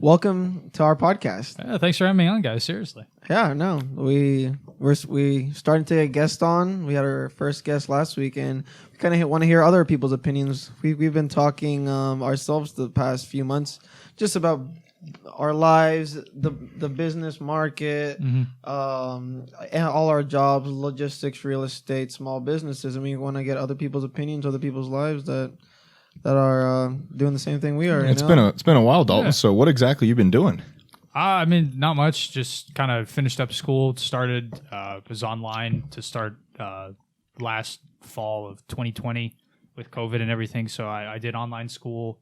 welcome to our podcast. Yeah, thanks for having me on, guys. Seriously. Yeah, no, we starting to get guests on. We had our first guest last week, and we kind of want to hear other people's opinions. We've been talking ourselves the past few months just about our lives, the business market, and all our jobs, logistics, real estate, small businesses, and we want to get other people's opinions, other people's lives that are doing the same thing we are. It's been a while, Dalton. Yeah. So what exactly you been doing? I mean, not much. Just kind of finished up school. Started was online to start last fall of 2020 with COVID and everything. So I did online school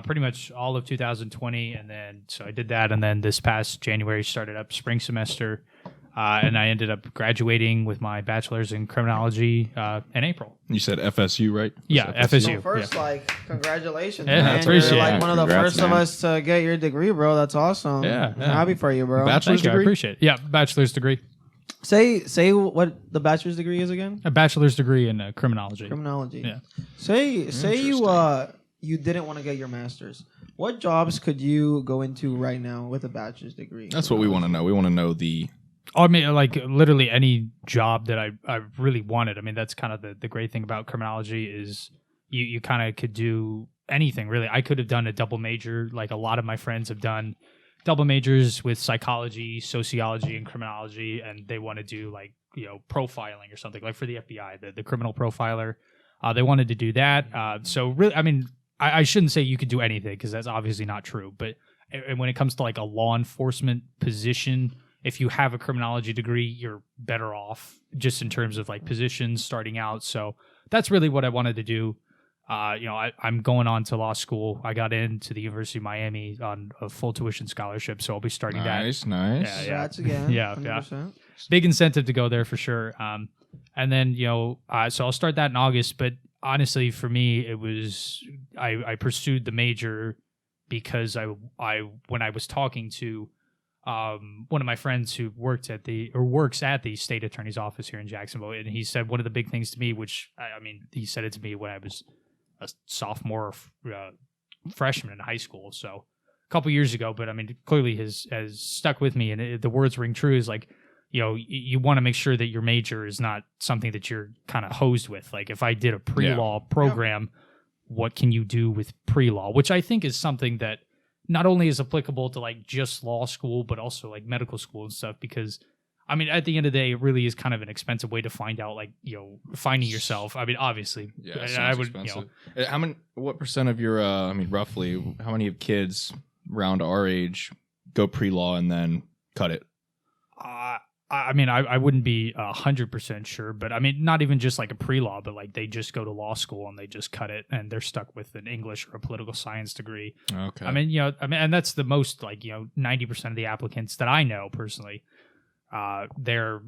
pretty much all of 2020, and then so I did that, and then this past January started up spring semester, and I ended up graduating with my bachelor's in criminology in April. You said FSU, right? Yeah, FSU. So first, congratulations. Yeah, man. appreciate You're it. One of the first of us to get your degree, bro. That's awesome. Yeah. I'm happy for you, bro. Bachelor's degree? I appreciate it. Yeah, bachelor's degree. Say what the bachelor's degree is again? A bachelor's degree in criminology. Criminology. Yeah. Say you didn't want to get your master's. What jobs could you go into right now with a bachelor's degree? That's what we want to know. We want to know the... I mean, like literally any job that I really wanted. I mean, that's kind of the great thing about criminology is you kind of could do anything, really. I could have done a double major. Like a lot of my friends have done double majors with psychology, sociology, and criminology, and they want to do profiling or something, like for the FBI, the criminal profiler. They wanted to do that. So really, I mean, I shouldn't say you could do anything because that's obviously not true. But when it comes to like a law enforcement position, if you have a criminology degree, you're better off just in terms of like positions starting out. So that's really what I wanted to do. I'm going on to law school. I got into the University of Miami on a full tuition scholarship, so I'll be starting that. Nice. Yeah. Again. Yeah. 100%. Big incentive to go there for sure. And then so I'll start that in August. But honestly, for me, it was I pursued the major because I when I was talking to one of my friends who works at the state attorney's office here in Jacksonville, and he said one of the big things to me, which he said it to me when I was a sophomore or freshman in high school, so a couple years ago. But I mean, clearly has stuck with me, and the words ring true. Is like, you want to make sure that your major is not something that you're kind of hosed with. Like if I did a pre-law program, what can you do with pre-law? Which I think is something that not only is applicable to like just law school, but also like medical school and stuff. Because I mean, at the end of the day, it really is kind of an expensive way to find out, like, finding yourself. I mean, obviously, I would. What percent of your, roughly, how many of kids around our age go pre-law and then cut it? I mean, I wouldn't be 100% sure, but I mean, not even just like a pre-law, but like they just go to law school and they just cut it and they're stuck with an English or a political science degree. Okay. I mean, and that's the most 90% of the applicants that I know personally, they're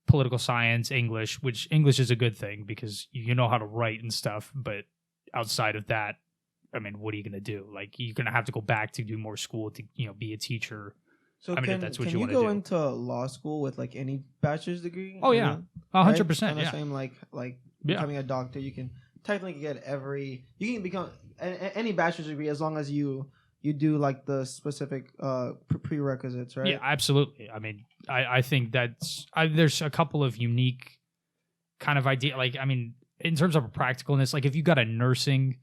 political science, English, which English is a good thing because you know how to write and stuff. But outside of that, I mean, what are you going to do? Like, you're going to have to go back to do more school to, be a teacher. So if that's what can you go into law school with like any bachelor's degree? Oh yeah, 100%. Yeah. Same like becoming a doctor. You can technically get you can become any bachelor's degree as long as you do like the specific prerequisites, right? Yeah, absolutely. I mean, I think there's a couple of unique kind of idea. Like, I mean, in terms of practicalness, like if you got a nursing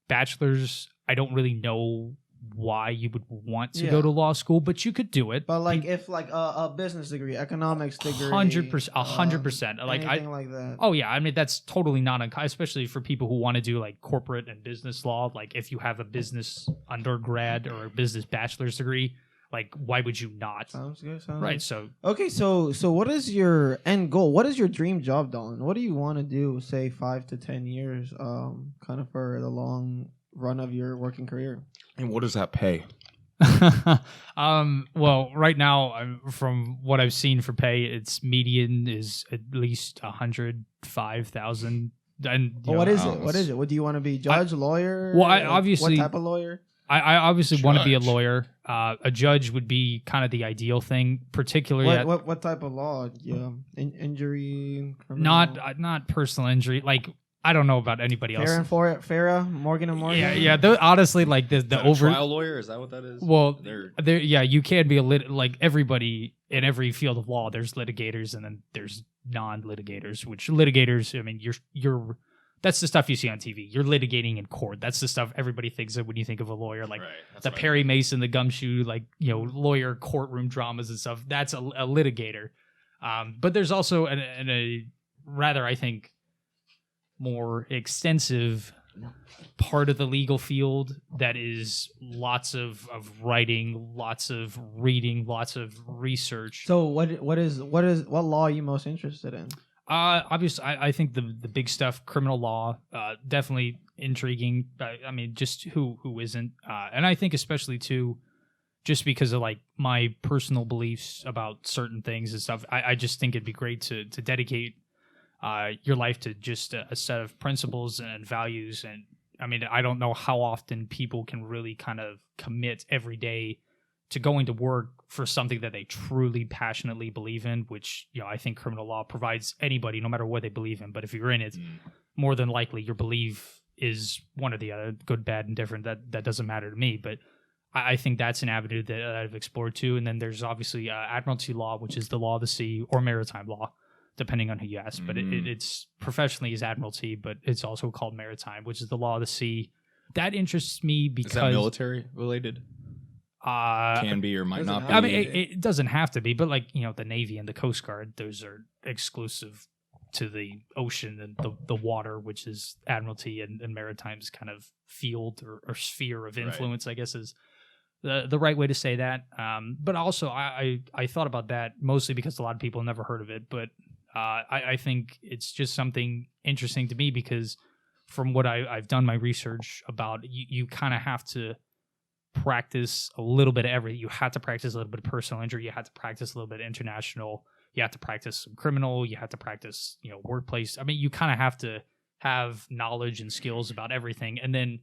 bachelor's, I don't really know why you would want to go to law school, but you could do it. But like if like a business degree, economics degree, 100%, like anything like that. Oh yeah, I mean that's totally not especially for people who want to do like corporate and business law. Like if you have a business undergrad or a business bachelor's degree, like why would you not? Sounds good. Right. So okay, so what is your end goal? What is your dream job, Dalton? What do you want to do? Say 5 to 10 years, kind of for the long run of your working career. And what does that pay? Well, right now, from what I've seen for pay, its median is at least $105,000. And what is it? What is it? What do you want to be? Judge, lawyer? Well, I obviously. What type of lawyer? I obviously want to be a lawyer. A judge would be kind of the ideal thing, particularly. What type of law? Injury? Criminal? Not personal injury. Like I don't know about anybody else. Farrah, Morgan and Morgan. Yeah. Honestly, like the over trial lawyer, is that what that is? Well, there. Yeah, you can be like everybody in every field of law. There's litigators and then there's non-litigators. Which litigators, I mean, you're that's the stuff you see on TV. You're litigating in court. That's the stuff everybody thinks of when you think of a lawyer, like the Perry Mason, the Gumshoe, like lawyer courtroom dramas and stuff. That's a litigator. But there's also a rather, I think, more extensive part of the legal field that is lots of writing, lots of reading, lots of research. So what law are you most interested in? Obviously, I think the big stuff, criminal law, definitely intriguing. I mean, just who isn't? And I think especially too, just because of like my personal beliefs about certain things and stuff, I just think it'd be great to dedicate your life to just a set of principles and values. And I mean, I don't know how often people can really kind of commit every day to going to work for something that they truly passionately believe in, which, I think criminal law provides anybody, no matter what they believe in. But if you're in it, more than likely your belief is one or the other, good, bad, and different. That doesn't matter to me. But I think that's an avenue that I've explored too. And then there's obviously admiralty law, which is the law of the sea, or maritime law, depending on who you ask. But it's professionally is admiralty, but it's also called maritime, which is the law of the sea. That interests me because... Is that military related? Can be or might not be. I mean, it doesn't have to be, but like, the Navy and the Coast Guard, those are exclusive to the ocean and the water, which is admiralty, and maritime's kind of field or sphere of influence, I guess is the right way to say that. But also, I thought about that mostly because a lot of people never heard of it, but I think it's just something interesting to me because from what I've done my research about, you kind of have to practice a little bit of everything. You have to practice a little bit of personal injury. You have to practice a little bit of international. You have to practice some criminal. You have to practice, workplace. I mean, you kind of have to have knowledge and skills about everything. And then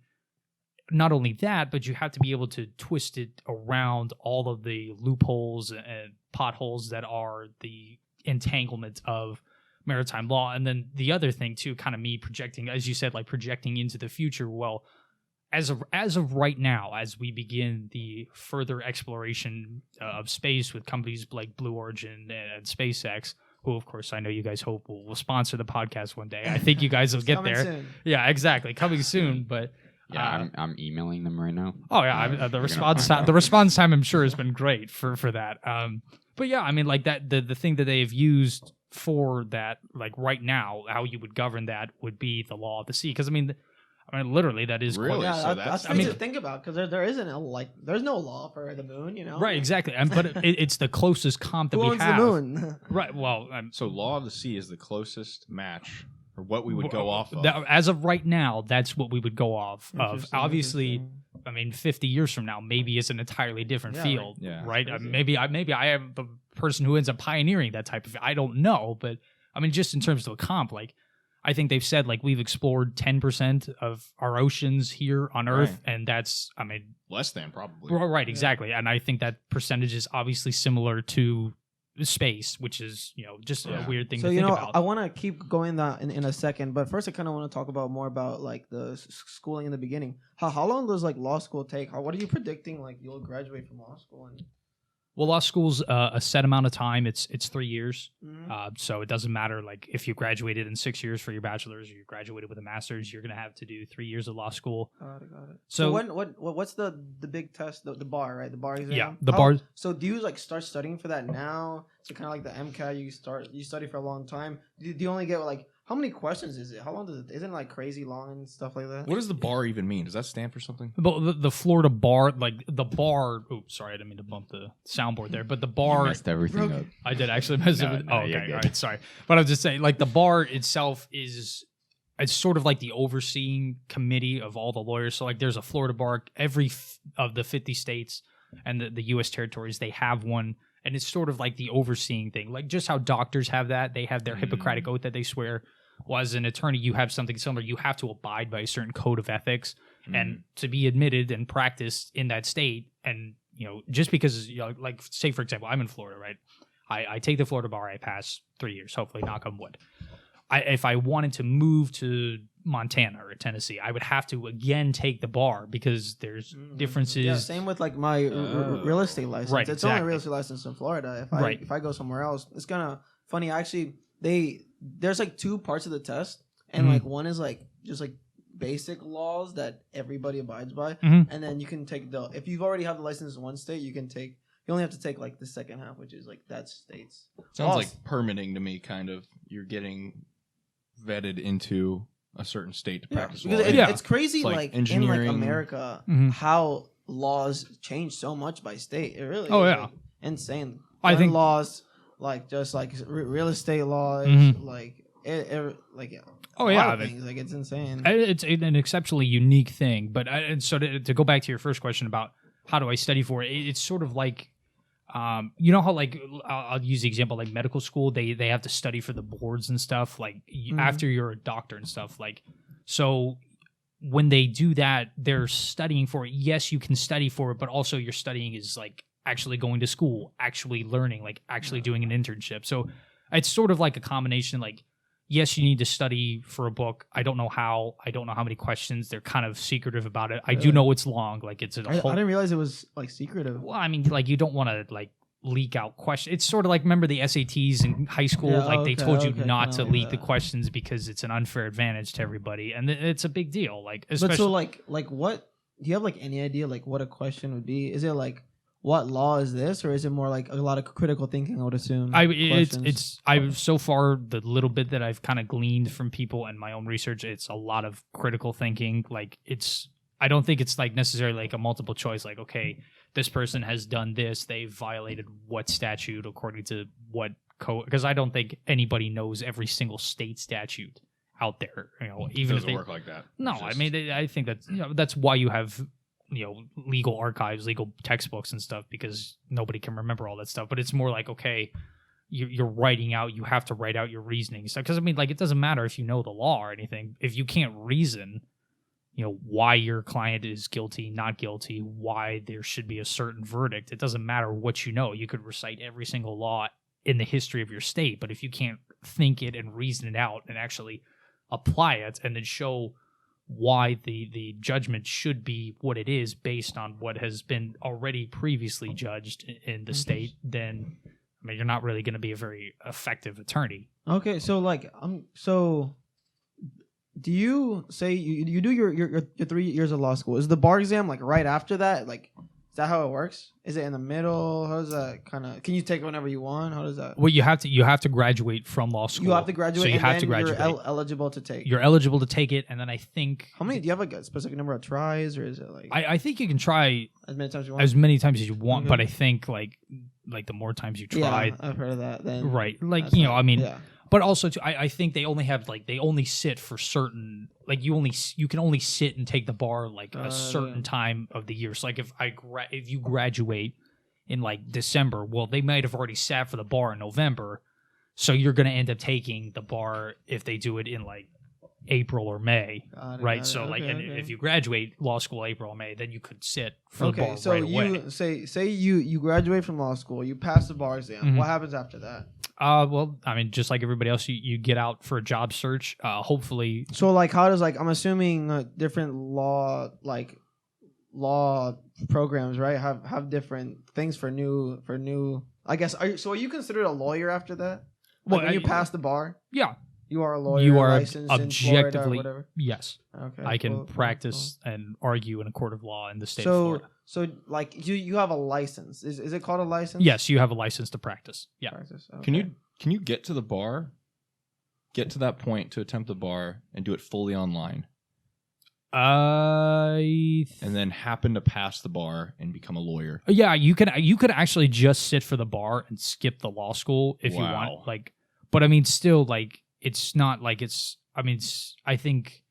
not only that, but you have to be able to twist it around all of the loopholes and potholes that are the entanglement of maritime law. And then the other thing too, kind of me projecting, as you said, like projecting into the future. Well, as of right now, as we begin the further exploration of space with companies like Blue Origin and SpaceX, who of course I know you guys hope will sponsor the podcast one day. I think you guys will get there. Soon. Yeah, exactly, coming soon. But yeah, I'm emailing them right now. Oh yeah, the response time I'm sure has been great for that. But yeah, I mean, like that the thing that they've used for that, like right now, how you would govern that would be the law of the sea. Because I mean, literally, that is really. Yeah, so that's something to think about because there isn't there's no law for the moon, Right, exactly. But it's the closest comp that Who we owns have. the moon? Right. Well, so law of the sea is the closest match or what we would go off of. As of right now, that's what we would go off of. Obviously, I mean, 50 years from now, maybe it's an entirely different field, right? Maybe I am the person who ends up pioneering that type of. I don't know, but I mean, just in terms of a comp, like I think they've said like we've explored 10% of our oceans here on Earth, and that's, I mean, less than probably. Right, exactly, and I think that percentage is obviously similar to space, which is just a weird thing to think about. I want to keep going that in a second, but first I kind of want to talk about more about like the schooling in the beginning. How long does like law school take? What are you predicting like you'll graduate from law school in? Well, law school's a set amount of time. It's 3 years, so it doesn't matter like if you graduated in 6 years for your bachelor's or you graduated with a master's, you're gonna have to do 3 years of law school. Got it. So what's the big test? The bar, right? The bar exam. Yeah, the bar. So do you like start studying for that now? So kind of like the MCAT, you study for a long time. Do you only get like how many questions is it? How long does it? Isn't it like crazy long and stuff like that? What does the bar even mean? Does that stand for something? The Florida bar, like the bar. Oops, sorry, I didn't mean to bump the soundboard there. But the bar you messed everything up. I did actually mess it. Okay, all right, sorry. But I was just saying, like the bar itself it's sort of like the overseeing committee of all the lawyers. So like there's a Florida bar. Every of the 50 states and the U.S. territories, they have one. And it's sort of like the overseeing thing, like just how doctors have that. They have their Hippocratic oath that they swear. Well, as an attorney, you have something similar. You have to abide by a certain code of ethics, and to be admitted and practiced in that state. And just because, like say for example, I'm in Florida, right? I take the Florida bar. I pass 3 years, hopefully, knock on wood. If I wanted to move to Montana or Tennessee. I would have to again take the bar because there's differences. Yeah, same with like my real estate license. Right, It's only a exactly. real estate license in Florida. Right. If I go somewhere else, it's kind of funny. Actually, there's like two parts of the test, and like one is like just like basic laws that everybody abides by, and then you can take if you've already have the license in one state, you only have to take like the second half, which is like that state's. Sounds like permitting to me, kind of. You're getting vetted into a certain state to practice law. Because it's crazy, It's like like engineering. in like America, how laws change so much by state. It really is like, insane. I think laws, like just like real estate laws, like like Oh a yeah, lot of things. Like it's insane. It's an exceptionally unique thing. But and so to go back to your first question about how do I study for it, it's sort of like, you know how like I'll use the example like medical school. They have to study for the boards and stuff. Like after you're a doctor and stuff. Like so when they do that, they're studying for it. Yes, you can study for it, but also your studying is like actually going to school, actually learning, like actually doing an internship. So it's sort of like a combination. Like, yes, you need to study for a book. I don't know how. I don't know how many questions. They're kind of secretive about it. I do know it's long. Like it's a whole. I didn't realize it was like secretive. Well, I mean, like you don't want to like leak out questions. It's sort of like, remember the SATs in high school? Yeah, like they told you not to leak the that. questions because it's an unfair advantage to everybody, and it's a big deal. Like, especially But so like what? Do you have like any idea like what a question would be? Is it like what law is this, or is it more like a lot of critical thinking? I would assume. I've so far the little bit that I've kind of gleaned from people and my own research, it's a lot of critical thinking. Like I don't think it's like necessarily like a multiple choice. Like, okay, this person has done this. They've violated what statute according to what code? Because I don't think anybody knows every single state statute out there. You know, even if doesn't they work like that. No, I mean, I think that that's why you have legal archives, legal textbooks and stuff, because nobody can remember all that stuff. But it's more like, okay, you're writing out, you have to write out your reasoning stuff. Because I mean, like, it doesn't matter if you know the law or anything if you can't reason, why your client is guilty, not guilty, why there should be a certain verdict. It doesn't matter what you know. You could recite every single law in the history of your state, but if you can't think it and reason it out and actually apply it and then show why the judgment should be what it is based on what has been already previously judged in the state, then I mean, you're not really going to be a very effective attorney. Okay, so like so do you say you do your 3 years of law school? Is the bar exam like right after that? Like, is that how it works? Is it in the middle? How does that kind of? Can you take it whenever you want? How does that? Well, you have to graduate from law school. You have to graduate. So you and have then to graduate. You're eligible to take. You're eligible to take it, and then I think How many? Do you have like a specific number of tries, or is it like I think you can try as many times you want? as many times as you want, Okay. but I think like the more times you try, Yeah, I've heard of that. Then right? Like that's I mean. Yeah. But also, too, I think they only sit for certain, like you can only sit and take the bar like a certain time of the year. So like if you graduate in like December, well, they might have already sat for the bar in November, so you're going to end up taking the bar if they do it in like April or May, right? So like, and if you graduate law school April or May, then you could sit for the bar so right you away. say you graduate from law school, you pass the bar exam. Mhm. What happens after that? Well, I mean, just like everybody else, you get out for a job search. Hopefully, So like, how does like I'm assuming different law programs, right? Have different things for new. I guess. Are you considered a lawyer after that? Like when you pass the bar, yeah, you are a lawyer. you are licensed in Florida or objectively whatever. yes. Okay, I can cool. practice and argue in a court of law in the state of So Florida. like you have a license. Is it called a license? Yes, you have a license to practice. Yeah. Practice. Can Okay. you get to the bar, get to that point to attempt the bar, and do it fully online, and then happen to pass the bar and become a lawyer? Yeah, you could actually just sit for the bar and skip the law school if you Wow. want. Like, but I mean, still, like, it's not like it's. I mean, I think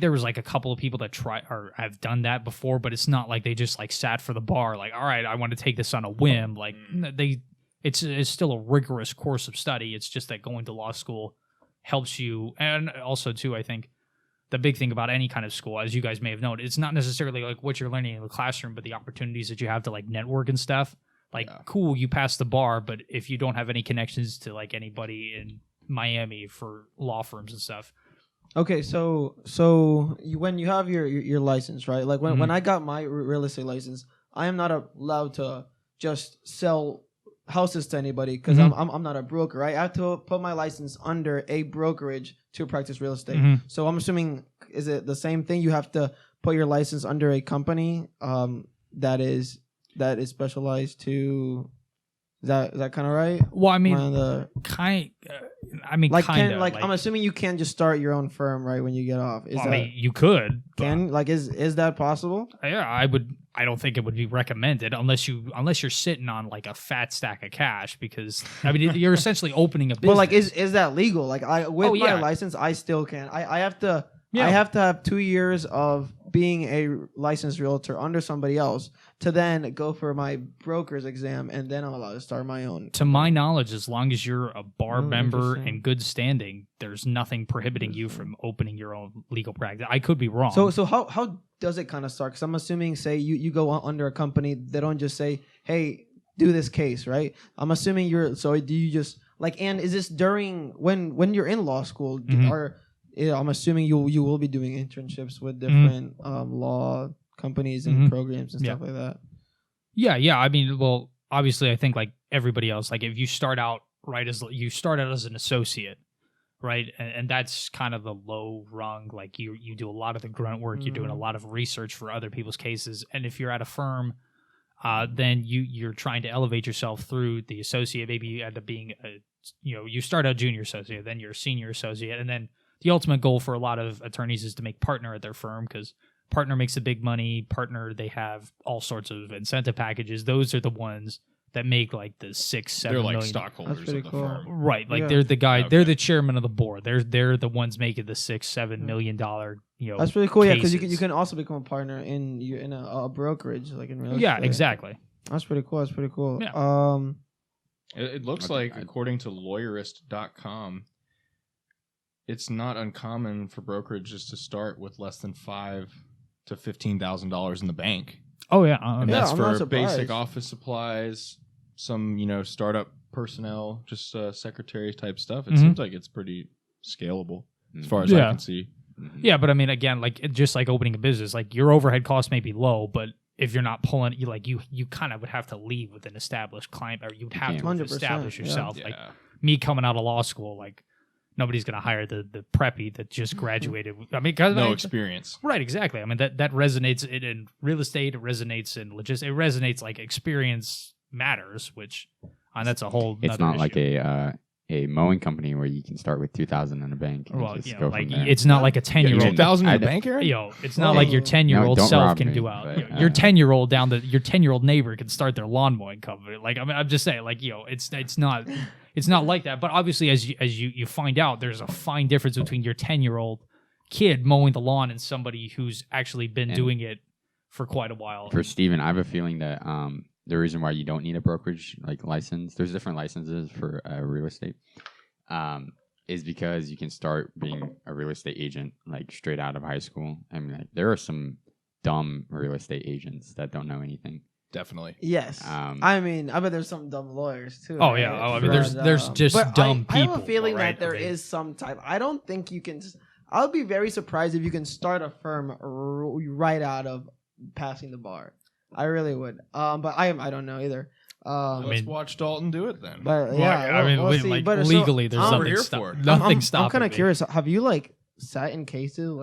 there was like a couple of people that try or have done that before, but it's not like they just like sat for the bar. Like, all right, I want to take this on a whim. Like, it's still a rigorous course of study. It's just that going to law school helps you, and also too, I think the big thing about any kind of school, as you guys may have known, it's not necessarily like what you're learning in the classroom, but the opportunities that you have to like network and stuff. Like, cool, you pass the bar, but if you don't have any connections to like anybody in Miami for law firms and stuff, Okay, so when you have your license, right? Like when I got my real estate license, I am not allowed to just sell houses to anybody because I'm not a broker, right? I have to put my license under a brokerage to practice real estate. So I'm assuming, is it the same thing? You have to put your license under a company that is specialized to. Is that kind of right? Well, I mean, like kind of. I'm assuming you can't just start your own firm right when you get off. I mean, you could. Is that possible? Yeah, I don't think it would be recommended unless you're sitting on like a fat stack of cash, because I mean you're essentially opening a business. Well, like is that legal? Like my license, I still can. I have to. Yeah. I have to have 2 years of being a licensed realtor under somebody else to then go for my broker's exam, and then I'm allowed to start my own. To my knowledge, as long as you're a bar member in good standing, there's nothing prohibiting you from opening your own legal practice. I could be wrong. So how does it kind of start? Because I'm assuming, say you go under a company, they don't just say, hey, do this case, right? I'm assuming so do you just like, and is this during when you're in law school or I'm assuming you will be doing internships with different law companies and programs and stuff like that. Yeah. I mean, well, obviously, I think like everybody else, like if you start out as an associate, right, and that's kind of the low rung. Like you do a lot of the grunt work, you're doing a lot of research for other people's cases, and if you're at a firm, then you're trying to elevate yourself through the associate. Maybe you end up being you start out junior associate, then you're a senior associate, and then the ultimate goal for a lot of attorneys is to make partner at their firm, because partner makes the big money. Partner, they have all sorts of incentive packages. Those are the ones that make like the 6-7 they're like million. stockholders of the firm, right? Like they're the guy. Okay. They're the chairman of the board. They're the ones making the $6-7 million. That's really cool. Cases. Yeah, because you can also become a partner in a brokerage, like in real estate. Yeah, exactly. That's pretty cool. Yeah. It looks like, according to lawyerist.com, it's not uncommon for brokerages to start with less than $5,000 to $15,000 in the bank. Oh yeah, and that's for basic office supplies, some startup personnel, just secretary type stuff. It seems like it's pretty scalable as far as I can see. Yeah, but I mean, again, like just like opening a business, like your overhead costs may be low, but if you're not pulling, you kind of would have to leave with an established client, or you'd have to establish yourself. Yeah. Like me coming out of law school, like. Nobody's going to hire the preppy that just graduated. I mean, no experience. Right, exactly. I mean, that resonates in real estate. It resonates in logistics. It resonates like experience matters, which that's a whole. It's not issue. Like a mowing company where you can start with $2,000 in a bank. And well, just go like from there. it's not like a 10-year-old. $2,000 in a bank, Aaron? It's not like your 10-year-old self can go out. Your 10-year-old your 10-year-old neighbor can start their lawn mowing company. Like I mean, I'm just saying, like it's not. It's not like that, but obviously, as you find out, there's a fine difference between your 10-year-old kid mowing the lawn and somebody who's actually been doing it for quite a while. For Steven, I have a feeling that the reason why you don't need a brokerage license, there's different licenses for real estate, is because you can start being a real estate agent straight out of high school. I mean, there are some dumb real estate agents that don't know anything. Definitely. Yes. I mean, I bet there's some dumb lawyers too. Oh, right? Yeah. I mean, there's just dumb people. I have a feeling that there is some type. I don't think you can. I'll be very surprised if you can start a firm right out of passing the bar. I really would. But I don't know either. Let's watch Dalton do it then. But yeah, we'll see. But legally, there's nothing stopping. I'm kind of curious. Have you sat in cases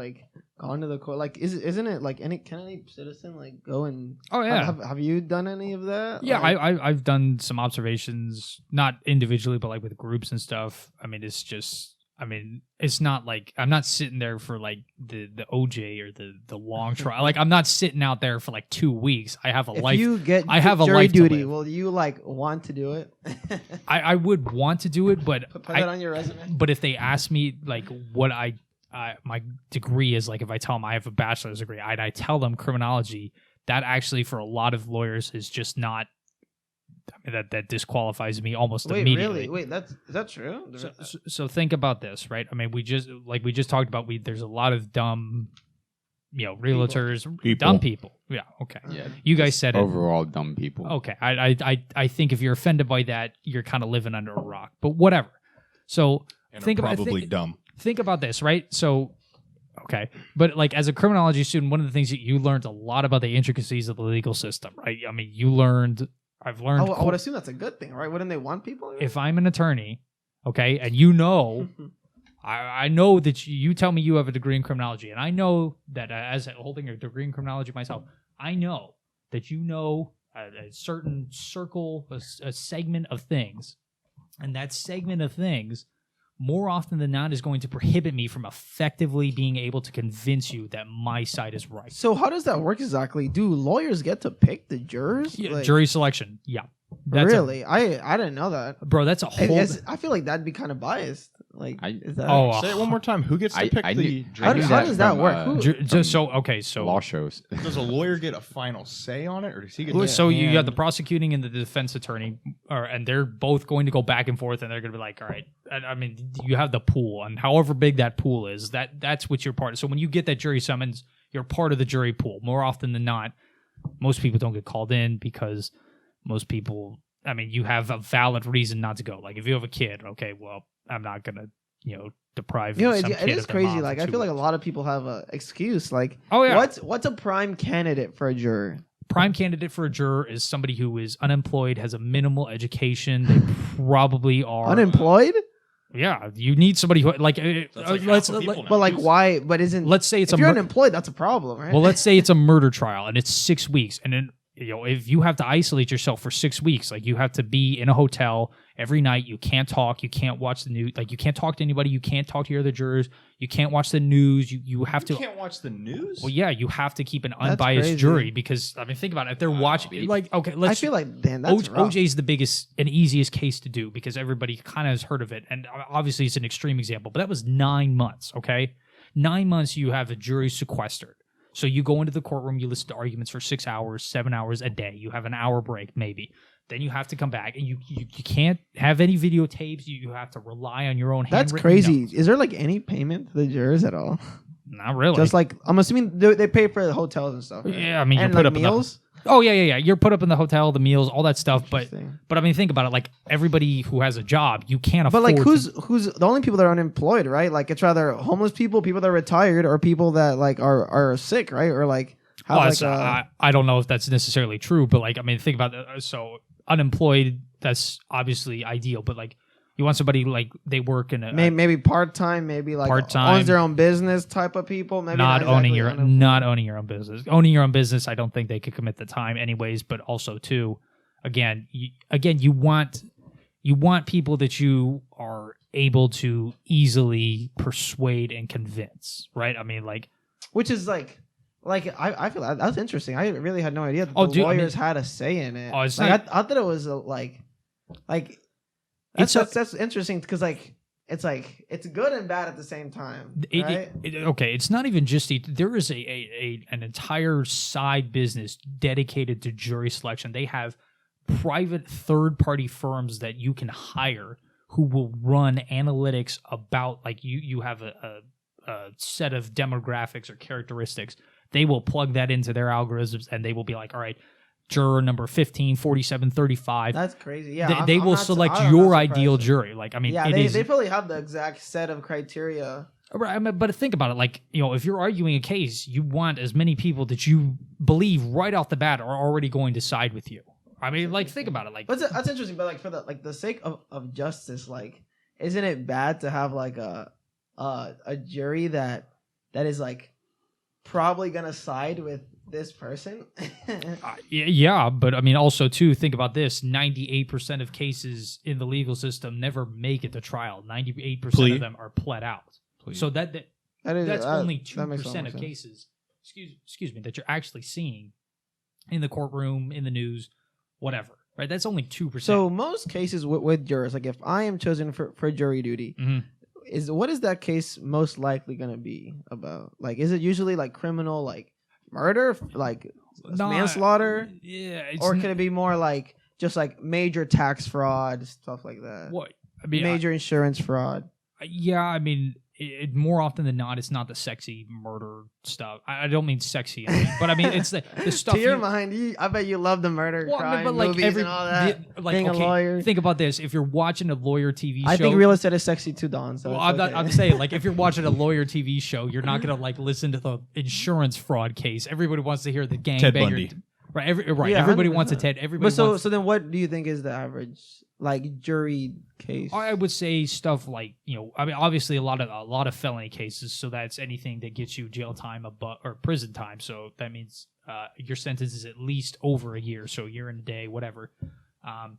gone to the court? Isn't it can any citizen go and? Oh yeah. Have you done any of that? Yeah, I've done some observations, not individually, but with groups and stuff. I mean, it's just. I mean, it's not like I'm not sitting there for the OJ or the long trial. I'm not sitting out there for 2 weeks. I have a life. If you get I have jury a life duty, to live. will you want to do it? I would want to do it, but put that on your resume. But if they ask me what my degree is, if I tell them I have a bachelor's degree, I tell them criminology. That actually for a lot of lawyers is just not. I mean, that disqualifies me almost immediately. Wait, is that true? So think about this, right? I mean, we just talked about there's a lot of dumb, realtors, dumb people. Yeah, okay. Yeah, you guys said overall dumb people. Okay, I think if you're offended by that, you're kind of living under a rock. But whatever. So think about probably dumb. think about this, right? So, okay, but like as a criminology student, one of the things that you learned a lot about the intricacies of the legal system, right? I mean, I've learned. I would assume that's a good thing, right? Wouldn't they want people? If I'm an attorney, okay, and you know, I know that you tell me you have a degree in criminology, and I know that as holding a degree in criminology myself, I know that you know a certain circle, a segment of things, and that segment of things, more often than not, is going to prohibit me from effectively being able to convince you that my side is right. So how does that work exactly? Do lawyers get to pick the jurors? Yeah, jury selection, yeah. Really? I didn't know that. Bro, that's a whole... I feel like that'd be kind of biased. Like, is that... Say it one more time. Who gets to pick the How jury? does that work? So law shows. Does a lawyer get a final say on it, or does he get? So you got the prosecuting and the defense attorney, and they're both going to go back and forth, and they're going to be like, all right. I mean, you have the pool, and however big that pool is, that's what you're part of. So when you get that jury summons, you're part of the jury pool. More often than not, most people don't get called in because most people, I mean, you have a valid reason not to go. Like if you have a kid, okay, well, I'm not going to, deprive some kid it is of their crazy. mom Like for I 2 feel like a weeks. lot of people have a excuse. Like, Oh, yeah. what's a prime candidate for a juror? Prime candidate for a juror is somebody who is unemployed, has a minimal education. They probably are Unemployed? Yeah, you need somebody who like. half the people now. But like, why? But isn't? Let's say it's if a you're mur- unemployed, that's a problem, right? well, let's say it's a murder trial and it's 6 weeks, and then if you have to isolate yourself for 6 weeks, like you have to be in a hotel every night. You can't talk. You can't watch the news. Like you can't talk to anybody. You can't talk to your other jurors. You can't watch the news. You have to. You can't watch the news. Well, yeah, you have to keep an That's unbiased crazy. jury because I mean, think about it. If they're watching, like, okay, let's. I feel like, damn, that's rough. OJ is the biggest and easiest case to do because everybody kind of has heard of it, and obviously it's an extreme example. But that was 9 months. Okay, 9 months you have a jury sequestered. So you go into the courtroom, you listen to arguments for 6 hours, 7 hours a day. You have an hour break, maybe. Then you have to come back, and you can't have any videotapes. You have to rely on your own That's handwritten crazy. notes. Is there like any payment to the jurors at all? Not really. Just like I'm assuming they pay for the hotels and stuff. Right? Yeah, I mean, and you're put like up meals. Oh yeah. You're put up in the hotel, the meals, all that stuff. But Interesting. I mean, think about it. Like everybody who has a job, you can't But afford. like, who's to, the only people that are unemployed, right? Like it's either homeless people that are retired, or people that like are sick, right? Or like have Well, like a, I don't know if that's necessarily true, but like I mean, think about that. So unemployed, that's obviously ideal. But like, you want somebody like they work in a maybe part time, maybe like Part-time. owns their own business type of people. Maybe not owning your unemployed. not owning your own business. Owning your own business, I don't think they could commit the time anyways. But also too, again, you want people that you are able to easily persuade and convince, right? I mean, like, Which is like I feel that's interesting. I really had no idea that Oh, the dude, I mean- lawyers had a say in it. Oh, it's like, not- I thought it was like It's that's interesting because like it's good and bad at the same time, right? Okay, it's not even just there is an entire side business dedicated to jury selection. They have private third-party firms that you can hire who will run analytics about like you have a set of demographics or characteristics. They will plug that into their algorithms and they will be like, all right, juror number 15, 47, 35. That's crazy. Yeah, They I'm will not- select I'm your not ideal surprised. jury. Like, I mean, Yeah, it they is. probably have the exact set of criteria. Right, I mean, but think about it. Like, if you're arguing a case, you want as many people that you believe right off the bat are already going to side with you. I mean, like, think about it. Like, But that's interesting. But like for the sake of justice, like, isn't it bad to have like a jury that is like probably gonna side with this person? yeah, but I mean, also too, think about this: 98% of cases in the legal system never make it to trial. 98% Plea. of them are pled out. Please. So that's only 2% that makes a lot more of sense. cases. Excuse me, that you're actually seeing in the courtroom, in the news, whatever. Right? That's only 2%. So most cases with jurors, like if I am chosen for jury duty, Mhm. what is that case most likely going to be about? Like, is it usually like criminal, like murder, like No, manslaughter, Yeah, or could it be more like just like major tax fraud, stuff like that? what? I mean, Major insurance fraud. yeah, I mean, it more often than not, it's not the sexy murder stuff. I don't mean sexy, but I mean it's the stuff. To your mind, I bet you love the murder crime movies and all that. Being a lawyer. Think about this: if you're watching a lawyer TV show, I think real estate is sexy too, Don. So I'm saying, like, if you're watching a lawyer TV show, you're not gonna like listen to the insurance fraud case. Everybody wants to hear the gang Ted banger. Bundy. Right, Yeah, everybody 100%. wants a Ted. Everybody. But so then, what do you think is the average like jury case? I would say stuff like, I mean, obviously a lot of felony cases, so that's anything that gets you jail time or prison time. So that means your sentence is at least over a year, so a year and a day, whatever. And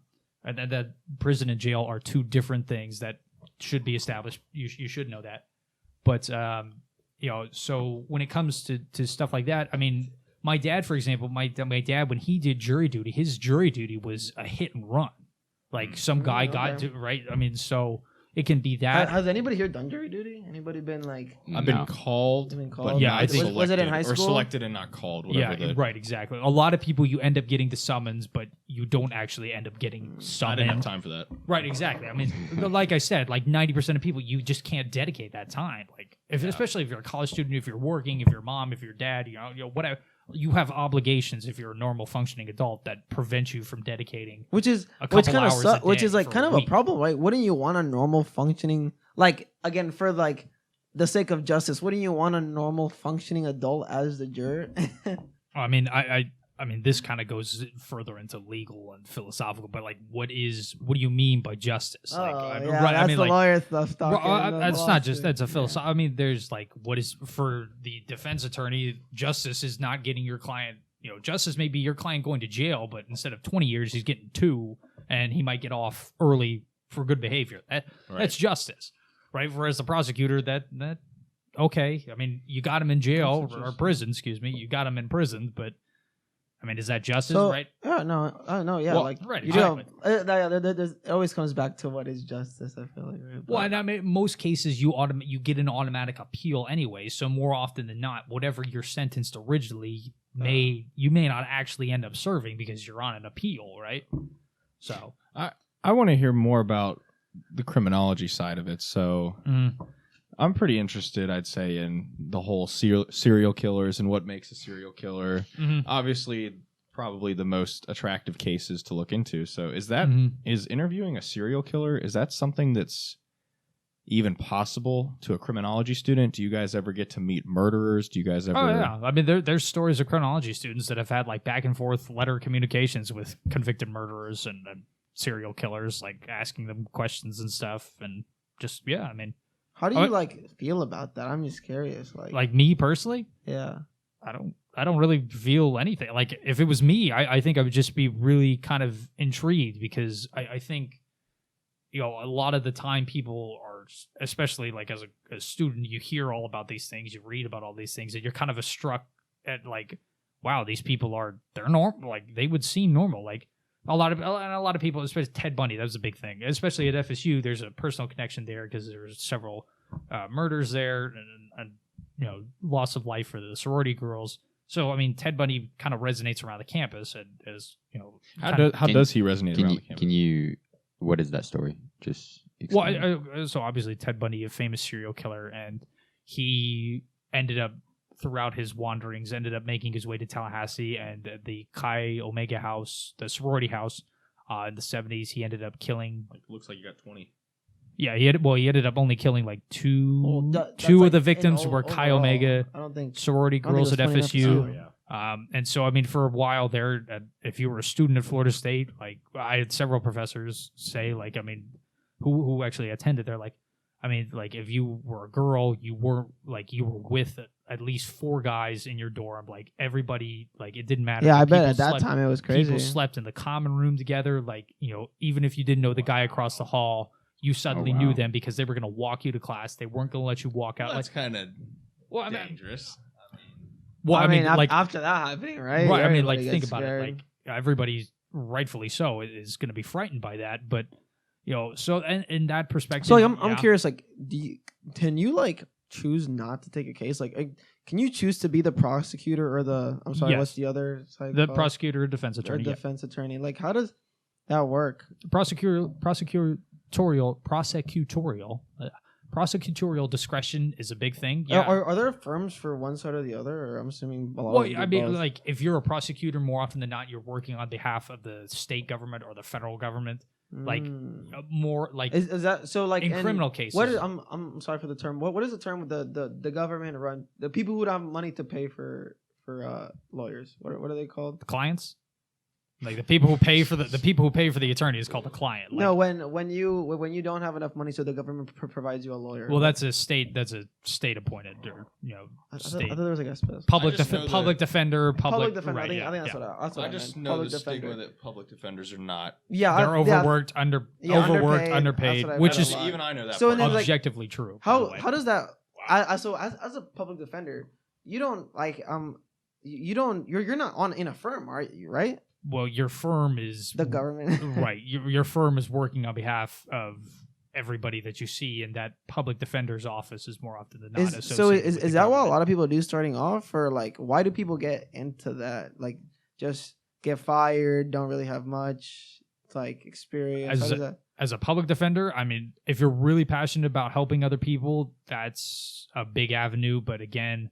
then that prison and jail are two different things that should be established. You should know that. But so when it comes to stuff like that, I mean, my dad, for example, my dad, when he did jury duty, his jury duty was a hit and run. Like some guy got to, right? I mean, so it can be that. Has anybody here done jury duty? Anybody been like? I've been called, but Yeah, not I think- selected. Was it in high school? Or selected and not called, whatever. Yeah, right, exactly. A lot of people, you end up getting the summons, but you don't actually end up getting I summoned. didn't have time for that. Right, exactly. I mean, like I said, like 90% of people, you just can't dedicate that time. Like, especially if you're a college student, if you're working, if you're a mom, if you're a dad, whatever. You have obligations if you're a normal functioning adult that prevent you from dedicating Which kind of of which is like for kind a of a week. problem, right? Wouldn't you want a normal functioning, like, again, for like the sake of justice, wouldn't you want a normal functioning adult as the juror? I mean, I mean, this kind of goes further into legal and philosophical, but like, what do you mean by justice? Like, that's the lawyer stuff. That's not just that's a philosophy. I mean, there's like, what is for the defense attorney? Justice is not getting your client. Justice may be your client going to jail, but instead of 20 years, he's getting 2, and he might get off early for good behavior. That's justice, right? Whereas the prosecutor, that okay. I mean, you got him in jail or prison. Excuse me, you got him in prison, but. I mean, is that justice, right? Yeah, no, yeah, well, like right, exactly. exactly. It always comes back to what is justice. I feel like. Right? Well, and I mean, most cases you get an automatic appeal anyway. So more often than not, whatever you're sentenced originally you may not actually end up serving because you're on an appeal, right? So I want to hear more about the criminology side of it. So I'm pretty interested, I'd say, in the whole serial killers and what makes a serial killer. Mm-hmm. Obviously, probably the most attractive cases to look into. So is interviewing a serial killer, is that something that's even possible to a criminology student? Do you guys ever get to meet murderers? Do you guys ever... Oh, yeah. I mean, there's stories of criminology students that have had like back and forth letter communications with convicted murderers and serial killers, like asking them questions and stuff. And just, I mean... How do you like feel about that? I'm just curious. Like me personally? Yeah. I don't really feel anything. Like if it was me, I think I would just be really kind of intrigued because I think, a lot of the time people are, especially like as a student, you hear all about these things, you read about all these things, and you're kind of struck at like, wow, these people they're normal. Like they would seem normal. Like a lot of people, especially Ted Bundy, that was a big thing. Especially at FSU, there's a personal connection there because there's several murders there and loss of life for the sorority girls. So I mean, Ted Bundy kind of resonates around the campus, and as how does he resonate around the campus? Can you? What is that story? Just explain. So obviously Ted Bundy, a famous serial killer, and he ended up throughout his wanderings, ended up making his way to Tallahassee and the Chi Omega house, the sorority house, in the 70s. He ended up killing. Looks like you got 20. Yeah, he ended up only killing like two like of the victims were Chi Omega sorority girls at FSU. And so, I mean, for a while there, if you were a student at Florida State, like I had several professors say, like, I mean, who actually attended, they're like, I mean, like if you were a girl, you were with at least 4 guys in your dorm. Like everybody, like it didn't matter. Yeah, like, I bet at that time it was crazy. People slept in the common room together. Like, even if you didn't know the guy across the hall, you suddenly knew them because they were going to walk you to class. They weren't going to let you walk out. Well, that's kind of dangerous. I mean, like after that happening, right? Right. I mean, like think about it. Like everybody, rightfully so, is going to be frightened by that. But so in that perspective, so like, I'm curious. Like, can you like choose not to take a case? Like, can you choose to be the prosecutor or the? I'm sorry, what's the other side? The prosecutor, or defense attorney. Or defense attorney. Like, how does that work? Prosecutorial. prosecutorial discretion is a big thing. Are there firms for one side or the other? Or I'm assuming a lot. Well, I mean, like if you're a prosecutor, more often than not, you're working on behalf of the state government or the federal government. Like more like is that so? Like in criminal cases. What is, I'm sorry for the term. What is the term with the government run the people who don't have money to pay for lawyers? What are they called? The clients. Like the people who pay for the people who pay for the attorney is called a client. Like, no, when you don't have enough money, so the government provides you a lawyer. Well, that's a state appointed or state. I thought there was like a public defender. Public defender. Right, I think that's what I just know the stigma that public defenders are not. Yeah, they're overworked, underpaid, which is even I know that. So objectively true. How does that? So as a public defender, you don't like you're not in a firm, are you? Right? Well, your firm is the government, right? Your firm is working on behalf of everybody that you see, and that public defender's office is more often than not. Is that what a lot of people do starting off, or like why do people get into that? Like just get fired, don't really have much like experience. As a public defender, I mean, if you're really passionate about helping other people, that's a big avenue. But again,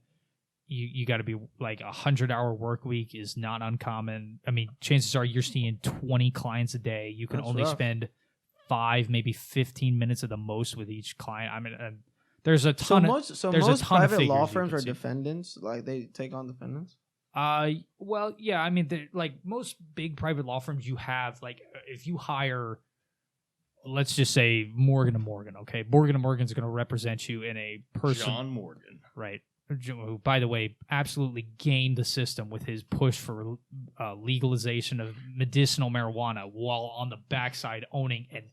you got to be like 100-hour work week is not uncommon. I mean, chances are you're seeing 20 clients a day. You can only spend 5, maybe 15 minutes at the most with each client. I mean, there's a ton of most private law firms are defendants. Like they take on defendants. Well, yeah. I mean, like most big private law firms, you have like if you hire, let's just say Morgan & Morgan. Okay, Morgan & Morgan's going to represent you in a person. John Morgan, right? Who, by the way, absolutely gamed the system with his push for legalization of medicinal marijuana while on the backside owning an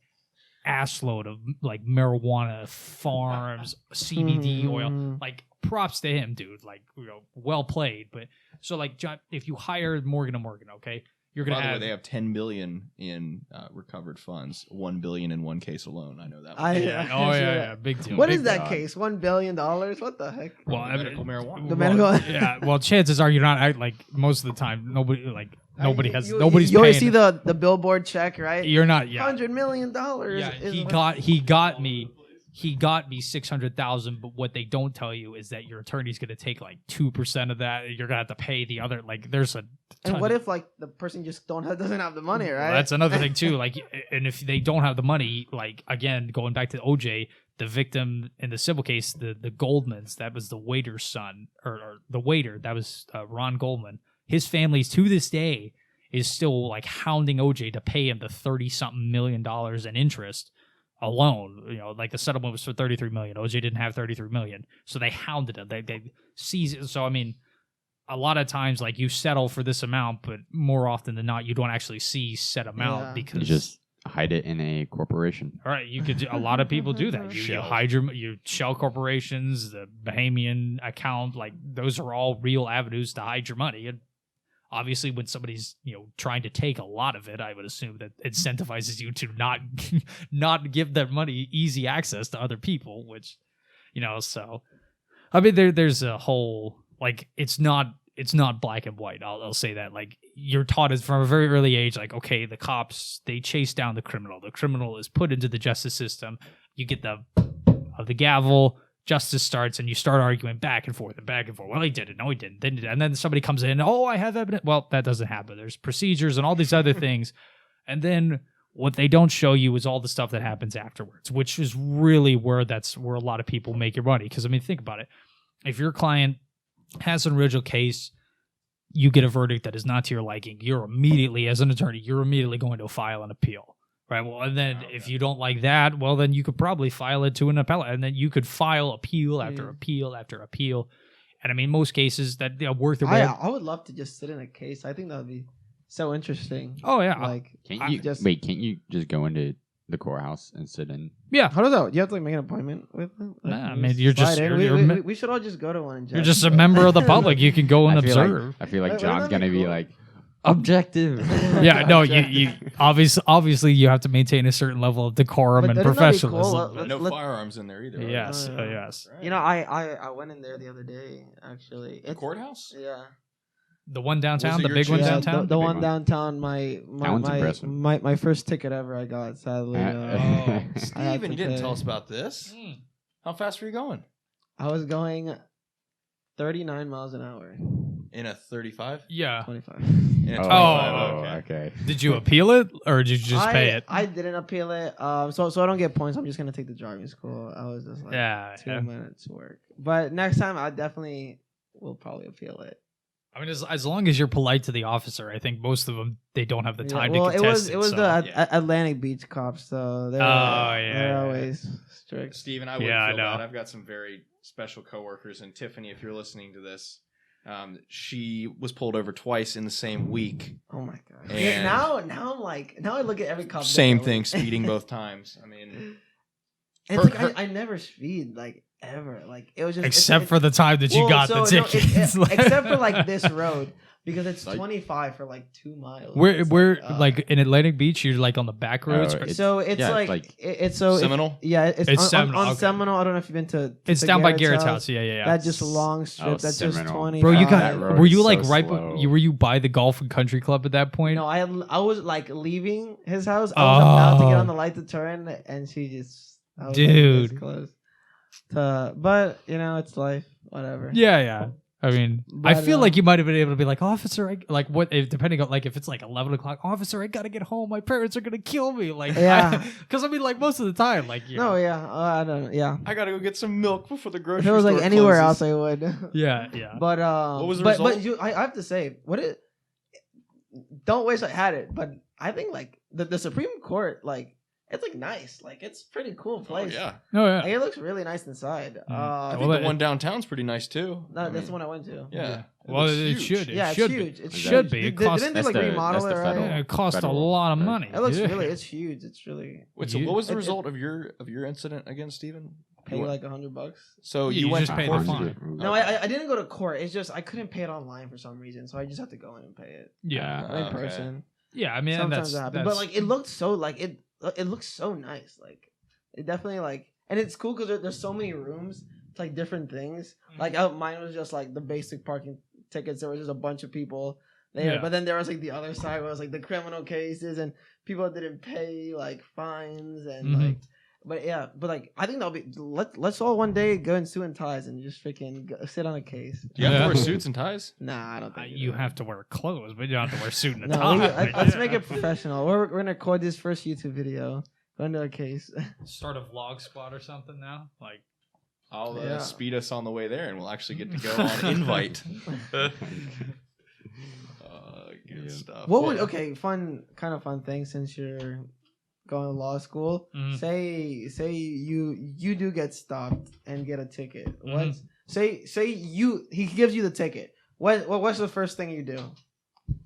assload of like marijuana farms, CBD oil. Like props to him, dude. Like, well played. But so like John, if you hire Morgan & Morgan, okay, you're gonna. By the way, they have $10 billion in recovered funds. $1 billion in one case alone. I know that. Yeah, big deal. What is that case? $1 billion? What the heck? Well, medical marijuana. The medical. Yeah. Well, chances are you're not like most of the time. Nobody's You paying. always see the billboard check, right? You're not. Yeah. $100 million. Yeah. He got me. He got me $600,000, but what they don't tell you is that your attorney's going to take like 2% of that. You're going to have to pay the other. Like, there's a. And what if like the person just doesn't have the money, right? Well, that's another thing too. Like, and if they don't have the money, like again, going back to OJ, the victim in the civil case, the Goldmans, that was the waiter's son, or the waiter, that was Ron Goldman. His family to this day is still like hounding OJ to pay him the $30-something million in interest. Alone, like the settlement was for $33 million. OJ didn't have $33 million, so they hounded him. They seized it. So I mean, a lot of times, like you settle for this amount, but more often than not, you don't actually see set amount because you just hide it in a corporation. All right, you could. A lot of people do that. You hide your shell corporations, the Bahamian account. Like those are all real avenues to hide your money. And obviously, when somebody's trying to take a lot of it, I would assume that incentivizes you to not give that money easy access to other people. Which, so I mean, there's a whole like it's not black and white. I'll say that. Like you're taught it from a very early age. Like okay, the cops they chase down the criminal. The criminal is put into the justice system. You get the gavel. Justice starts and you start arguing back and forth and back and forth. Well, he did it. No, he didn't. And then somebody comes in. Oh, I have evidence. Well, that doesn't happen. There's procedures and all these other things. And then what they don't show you is all the stuff that happens afterwards, which is really where a lot of people make your money. Because, I mean, think about it. If your client has an original case, you get a verdict that is not to your liking. You're immediately, as an attorney, going to file an appeal. Right. Well, and then if you don't like that, well, then you could probably file it to an appellate, and then you could file appeal after appeal after appeal. And I mean, most cases that work their way. I would love to just sit in a case. I think that would be so interesting. Oh yeah. Like, can't you just go into the courthouse and sit in? Yeah. How does that? You have to make an appointment with them. Like, nah, I mean, you're just. We should all just go to one. You're just a member of the public. You can go and observe. I feel like John's gonna be like. Objective. Yeah, no, you obviously you have to maintain a certain level of decorum and professionalism. Cool? No firearms in there either. Right? Yes, yes. Right. I went in there the other day. Actually, the courthouse. Yeah. The one downtown, the big one downtown. The one downtown. My first ticket ever I got. Sadly, Steven, you didn't tell us about this. How fast were you going? I was going 39 miles an hour. In a 35? Yeah. 25. In a 25. Okay. Did you appeal it or did you just pay it? I didn't appeal it. So I don't get points. I'm just gonna take the driving school. I was just like 2 minutes work. But next time I definitely will probably appeal it. I mean, as long as you're polite to the officer, I think most of them, they don't have the time to contest it was the Atlantic Beach cops, so they're always strict. Steven, I wouldn't feel bad. I've got some very special coworkers, and Tiffany, if you're listening to this, she was pulled over twice in the same week. Oh my god! And now I'm like, now I look at every cop. Same thing, speeding both times. I mean, it's like I never speed like ever. Like it was just except for the time that you got the ticket. Except for like this road. Because it's 25 for like 2 miles. We're like in Atlantic Beach. You're like on the back roads. It's so Seminole. It's Seminole. On Seminole. I don't know if you've been to. It's down by Garrett's house. Yeah. That just long strip. That's just 20. Bro, you got. Were you like were you by the Golf and Country Club at that point? No, I was like leaving his house. I was about to get on the light to turn, and she just. Dude. Like, close. But it's life. Whatever. Yeah. I mean, I feel like you might have been able to be like, officer, depending on like if it's like 11 o'clock, officer, I gotta get home. My parents are gonna kill me. Like, because I mean, like most of the time, like, I don't know. Yeah, I gotta go get some milk before the grocery store. If it was like anywhere else, I would. Yeah. But what was the result? But I have to say, don't wish I had it. But I think like the Supreme Court, like. It's like nice, like it's a pretty cool place. Oh yeah. Like, it looks really nice inside. I think the one downtown's pretty nice too. That's the one I went to. Yeah. Well, it should. It's huge. It should be. It cost. Didn't they like remodel it? Right? Yeah, it cost a lot of money. It looks really. It's huge. It's really. Wait, so what was the result of your incident against Steven? Pay like $100. So you went just to paid court. the fine. No, I didn't go to court. It's just I couldn't pay it online for some reason, so I just had to go in and pay it. Yeah. In person. Yeah, I mean sometimes that happens. But like it looked so like it looks so nice. Like it definitely like, and it's cool because there's so many rooms. It's like different things. Like mine was just like the basic parking tickets. There was just a bunch of people there, but then there was like the other side where it was like the criminal cases and people that didn't pay like fines and like. But like I think that'll be let's all one day go in suit and ties and just freaking sit on a case. Do you have to wear suits and ties? Nah, I don't think you have to wear clothes, but you don't have to wear suit and a tie. Let's make it professional. We're gonna record this first YouTube video. Go into a case. Start a vlog spot or something now. Like I'll speed us on the way there, and we'll actually get to go on invite. Good stuff. What would fun thing since you're going to law school, say you do get stopped and get a ticket. What? Say he gives you the ticket. What's the first thing you do?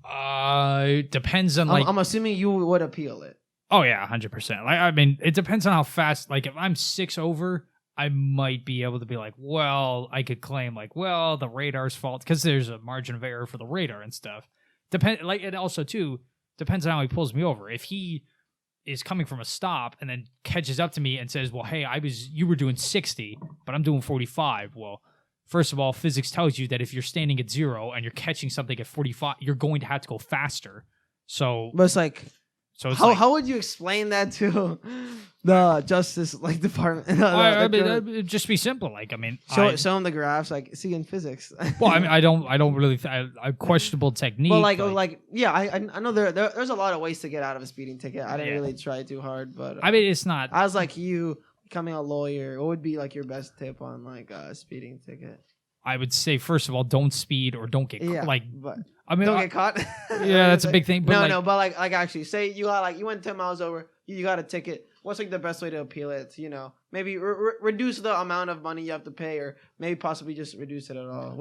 It depends on like. I'm assuming you would appeal it. Oh yeah, 100%. Like I mean, it depends on how fast. Like if I'm 6 over, I might be able to be like, well, I could claim like, well, the radar's fault because there's a margin of error for the radar and stuff. It also too depends on how he pulls me over. If he is coming from a stop and then catches up to me and says, well, hey, you were doing 60, but I'm doing 45. Well, first of all, physics tells you that if you're standing at 0 and you're catching something at 45, you're going to have to go faster. So, but it's like, how would you explain that to the Justice Department? It'd just be simple. Like, I mean, show them the graphs. Like, see in physics. Well, I mean, I don't really. I questionable technique. Well, I know there's a lot of ways to get out of a speeding ticket. I didn't really try too hard, but I mean, it's not. I was like you becoming a lawyer. What would be like your best tip on like a speeding ticket? I would say first of all, don't speed or don't get I mean, don't get caught. Yeah, that's a big thing. But but like actually, say you went 10 miles over, you got a ticket. What's like the best way to appeal it? Maybe reduce the amount of money you have to pay, or maybe possibly just reduce it at all.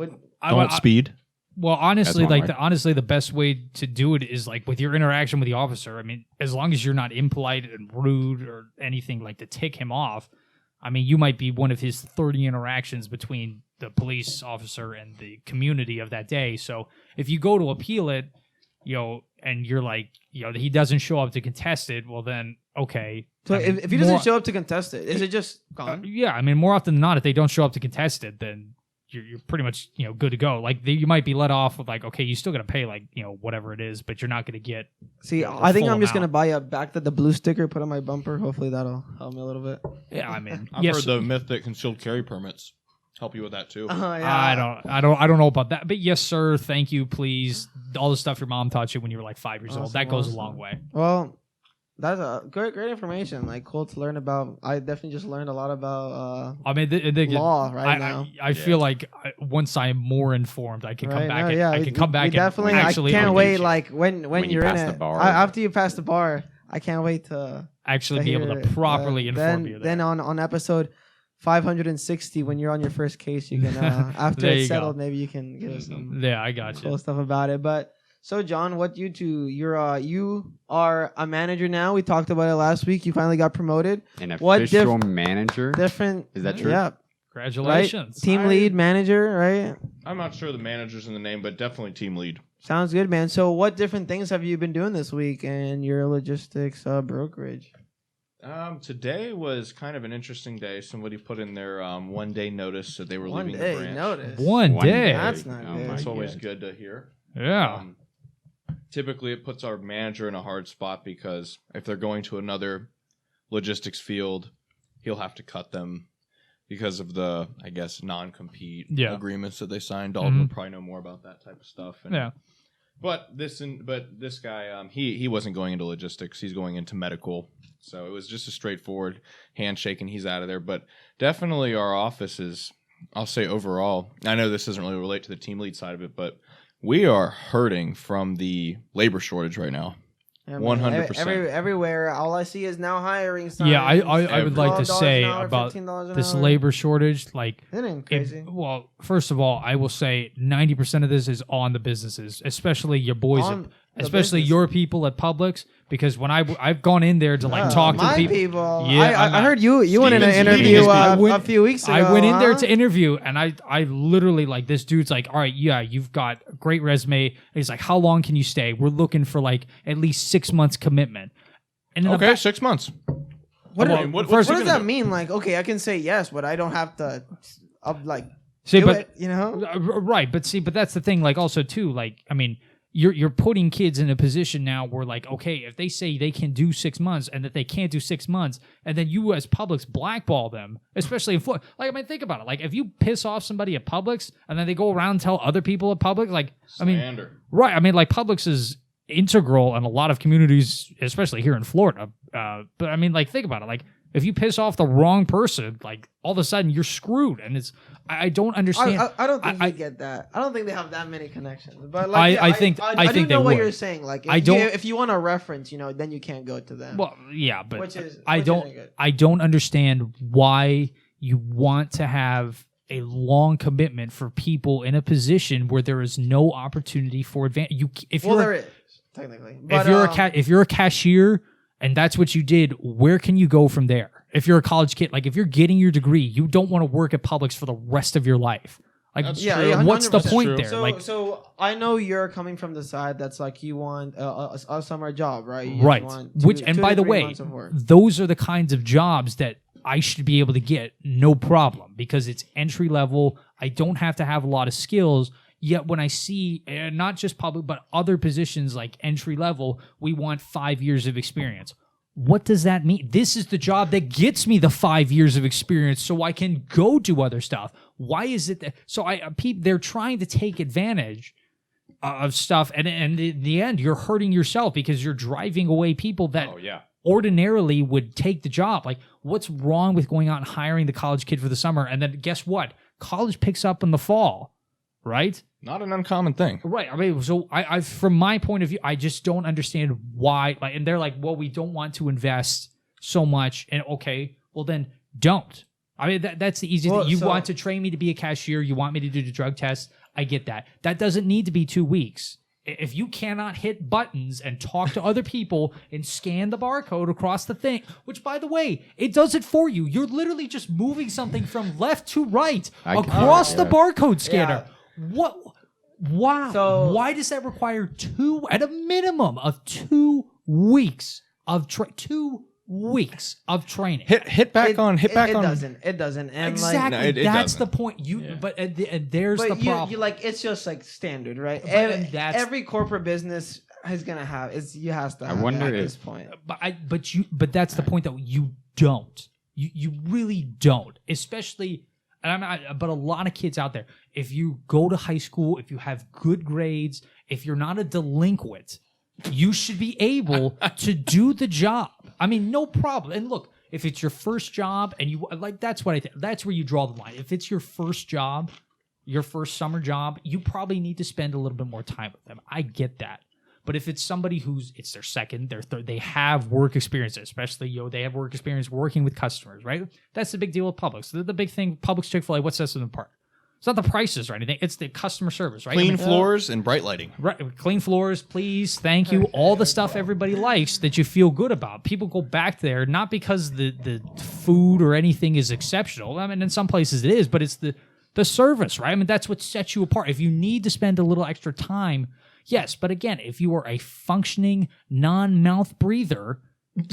Don't speed. Well, honestly, the best way to do it is like with your interaction with the officer. I mean, as long as you're not impolite and rude or anything like to tick him off. I mean, you might be one of his 30 interactions between the police officer and the community of that day. So if you go to appeal it, and you're like, he doesn't show up to contest it, well then, okay. So if he doesn't show up to contest it, is it just gone? Yeah, I mean, more often than not, if they don't show up to contest it, then you're pretty much good to go. Like you might be let off with like, okay, you still got to pay like whatever it is, but you're not going to get. See, I think I'm just gonna buy a back the blue sticker, put on my bumper. Hopefully that'll help me a little bit. Yeah, I mean, I've heard the myth that concealed carry permits help you with that too. Yeah. I don't know about that, but yes, sir. Thank you, please. All the stuff your mom taught you when you were like 5 years old, that goes a long way. Well, that's a great information. Like cool to learn about. I definitely just learned a lot about. I mean, law right now. I feel like once I'm more informed, I can come back. I can come back. And definitely. Actually, I can't wait. Like when you're in pass the it. bar. After you pass the bar, I can't wait to actually be able to properly inform you. Then on episode 560, when you're on your first case, you can after it's settled, maybe you can give us some I got cool stuff about it. But so John, what you do? You are a manager now. We talked about it last week. You finally got promoted. An official manager. Different. Is that true? Yeah. Congratulations. Right? Team lead manager, right? I'm not sure the manager's in the name, but definitely team lead. Sounds good, man. So what different things have you been doing this week in your logistics brokerage? Today was kind of an interesting day. Somebody put in their 1 day notice that they were leaving the 1 day branch. notice. One day. That's not good. That's always good to hear. Yeah. Typically, it puts our manager in a hard spot because if they're going to another logistics field, he'll have to cut them because of the, I guess, non-compete agreements that they signed. Dalton would probably know more about that type of stuff. And, But this guy, he wasn't going into logistics. He's going into medical. So it was just a straightforward handshake, and he's out of there. But definitely our office is, I'll say overall, I know this doesn't really relate to the team lead side of it, but we are hurting from the labor shortage right now. 100%. Everywhere, all I see is now hiring signs. Yeah, I would like to say about this labor shortage, like, isn't it crazy? Well, first of all, I will say 90% of this is on the businesses, especially your boys, especially your people at Publix. Because when I've gone in there to like talk to people. Yeah, I heard you went in an interview a few weeks ago. I went in there to interview, and I literally, like, this dude's like, all right, yeah, you've got a great resume. And he's like, how long can you stay? We're looking for like at least 6 months commitment. And okay, 6 months. What does that mean? Like, okay, I can say yes, but I don't have to do it, you know? Right, but that's the thing. Like, also too, like, I mean, you're putting kids in a position now where, like, okay, if they say they can do 6 months and that they can't do 6 months, and then you as Publix blackball them, especially in like, I mean, think about it. Like, if you piss off somebody at Publix and then they go around and tell other people at Publix, like, Slander. I mean, right? I mean, like, Publix is integral in a lot of communities, especially here in Florida. But I mean, like, think about it. Like, if you piss off the wrong person, like, all of a sudden you're screwed, and it's I don't understand. I don't think you get that. I don't think they have that many connections. But like, I think do know what you're saying. Like, if you want a reference, then you can't go to them. Well, yeah, but I don't understand why you want to have a long commitment for people in a position where there is no opportunity for advance. There is technically. But, if you're a cashier and that's what you did, where can you go from there? If you're a college kid, like, if you're getting your degree, you don't want to work at Publix for the rest of your life. Like, what's the point there? So I know you're coming from the side that's like, you want a summer job, right? Right. And by the way, those are the kinds of jobs that I should be able to get, no problem, because it's entry level. I don't have to have a lot of skills. Yet when I see, not just Publix, but other positions like entry level, we want 5 years of experience. What does that mean? This is the job that gets me the 5 years of experience so I can go do other stuff. Why is it that? So they're trying to take advantage of stuff. And in the end, you're hurting yourself because you're driving away people that ordinarily would take the job. Like, what's wrong with going out and hiring the college kid for the summer? And then guess what? College picks up in the fall, right? Not an uncommon thing. Right. I mean, so I from my point of view, I just don't understand why. Like, and they're like, well, we don't want to invest so much. And okay, well then don't. I mean, that's the easiest thing. You want to train me to be a cashier. You want me to do the drug test. I get that. That doesn't need to be 2 weeks. If you cannot hit buttons and talk to other people and scan the barcode across the thing, which, by the way, it does it for you. You're literally just moving something from left to right across the barcode scanner. Yeah. What? Wow. So, why does that require at a minimum of 2 weeks of 2 weeks of training. Hit back on. It doesn't. And Exactly. No, it that's doesn't. the point. But there's the but problem. you like it's just like standard, right? and that's- Every corporate business is gonna have you has to. I Have wonder it at if- this point. But that's the point that you don't. You really don't. Especially, but a lot of kids out there. If you go to high school, if you have good grades, if you're not a delinquent, you should be able to do the job. I mean, no problem. And look, if it's your first job and you like, that's what I think. That's where you draw the line. If it's your first job, your first summer job, you probably need to spend a little bit more time with them. I get that. But if it's somebody it's their second, their third, they have work experience, especially they have work experience working with customers, right? That's the big deal with Publix. The big thing, Publix, Chick-fil-A, what sets them apart? It's not the prices or anything. It's the customer service, right? Clean floors and bright lighting. Right, clean floors, please, thank you. All the stuff everybody likes that you feel good about. People go back there not because the food or anything is exceptional. I mean, in some places it is, but it's the service, right? I mean, that's what sets you apart. If you need to spend a little extra time, yes, but again, if you are a functioning non-mouth breather,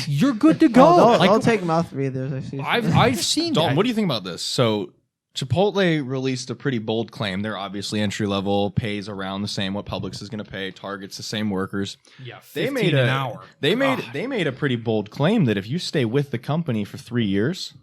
you're good to go. I'll take mouth breathers. I've seen Dalton, that. what do you think about this? So Chipotle released a pretty bold claim. They're obviously entry level, pays around the same what Publix is going to pay, targets the same workers. Yeah, They 15 made an hour. They made a pretty bold claim that if you stay with the company for 3 years,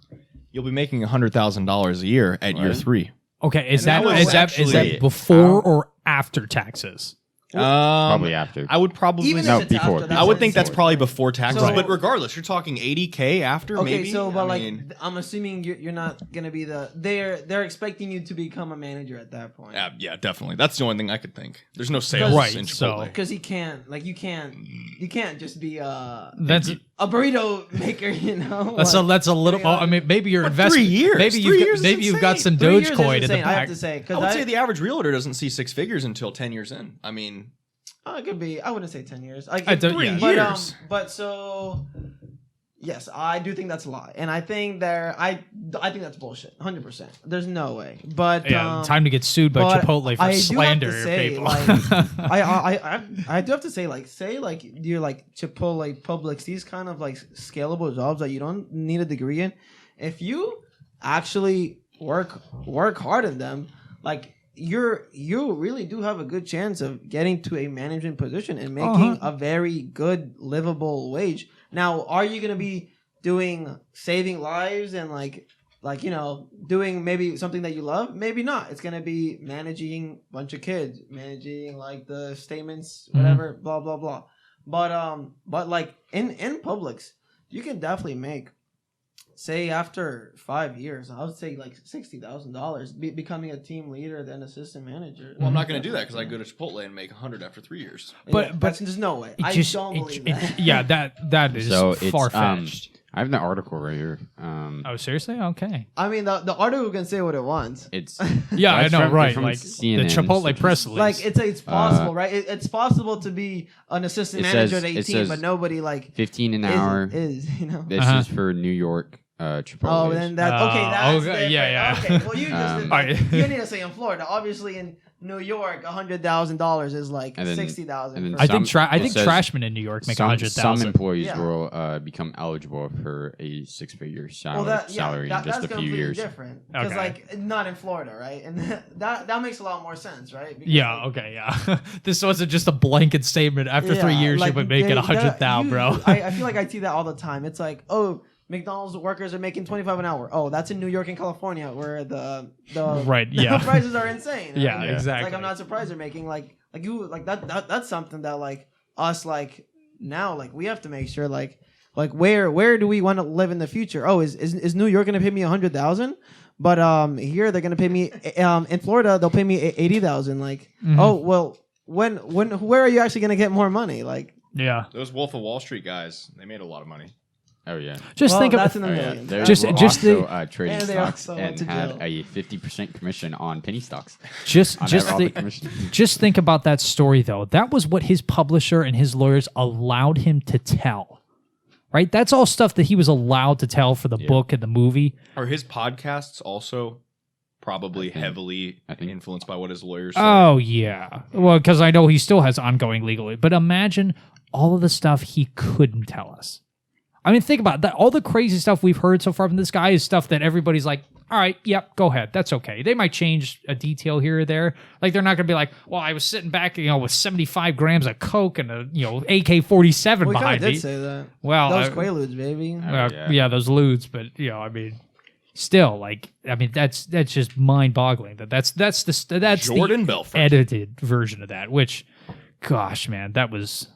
you'll be making $100,000 a year at year 3. Okay, is And that that was that before or after taxes? Probably after. I would probably Even No, if it's before. after, that's I would think that's insane. probably before taxes, So- but regardless, you're talking $80K after, Okay, maybe. so but I like mean, I'm assuming you're not gonna be they're expecting you to become a manager at that point. yeah, definitely. That's the only thing I could think. There's no sales Right, in so- Chipotle. Because you can't just be That's a burrito maker, you know. that's a little. Yeah. I mean, maybe your But investment. 3 years? Maybe 3 years is maybe you've got insane. some 3 years is Dogecoin in the insane, I have back. to say, I because would say the average realtor doesn't see 6 figures until 10 years in. I mean, it could be. I wouldn't say 10 years. Like I don't- 3 yeah. years. But so yes, I do think that's a lie, and I think I think that's bullshit. 100%. There's no way. But Yeah, time to get sued by but Chipotle for I do have to slander say, people. like, I do have to say, like, you're like Chipotle, Publix, these kind of like scalable jobs that you don't need a degree in. If you actually work hard in them, like you really do have a good chance of getting to a management position and making a very good livable wage. Now, are you going to be doing saving lives and like doing maybe something that you love? Maybe not. It's going to be managing a bunch of kids, managing like the statements, whatever, blah blah blah. But like in Publix, you can definitely make, say after 5 years, I would say like $60,000 becoming a team leader, then assistant manager. well, I'm not going to do that because I go to Chipotle and make 100 after 3 years. But there's no way. I don't believe that. Yeah, that is So it's, far fetched. I have the article right here. Oh, seriously? Okay. I mean, the article can say what it wants. It's Yeah, I That's know, from- right? from Like the CNN, Chipotle which press is- release. Like it's possible, right? It's possible to be an assistant It manager says- at it 18, says but nobody like 15 an hour. is you know. This Uh-huh. is for New York Chipotle. Oh, then that okay. That's okay, different. yeah. Okay, well you just Alright. you need to say in Florida. Obviously, in New York, $100,000 is like And then- and $60,000. then for- I think some- I it think says trashmen in New York make some 100,000. employees Yeah. will become eligible for a 6-figure salary, that, in just that's a few completely years. different. Because Okay. like not in Florida, right? And that makes a lot more sense, right? Because, Yeah. like, Okay. Yeah. This wasn't just a blanket statement. After 3 years, like, you would make it 100,000, bro. I feel like I see that all the time. It's like, oh, McDonald's workers are making $25 an hour. Oh, that's in New York and California where the Right, the yeah. prices are insane. Yeah, right? Yeah. exactly. Like I'm not surprised they're making like that's something that like us like now like we have to make sure like where do we want to live in the future? Oh, is New York gonna pay me 100,000? But here they're gonna pay me in Florida they'll pay me 80,000. Like oh well when where are you actually gonna get more money? Like Yeah. Those Wolf of Wall Street guys, they made a lot of money. Oh yeah. Just well, think that's of in the Oh, yeah. millions. They Just- were just also, the- trading And they stocks also and went to had jail. a 50% commission on penny stocks. just On just all the think commission. just think about that story though. That was what his publisher and his lawyers allowed him to tell. Right? That's all stuff that he was allowed to tell for the book and the movie. Are his podcasts also probably I think- heavily I think- influenced by what his lawyers say? Oh yeah. Well, because I know he still has ongoing legal. But imagine all of the stuff he couldn't tell us. I mean, think about that. All the crazy stuff we've heard so far from this guy is stuff that everybody's like, all right, yep, go ahead. That's okay. They might change a detail here or there. Like, they're not going to be like, well, I was sitting back, with 75 grams of Coke and a, AK-47 We kind behind of me. did say that. Well, those Quaaludes, baby. yeah, those lewds. But, I mean, still, like, I mean, that's just mind-boggling. That's Jordan the Belfort. edited version of that, which, gosh, man, that was...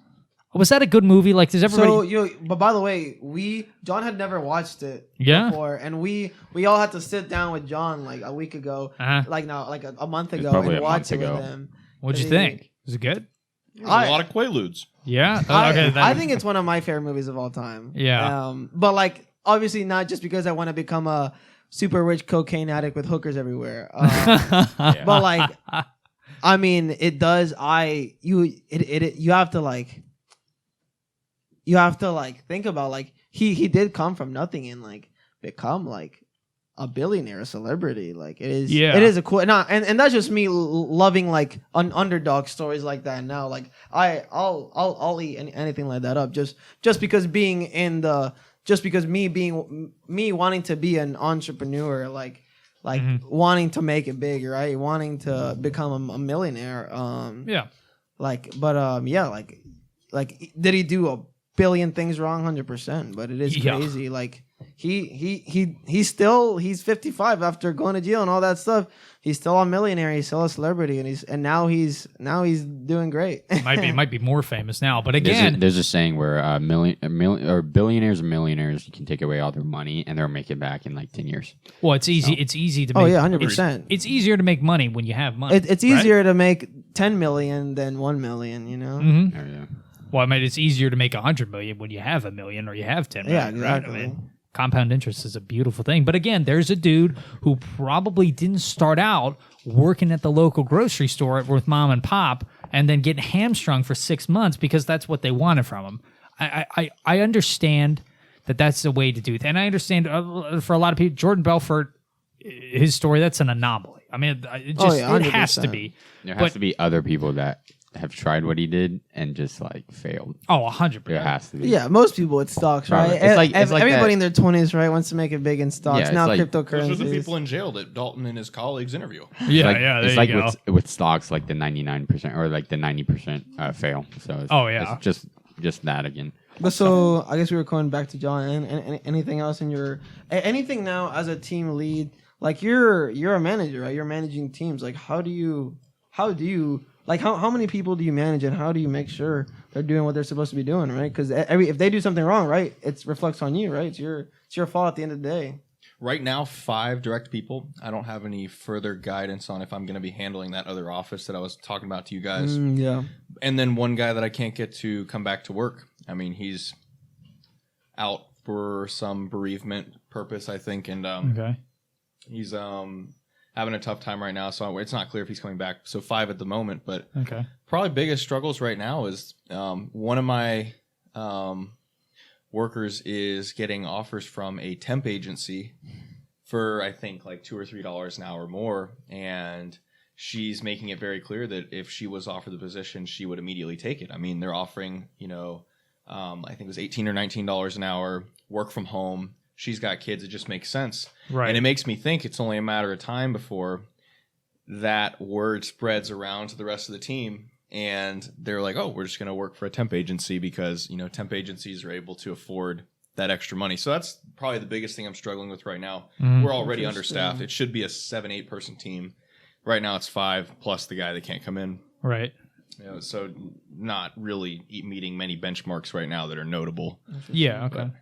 Was that a good movie? Like, does everybody... But by the way, John had never watched it before, and we all had to sit down with John like a week ago, like a month ago, and watch it with him. What'd you think? Was it good? There's a lot of Quaaludes. Yeah? I think it's one of my favorite movies of all time. Yeah. But like, obviously not just because I want to become a super rich cocaine addict with hookers everywhere. But like, I mean, it does. You have to like... You have to like think about like he did come from nothing and like become like a billionaire, a celebrity. Like it is a cool and that's just me loving like underdog stories like that. Now like I'll eat anything like that up just because me wanting to be an entrepreneur like wanting to make it big, right? Wanting to become a millionaire. Like did he do a billion things wrong? 100%, but it is crazy. Like he's 55 after going to jail and all that stuff. He's still a millionaire. He's still a celebrity, and now he's doing great. might be more famous now, but again, there's a saying where billionaires and millionaires, you can take away all their money and they'll make it back in like 10 years. Well, it's easy. It's easy to make. Oh yeah, 100%. It's easier to make money when you have money. It's easier to make 10 million than 1 million. Mm-hmm. Oh, yeah. Well, I mean, it's easier to make 100 million when you have $1 million or you have 10 million. Yeah, exactly. Right? I mean, compound interest is a beautiful thing. But again, there's a dude who probably didn't start out working at the local grocery store with mom and pop and then getting hamstrung for 6 months because that's what they wanted from him. I understand that that's the way to do it. And I understand for a lot of people, Jordan Belfort, his story, that's an anomaly. I mean, it has to be. There has to be other people that have tried what he did and just like failed. Oh, 100%. There has to be. Yeah, most people with stocks, right? It's like everybody that. in their 20s, right, wants to make it big in stocks. Yeah, now like, cryptocurrencies. Those are the people in jail that Dalton and his colleagues interview. Yeah, there you like go. with stocks, like the 99% or like the 90% fail. So it's just that again. But so I guess we were going back to John. And anything else in your anything now as a team lead? Like you're a manager, right? You're managing teams. Like how do you like how many people do you manage and how do you make sure they're doing what they're supposed to be doing, right? Because if they do something wrong, right, it reflects on you, right? It's your fault at the end of the day. Right now, 5 direct people. I don't have any further guidance on if I'm going to be handling that other office that I was talking about to you guys. Yeah. And then one guy that I can't get to come back to work. I mean, he's out for some bereavement purpose, I think, and he's having a tough time right now, so it's not clear if he's coming back. So 5 at the moment, but probably biggest struggles right now is one of my workers is getting offers from a temp agency for I think like $2 or $3 an hour more, and she's making it very clear that if she was offered the position, she would immediately take it. I mean, they're offering I think it was $18 or $19 an hour, work from home. She's got kids. It just makes sense. Right. And it makes me think it's only a matter of time before that word spreads around to the rest of the team. And they're like, oh, we're just going to work for a temp agency because, temp agencies are able to afford that extra money. So that's probably the biggest thing I'm struggling with right now. Mm-hmm. We're already understaffed. It should be a 7-8 person team. Right now it's 5 plus the guy that can't come in. Right. So not really meeting many benchmarks right now that are notable. Yeah, okay. But,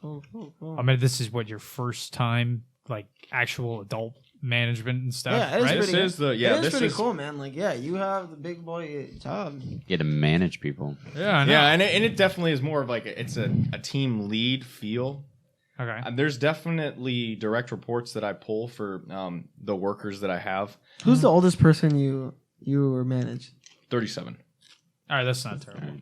Cool. I mean, this is what your first time, like actual adult management and stuff. Yeah, right? This is pretty cool, man. Like, yeah, you have the big boy job. You get to manage people. Yeah, I know. Yeah, and it definitely is more of like it's a team lead feel. Okay. There's definitely direct reports that I pull for the workers that I have. Who's the oldest person you were managed? 37. All right, that's not terrible.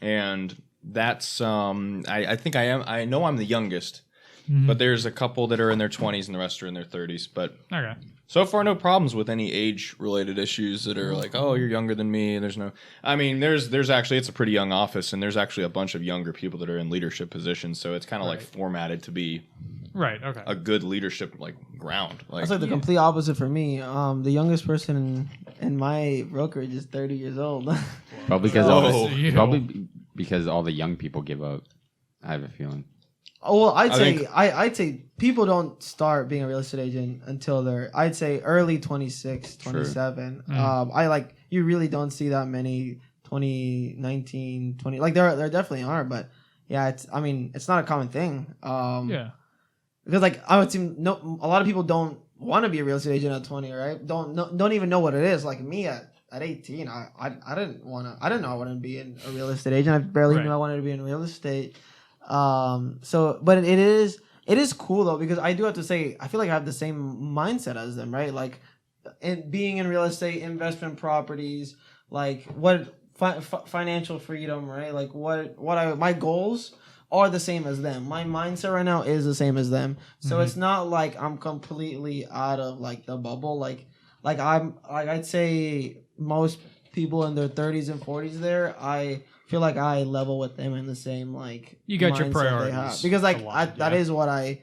And that's I think I know I'm the youngest, But there's a couple that are in their 20s and the rest are in their 30s. But Okay. so far, no problems with any age-related issues that are like, oh, you're younger than me. There's no, I mean, there's actually, it's a pretty young office, and there's actually a bunch of younger people that are in leadership positions. So it's kind of like formatted to be Right. Okay. a good leadership like ground. Like, That's like the complete opposite for me. The youngest person in my brokerage is 30 years old. Probably because Oh. probably because all the young people give up. I have a feeling. Oh well, I'd think- say people don't start being a real estate agent until they're I'd say early 26, 27. You really don't see that many 20, 19, 20. Like there definitely are, but yeah, it's not a common thing. Yeah. Because like I would seem a lot of people don't want to be a real estate agent at 20, right? Don't even know what it is. Like me at 18, I didn't know I wanted to be a real estate agent. I barely knew I wanted to be in real estate. But it is cool though, because I do have to say I feel like I have the same mindset as them, right? Like being in real estate, investment properties, like what financial freedom, right? Like my goals are the same as them. My mindset right now is the same as them. So it's not like I'm completely out of like the bubble. I'd say most people in their 30s and 40s there, I feel like I level with them in the same like You got your mindset priorities they have. Because like aligned, that is what I'd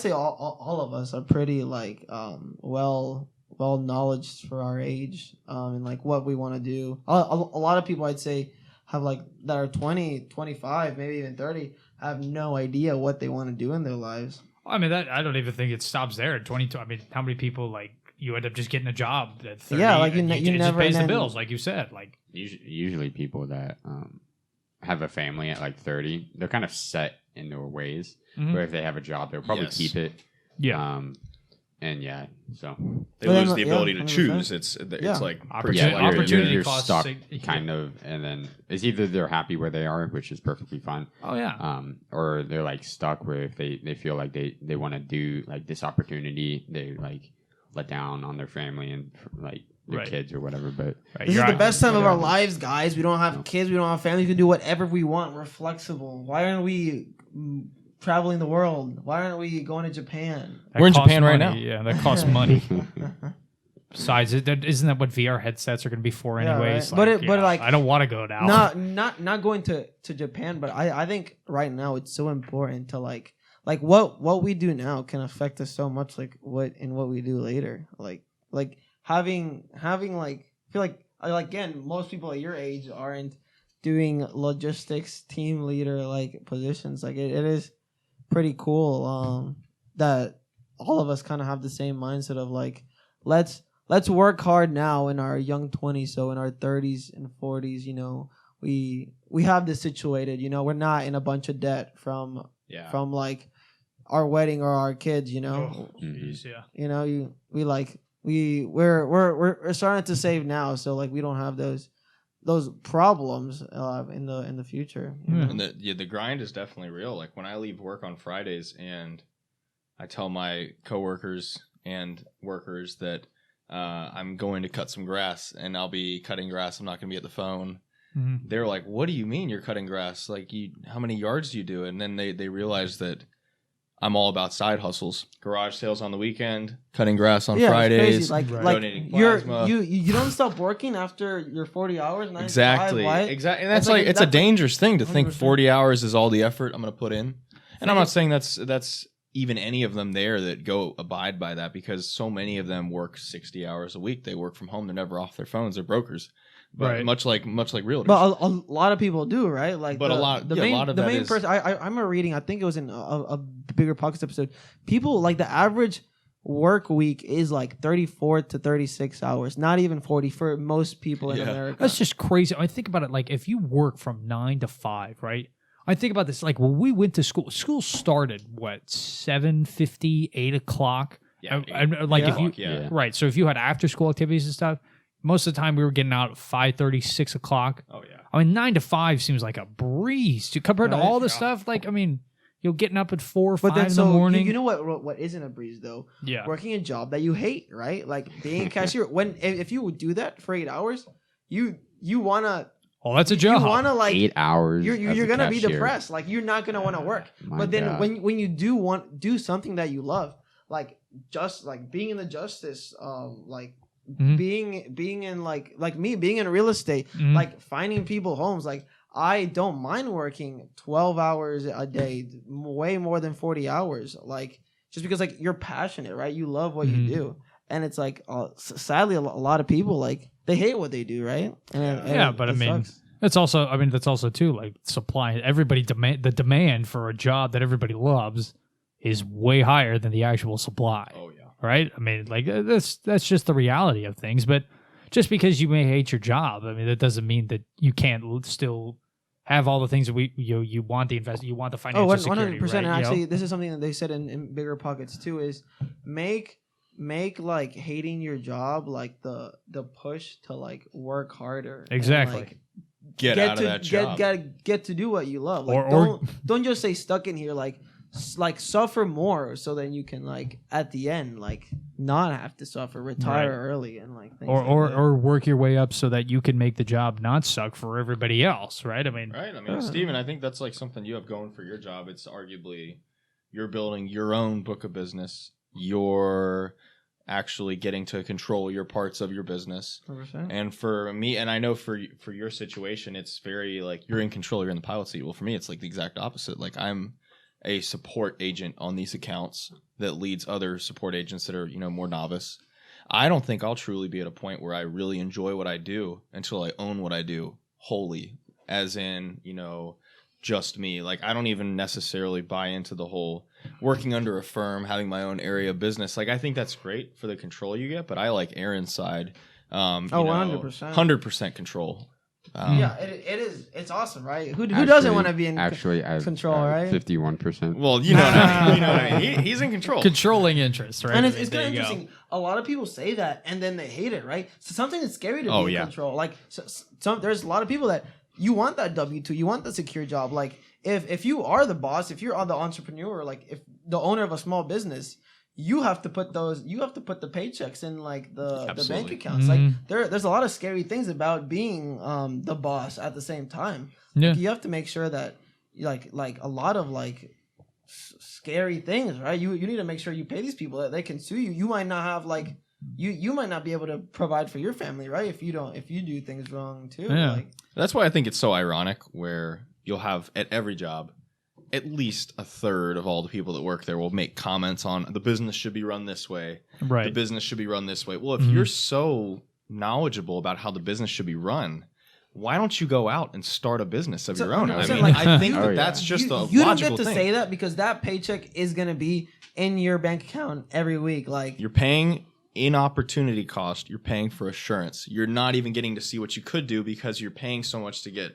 say all of us are pretty like well knowledge for our age and like what we want to do. A lot of people I'd say have like that are 20, 25, maybe even 30 have no idea what they want to do in their lives. I mean, I don't even think it stops there at 22. I mean, how many people like you end up just getting a job at 30? Yeah, like you it never just pays the then- bills, like you said. Like Usually people that have a family at like 30, they're kind of set in their ways. Where if they have a job, they'll probably keep it. Yeah. And yeah, so they Well, lose then, the yeah, ability to 100%. choose. It's like Opportunity- yeah, opportunity you're costs, stuck like, kind of, and then it's either they're happy where they are, which is perfectly fine. Oh yeah. Or they're like stuck where if they feel like they want to do like this opportunity, they like let down on their family and like their Right. kids or whatever. But This is the best time of our lives, guys. We don't have kids. We don't have families. We can do whatever we want. We're flexible. Why aren't we traveling the world? Why aren't we going to Japan? That We're in costs Japan right money. Yeah, that costs money. Besides, isn't that what VR headsets are going to be for Yeah, anyways? right. But like, I don't want to go now. not going to Japan, but I think right now it's so important to like what we do now can affect us so much, like what we do later. Like having like I feel like again, most people at your age aren't doing logistics team leader like positions. Like it is pretty cool that all of us kind of have the same mindset of like let's work hard now in our young 20s, so in our 30s and 40s, you know, we have this situated, you know, we're not in a bunch of debt from like our wedding or our kids, you know. Jeez, yeah. You know, we're starting to save now, so like we don't have those problems in the future. You know? And the grind is definitely real. Like when I leave work on Fridays and I tell my coworkers and workers that I'm going to cut some grass and I'll be cutting grass. I'm not going to be at the phone. Mm-hmm. They're like, "What do you mean you're cutting grass? Like, how many yards do you do?" And then they realize that I'm all about side hustles, garage sales on the weekend, cutting grass on Fridays, it's crazy. Like donating plasma. you don't stop working after your 40 hours. 9 to Exactly. 5, right? Exactly. And that's That's like, like- it's a that's dangerous thing to think 100%. 40 hours is all the effort I'm going to put in. And I'm not saying that's even any of them there that go abide by that, because so many of them work 60 hours a week. They work from home. They're never off their phones. They're brokers. But Right. much like realtors. But a lot of people do, right? Like, But a lot of the that main is- person. I remember reading. I think it was in a bigger podcast episode. People like the average work week is like 34 to 36 hours, not even 40 for most people in Yeah. America. That's just crazy. I think about it like if you work from 9 to 5, right? I think about this like when we went to school. School started what 7:50, 8 o'clock. Yeah, and like if you yeah. right. So if you had after school activities and stuff, most of the time we were getting out at 5:30, 6 o'clock. Oh, yeah. I mean, 9 to 5 seems like a breeze compared to Right. all the stuff. Like, I mean, you're getting up at 4 or 5 But then, in so the morning. you know what isn't a breeze though? Yeah. Working a job that you hate, right? Like being a cashier. If you would do that for 8 hours, you wanna Oh, that's a job. You want to like 8 hours. You're gonna be cashier. depressed. Like you're not gonna want to work. My But then God. when you do something that you love, like just like being in the justice, like Mhm. being in like me being in real estate, Mhm. like finding people homes, like. I don't mind working 12 hours a day, way more than 40 hours. Like, just because, like, you're passionate, right? You love what you do. And it's like, sadly, a lot of people, like, they hate what they do, right? And But I it mean, sucks. that's also too like supply. Everybody the demand for a job that everybody loves is way higher than the actual supply. Oh yeah. Right? I mean, like that's just the reality of things. But just because you may hate your job, I mean, that doesn't mean that you can't still have all the things that you want the you want the financial security. 100%. Right? And You know? actually, this is something that they said in Bigger Pockets too, is make like hating your job like the push to like work harder. and, Exactly. like, Get out of that job. Get to do what you love. Like, Or- don't just stay stuck in here. Like suffer more, so then you can like at the end like not have to suffer, retire early, and like things like that. or work your way up so that you can make the job not suck for everybody else. Right? I mean, Right. I mean, Steven, I think that's like something you have going for your job. It's arguably you're building your own book of business. You're actually getting to control your parts of your business. 100%. And for me, and I know for your situation, it's very like you're in control. You're in the pilot seat. Well, for me, it's like the exact opposite. Like I'm a support agent on these accounts that leads other support agents that are, more novice. I don't think I'll truly be at a point where I really enjoy what I do until I own what I do wholly, as in, just me. Like, I don't even necessarily buy into the whole working under a firm, having my own area of business. Like, I think that's great for the control you get, but I like Aaron's side. 100%. 100% control. Yeah, it is. It's awesome, right? Who Actually- doesn't want to be in Actually, I have control, right? 51%. Well, you know what I mean. You know what I mean. He's in control. controlling interest, right? And I it's mean, kind there of you go. interesting. A lot of people say that, and then they hate it, right? So something that's scary to Oh, be in yeah. control. Like, there's a lot of people that you want that W-2, you want the secure job. Like, if you are the boss, if you're the entrepreneur, like if the owner of a small business, you have to put the paychecks in like the bank Absolutely. accounts. Like there's a lot of scary things about being the boss at the same time. Yeah. Like, you have to make sure that like a lot of like scary things, right? You need to make sure you pay these people that they can sue you. You might not have like you might not be able to provide for your family, right? If you do things wrong too. Yeah. Like, That's why I think it's so ironic where you'll have at every job at least a third of all the people that work there will make comments on the business should be run this way. Right. The business should be run this way. Well, if you're so knowledgeable about how the business should be run, why don't you go out and start a business of your own? I 100%, mean, like, I think Oh, yeah. that's just a you don't logical get to thing. say that because that paycheck is gonna be in your bank account every week. Like, You're paying in opportunity cost. You're paying for assurance. You're not even getting to see what you could do because you're paying so much to get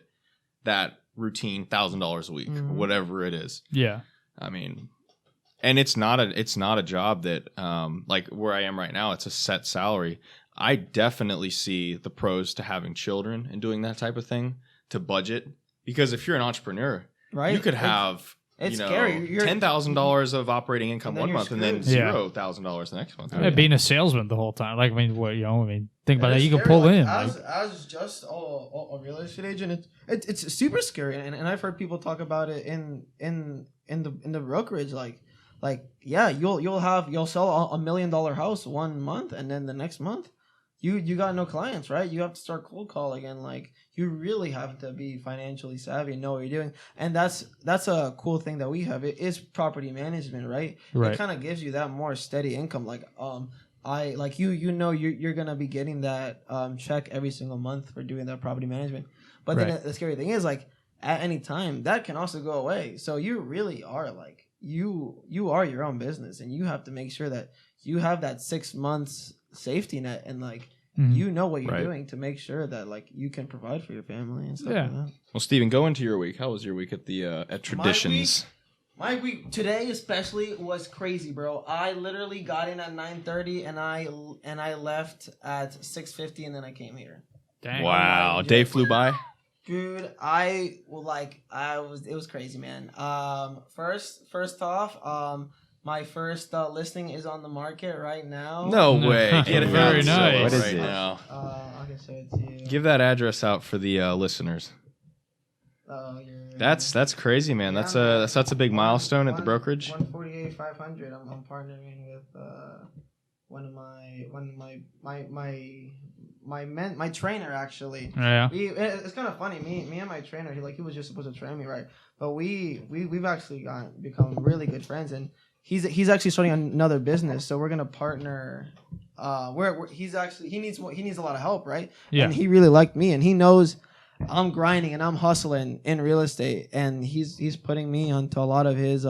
that routine $1,000 a week, whatever it is. Yeah. I mean, and it's not a job that like where I am right now. It's a set salary. I definitely see the pros to having children and doing that type of thing to budget, because if you're an entrepreneur, right? you could have it's scary. You're $10,000 of operating income And then one you're month and then screwed. Yeah. $0,000 the next month. Yeah, being a salesman the whole time. Like, I mean, think about that. You can scary. pull Like, in. as just a real estate agent. It's super scary, and I've heard people talk about it in the brokerage. Like yeah, you'll sell $1 million house one month, and then the next month you got no clients, right? You have to start cold calling, and like you really have to be financially savvy and know what you're doing. And that's a cool thing that we have. It is property management, right? Right. It kind of gives you that more steady income. Like I like you're gonna be getting that check every single month for doing that property management. But then Right. the scary thing is, like, at any time that can also go away. So you really are like you are your own business, and you have to make sure that you have that 6 months safety net, and like you know what you're Right. doing to make sure that like you can provide for your family and stuff Yeah. like that. Well, Steven, go into your week. How was your week at the at Traditions? My week today especially was crazy, bro. I literally got in at 9:30 and I left at 6:50, and then I came here. Dang. Wow, day flew by. Dude, it was crazy, man. First off, My first listing is on the market right now. No way. Get it Very out nice. What is right it? now. I can show it to you. Give that address out for the listeners. That's crazy, man. Yeah, That's a big milestone at the brokerage. 148,500. I'm partnering with one of my trainer actually. Yeah. It's kind of funny. Me and my trainer. He was just supposed to train me, right? But we've actually become really good friends, and he's actually starting another business. So we're gonna partner. He needs a lot of help, right? Yeah. And he really liked me, and he knows I'm grinding and I'm hustling in real estate, and he's putting me onto a lot of his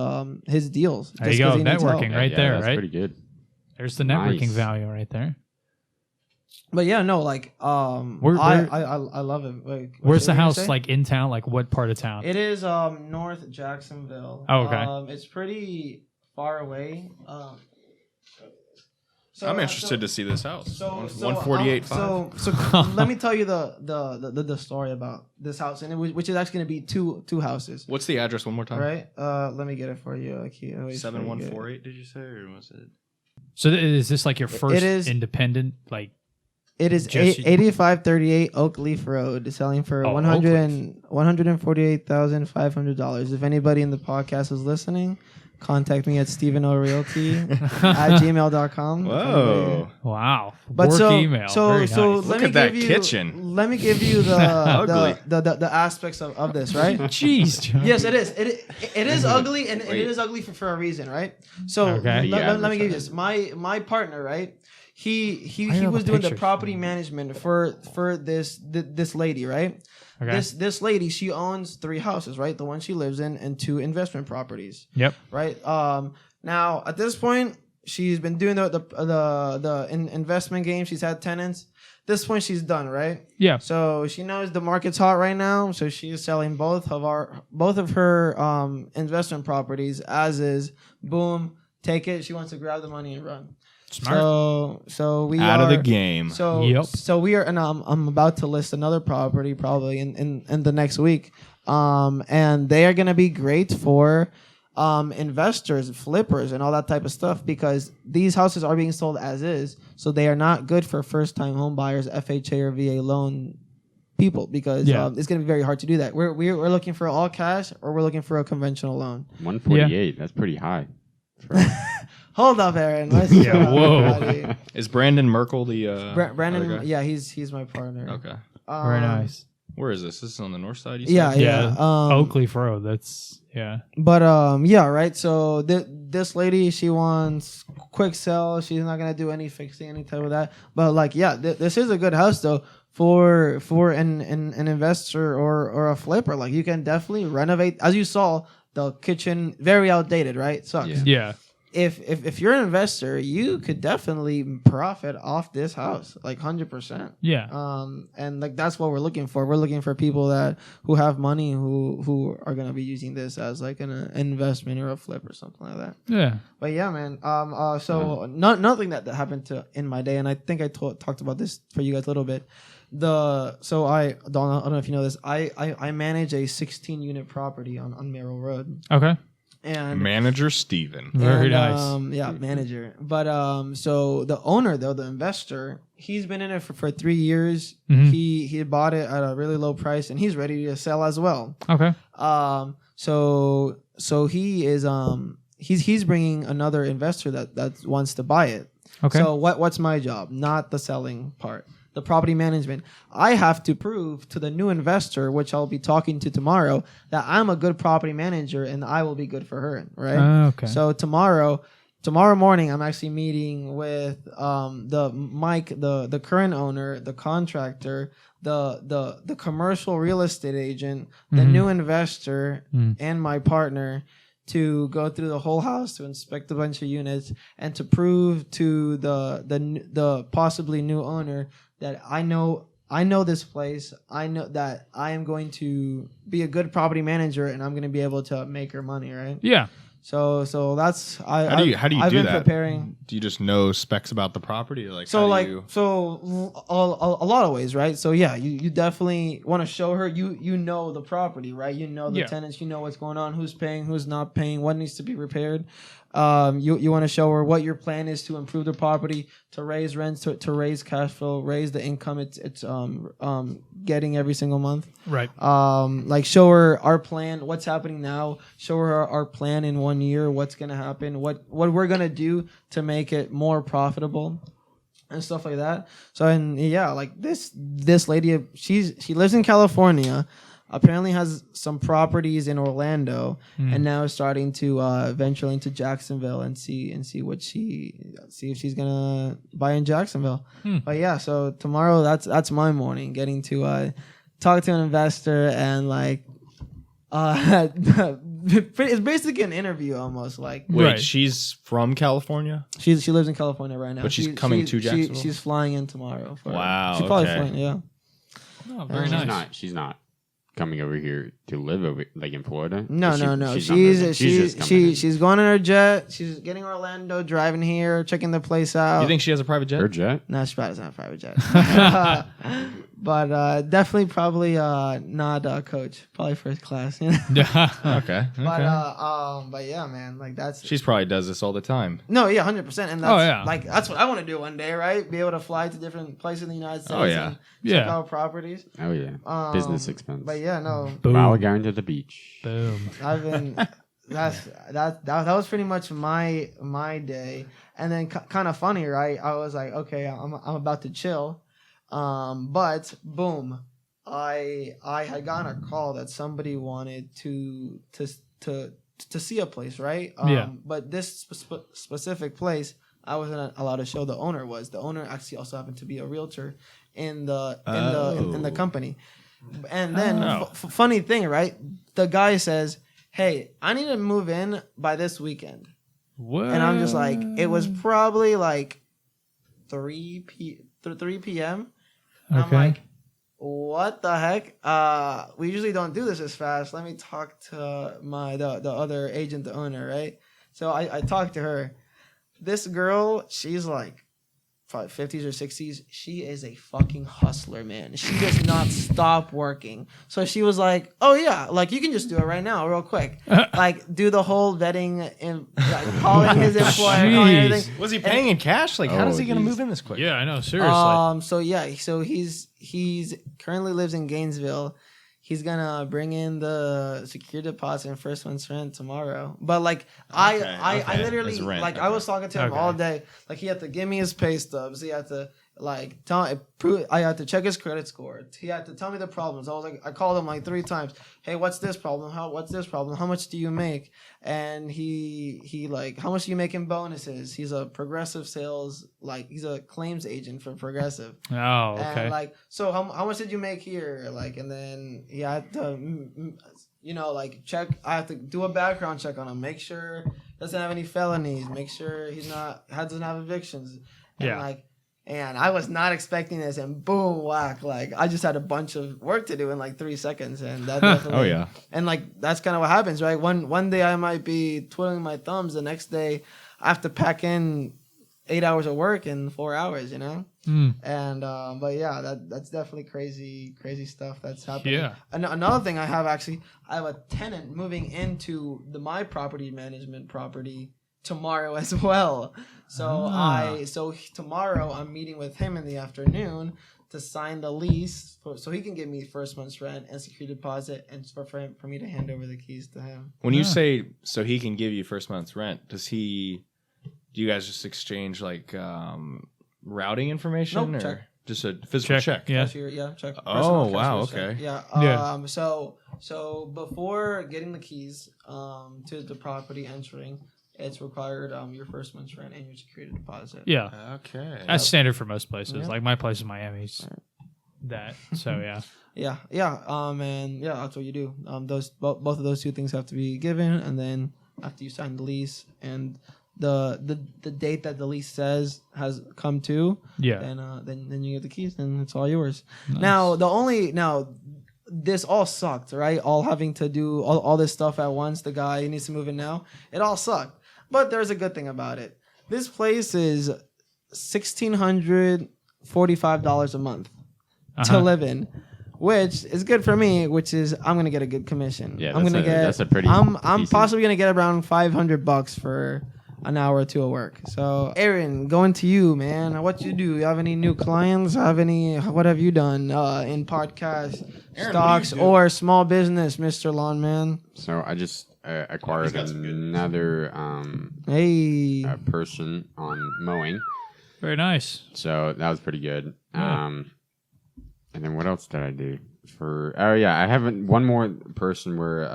deals. There you go, he needs help. networking right there, that's right? pretty good. There's the networking Nice. value right there. But yeah, no, like I love it. Like, Where's the what you house? say? Like in town? Like what part of town? It is North Jacksonville. Oh, okay. It's pretty far away. I'm interested to see this house. So 148.5. So let me tell you the story about this house, which is actually going to be two houses. What's the address one more time? Right. Let me get it for you. 7148. Did you say, or was it? So is this like your first independent? Like it is Just- 8538 Oak Leaf Road, selling for Oh, $148,500. If anybody in the podcast is listening, contact me at stevenorealty@gmail.com. Whoa. wow. But Work so email. so Very so nice. let Look me at that give you kitchen. Let me give you the Ugly. the aspects of this, right? Jeez, John. Yes, it is. It is ugly, and it is ugly for a reason, right? So Okay. let me give you this. My partner, right? He have was a doing the picture. property management for this lady, right? Okay. This lady, she owns 3 houses, right? The one she lives in, and 2 investment properties, Yep. right? Now at this point, she's been doing the investment game. She's had tenants. This point, she's done, right? Yeah. So she knows the market's hot right now. So she's selling both of her investment properties as is. Boom, take it. She wants to grab the money and run. Smart. So we Out are of the game. So Yep. so we are, and I'm about to list another property probably in the next week. And they are gonna be great for investors, flippers, and all that type of stuff, because these houses are being sold as is. So they are not good for first time home buyers, FHA or VA loan people, because it's gonna be very hard to do that. We're looking for all cash, or we're looking for a conventional loan. 148. That's pretty high. Hold up, Aaron. Let's Yeah, chill out, whoa. everybody. Is Brandon Merkel the Brandon, other guy? yeah, he's my partner. Okay. Very nice. Where is this? This is on the north side, you Yeah, said? yeah. Oakleaf Road. That's But yeah, right. So this lady, she wants quick sell. She's not gonna do any fixing, any type of that. But like, yeah, this is a good house though for an investor or a flipper. Like, you can definitely renovate. As you saw, the kitchen very outdated, right? Sucks. Yeah. yeah. If you're an investor, you could definitely profit off this house, like 100%. Yeah. And like, that's what we're looking for. We're looking for people who have money, who are gonna be using this as like an investment or a flip or something like that. Yeah. But yeah, man. So nothing that happened in my day, and I think I talked about this for you guys a little bit. I don't know if you know this. I manage a 16 unit property on Merrill Road. Okay. And Manager Steven. Very nice. Yeah, manager. But so the owner, though, the investor, he's been in it for 3 years. Mhm. He bought it at a really low price, and he's ready to sell as well. Okay. So he is he's bringing another investor that wants to buy it. Okay. So what's my job? Not the selling part. The property management. I have to prove to the new investor, which I'll be talking to tomorrow, that I'm a good property manager and I will be good for her, right? Okay. So tomorrow morning, I'm actually meeting with the current owner, the contractor, the commercial real estate agent, the new investor, and my partner, to go through the whole house, to inspect a bunch of units, and to prove to the possibly new owner that I know this place. I know that I am going to be a good property manager, and I'm going to be able to make her money, right? Yeah. So that's How do you I've do been that? preparing. Do you just know specs about the property? Like, So how do like you... a lot of ways, right? So yeah, you definitely want to show her you know the property, right? You know the tenants, you know what's going on, who's paying, who's not paying, what needs to be repaired. You want to show her what your plan is to improve the property, to raise rents, to raise cash flow, raise the income it's getting every single month. Right. Like show her our plan, what's happening now. Show her our plan in 1 year, what's gonna happen, what we're gonna do to make it more profitable, and stuff like that. So and yeah, like this lady, she lives in California. Apparently has some properties in Orlando, and now is starting to venture into Jacksonville and see if she's gonna buy in Jacksonville. But yeah, so tomorrow that's my morning, getting to talk to an investor and like it's basically an interview almost. Like wait, Right. she's from California, she lives in California right now, but she's coming to Jacksonville. She's flying in tomorrow. Wow, she's probably okay. flying. Yeah. Oh, very nice. She's not coming over here to live over like in Florida. No. She's not moving. Just coming in. She's going on her jet. She's getting Orlando, driving here, checking the place out. You think she has a private jet? Her jet? No, she probably doesn't have a private jet. But definitely, probably not coach. Probably first class. You know? Okay. But yeah, man, like that's. She's probably does this all the time. No, yeah, 100%, and that's yeah. like that's what I want to do one day, right? Be able to fly to different places in the United States. Oh, yeah. and Yeah. check out properties. Oh yeah. Business expense. But yeah, no, Boom. Wow, going to the beach. Boom. I've been. that was pretty much my day, and then kind of funny, right? I was like, okay, I'm about to chill, but boom, I had gotten a call that somebody wanted to see a place, right? Yeah. But this specific place, I wasn't allowed to show the owner was. The owner actually also happened to be a realtor in the company. And then funny thing, right? The guy says, "Hey, I need to move in by this weekend." What? And I'm just like, it was probably like 3 p.m. And I'm Okay. like, what the heck? We usually don't do this as fast. Let me talk to the other agent, the owner, right? So I talked to her. This girl, she's like probably 50s or 60s. She is a fucking hustler, man. She does not stop working. So she was like, oh yeah, like you can just do it right now real quick. Like do the whole vetting and like, calling his employer, calling Jeez. everything. Was he paying in cash? Like, how Oh, is he gonna geez. move in this quick? Yeah, I know. Seriously. So yeah, so he's currently lives in Gainesville. He's gonna bring in the security deposit and first month's rent tomorrow. But like I literally It's rent, like I was talking to him Okay. all day. Like he had to give me his pay stubs. He had to like I had to check his credit score. He had to tell me the problems. I called him like 3 times. Hey, what's this problem? What's this problem? How much do you make? And he like, how much do you make in bonuses? He's a Progressive sales, like he's a claims agent for Progressive. Oh, okay. And like, so how much did you make here? Like, and then he had to, like check. I have to do a background check on him, make sure he doesn't have any felonies, make sure doesn't have evictions. And Yeah. And I was not expecting this, and boom, whack! Like I just had a bunch of work to do in like 3 seconds, and that definitely. Oh yeah. And like that's kind of what happens, right? One day I might be twiddling my thumbs, the next day I have to pack in 8 hours of work in 4 hours, you know. And but yeah, that's definitely crazy stuff that's happening. Yeah. Another thing I have a tenant moving into my property management property tomorrow as well. So tomorrow I'm meeting with him in the afternoon to sign the lease so he can give me first month's rent and security deposit, and for me to hand over the keys to him. When you say so he can give you first month's rent, do you guys just exchange like routing information Nope, or check. just a physical check? Yeah. Check. Oh, Personal wow, cashier check. okay. Yeah. Yeah. So before getting the keys to the property entering, it's required your first month's rent and your security deposit. Yeah. Okay. That's standard for most places. Yeah. Like my place in Miami's that. So yeah. And that's what you do. Both of those 2 things have to be given, and then after you sign the lease and the date that the lease says has come to, Yeah. then you get the keys and it's all yours. Nice. Now this all sucked, right? All having to do all this stuff at once. The guy needs to move in now. It all sucked, but there's a good thing about it. This place is $1,645 a month to live in, which is good for me. Which is I'm gonna get a good commission. Yeah, I'm gonna get. that's a pretty. I'm decent- possibly gonna get around $500 an hour or two of work. So, Aaron, going to you, man. What you do? You have any new clients? What have you done in podcast, Aaron, stocks, what do you do? or small business, Mr. Lawn Man? So I just acquired got some good- another Hey. person on mowing. Very nice. So that was pretty good. Yeah. And then what else did I do? I have one more person where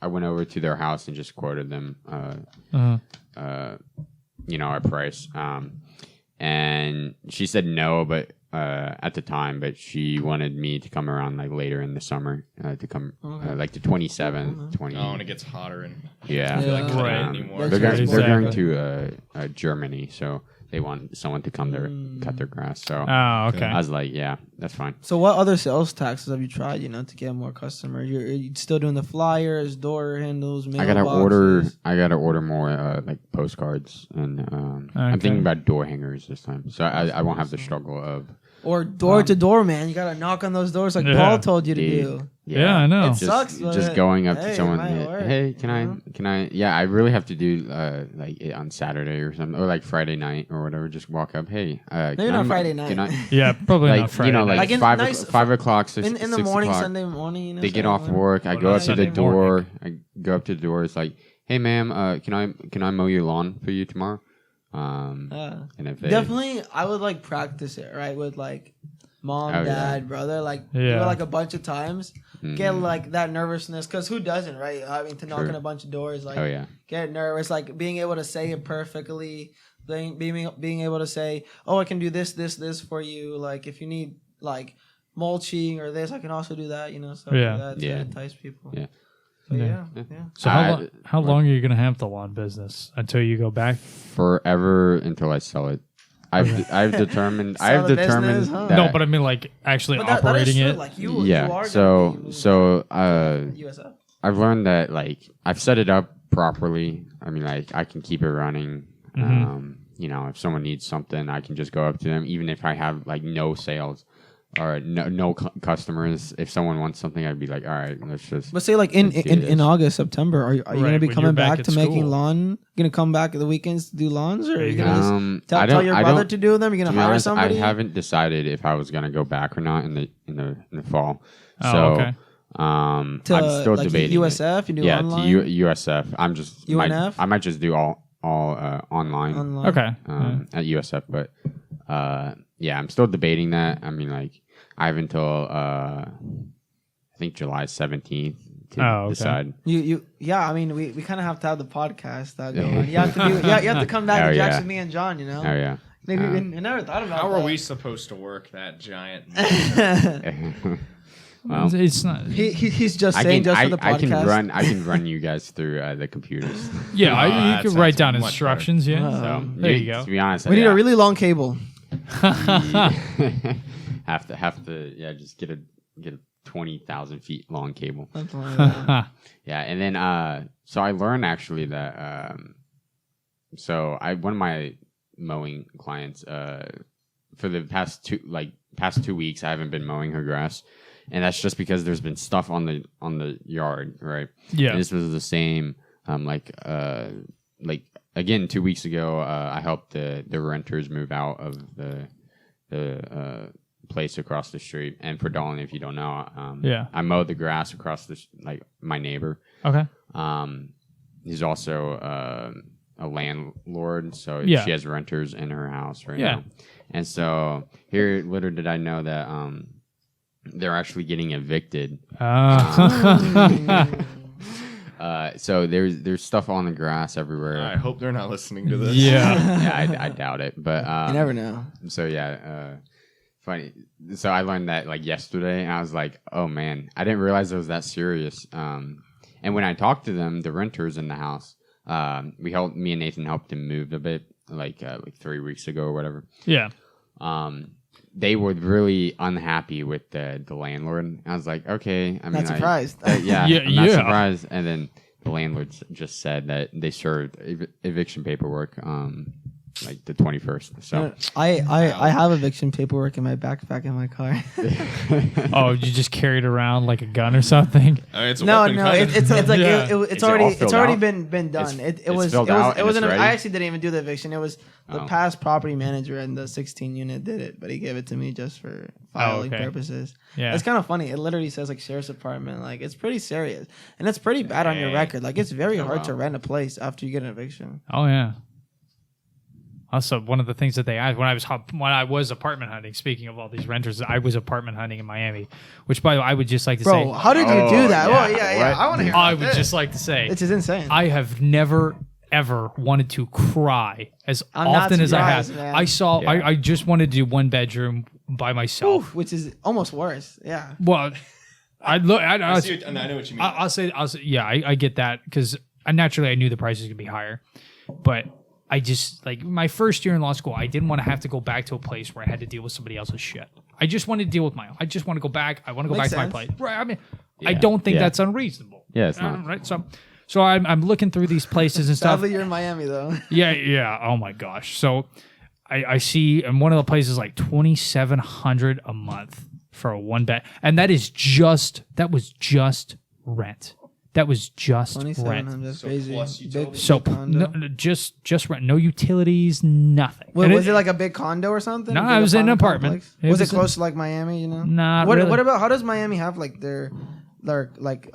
I went over to their house and just quoted them, Uh-huh. a price. And she said no, but at the time, but she wanted me to come around like later in the summer to come like the 27th, 20. Oh, and it gets hotter and Yeah, I feel like cutting Right. it anymore. That's they're going Exactly. to Germany, so they want someone to come there cut their grass. So Oh, okay. I was like, yeah, that's fine. So, what other sales taxes have you tried? To get more customers. You're still doing the flyers, door handles, I gotta mailboxes? order more like postcards, and I'm thinking about door hangers this time, so I won't have the struggle of Or door to door, man. You gotta knock on those doors like Yeah. Paul told you to Dude. do. Yeah, I know. It just, sucks, but just going up hey, to someone. it might work, Hey, can you know? I? Yeah, I really have to do like it on Saturday or something, or like Friday night or whatever. Just walk up. Hey, Maybe not Friday night. Can I? Yeah, probably Like not Friday. like, Like in 5 nice- 5 o'clock, in the 6 morning, o'clock. Sunday morning. They get off work. I Oh, go no, up to the Sunday door. I go up to the door. It's like, hey, ma'am, can I mow your lawn for you tomorrow? And if they Definitely, I would like practice it right with like mom, Oh, dad, brother. Like do Yeah. it like a bunch of times. Mhm. Get like that nervousness because who doesn't, right? I mean, to knock Sure. on a bunch of doors, like Oh yeah, get nervous, like being able to say it perfectly, being able to say, oh, I can do this for you. Like if you need like mulching or this, I can also do that. Stuff Yeah. like that to Yeah. entice people. Yeah. So, Yeah. yeah. So how what? long are you gonna have the lawn business until you go back? forever until I sell it. I've determined Sell the business, huh? that No, but I mean like actually But that is operating true. it. Like you yeah. are So gonna be so USF. I've learned that like I've set it up properly. I mean like I can keep it running. Mhm. If someone needs something, I can just go up to them, even if I have like no sales or no customers. If someone wants something, I'd be like, all right, let's just. But say like in Let's do in this. August, September, are you Right, gonna be when coming you're back back at to making school. lawn? Gonna come back at the weekends to do lawns, or are you gonna just I tell don't- your I brother don't- to do them? You're To gonna be hire honest, somebody? I haven't decided if I was gonna go back or not in the fall. Oh, So, okay. I'm to still like debating. it. USF, you do Yeah, online. to USF. I'm just UNF? I might just do all online Online. Okay. at USF, but yeah, I'm still debating that. I mean, like I have until I think July 17th to Oh, okay. decide. Yeah. I mean, we kind of have to have the podcast going. You have to do. Yeah, you have to come back Oh, to yeah. Jackson, me and John. Oh yeah. Maybe I never thought about. How that. are we supposed to work that giant? Well, It's not. He's just saying just for the podcast. I can run you guys through the computers. Yeah, Ah, you that can write sounds down much better. instructions. Yeah. So There you go. To be honest, We need yeah, a really long cable. have to just get a 20,000 feet long cable. Something like that. Yeah, and then so I learned actually that one of my mowing clients for the past 2 weeks I haven't been mowing her grass, and that's just because there's been stuff on the yard, right? Yeah. And this was the same again 2 weeks ago I helped the renters move out of the place across the street, and for Dalton, if you don't know, Yeah. I mowed the grass across my neighbor. Okay. He's also a landlord, so Yeah. she has renters in her house right Yeah. now. And so here, little did I know that they're actually getting evicted. So there's stuff on the grass everywhere. I hope they're not listening to this. Yeah. Yeah, I doubt it, but You never know. So yeah, funny. So I learned that like yesterday, and I was like, oh man, I didn't realize it was that serious. And when I talked to them, the renters in the house, me and Nathan helped him move a bit, like 3 weeks ago or whatever. Yeah. They were really unhappy with the landlord. I was like, okay, I mean, Not surprised. yeah, Yeah, I'm not yeah. surprised. And then the landlord just said that they served eviction paperwork like the 21st. So I have eviction paperwork in my backpack in my car. Oh, you just carry it around like a gun or something? It's a No, weapon, no, kind of. it's like Yeah. it's Is it all already filled out? been done. It's filled out and it's I ready? actually didn't even do the eviction. It was the Oh. past property manager and the 16 unit did it, but he gave it to me just for filing okay. purposes. Yeah. It's kind of funny. It literally says like sheriff's department. Like it's pretty serious and it's pretty bad on your Dang. record. Like it's very Oh, hard wow. to rent a place after you get an eviction. Oh yeah. Also, one of the things that they asked when I was apartment hunting. Speaking of all these renters, I was apartment hunting in Miami, which by the way, I would just like to Bro, say, how did you Oh, do that? yeah. Oh yeah. What? I want to hear. I about would this. just like to say, It's just insane. I have never ever wanted to cry as I'm not often as I have. surprised, man. I saw. Yeah. I just wanted to do one bedroom by myself. Oof, which is almost worse. Yeah. Well, I look. I know what you mean. I'll say, yeah, I get that because naturally I knew the prices could be higher, but I just like my first year in law school, I didn't want to have to go back to a place where I had to deal with somebody else's shit. I just wanted to deal with my own. I just want to go back. I want to go Makes back sense. to my place. Right. I mean, I Yeah. don't think Yeah. that's unreasonable. Yeah, it's not. Right. So I'm looking through these places and stuff. Sadly, you're in Miami though. Yeah. Oh my gosh. So I see, and one of the places like $2,700 a month for a one bed, and that was just rent. That was just 27. rent. That's So crazy. plus Big- utilities. So big condo. no, just rent, no utilities, nothing. Wait, And was it like a big condo or something? No, Big it was in an apartment. complex? It Was it was in- close to like Miami? You know. Not What really. What about how does Miami have like their like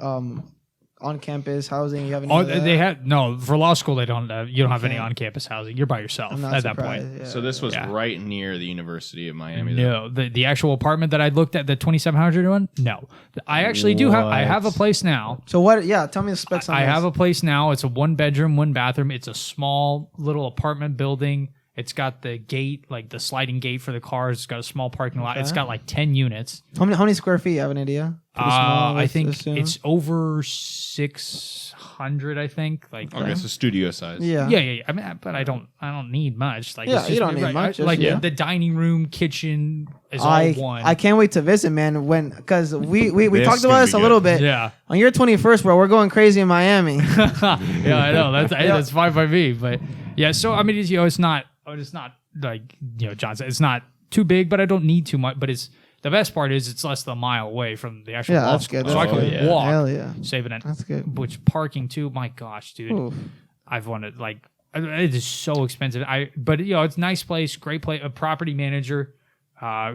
on campus housing? You have any Oh, of that? they had no for law school. They don't. You don't have any Okay. on-campus housing. You're by yourself I'm not at that surprised. point. Yeah. So this was Yeah. right near the University of Miami. though. No, the actual apartment that I looked at, the 2,700 one. No, I actually do have. I have a place now. So what? Yeah, tell me the specs. On I this. have a place now. It's a one bedroom, one bathroom. It's a small little apartment building. It's got the gate, like the sliding gate for the cars. It's got a small parking lot. It's Okay. got like 10 units. How many square feet? You have an idea? Pretty small, I let's think assume. it's over 600. I think like. Okay, so studio size. Yeah. Yeah. I mean, but I don't need much. Like, Yeah, it's you just, don't need right, much, Like just- yeah. the dining room, kitchen is all I one. I can't wait to visit, man. Because we This talked can about be this a good. little bit. Yeah. On your 21st, bro, we're going crazy in Miami. Yeah, I know. That's fine by me. But yeah, so I mean, it's not like John said, it's not too big, but I don't need too much. But the best part is it's less than a mile away from the actual Yeah, law that's school, good. so I That's can good. walk, Hell yeah. saving it. That's good. Which parking too? My gosh, dude, Oof. I've wanted like it is so expensive. But it's a nice place, great place. A property manager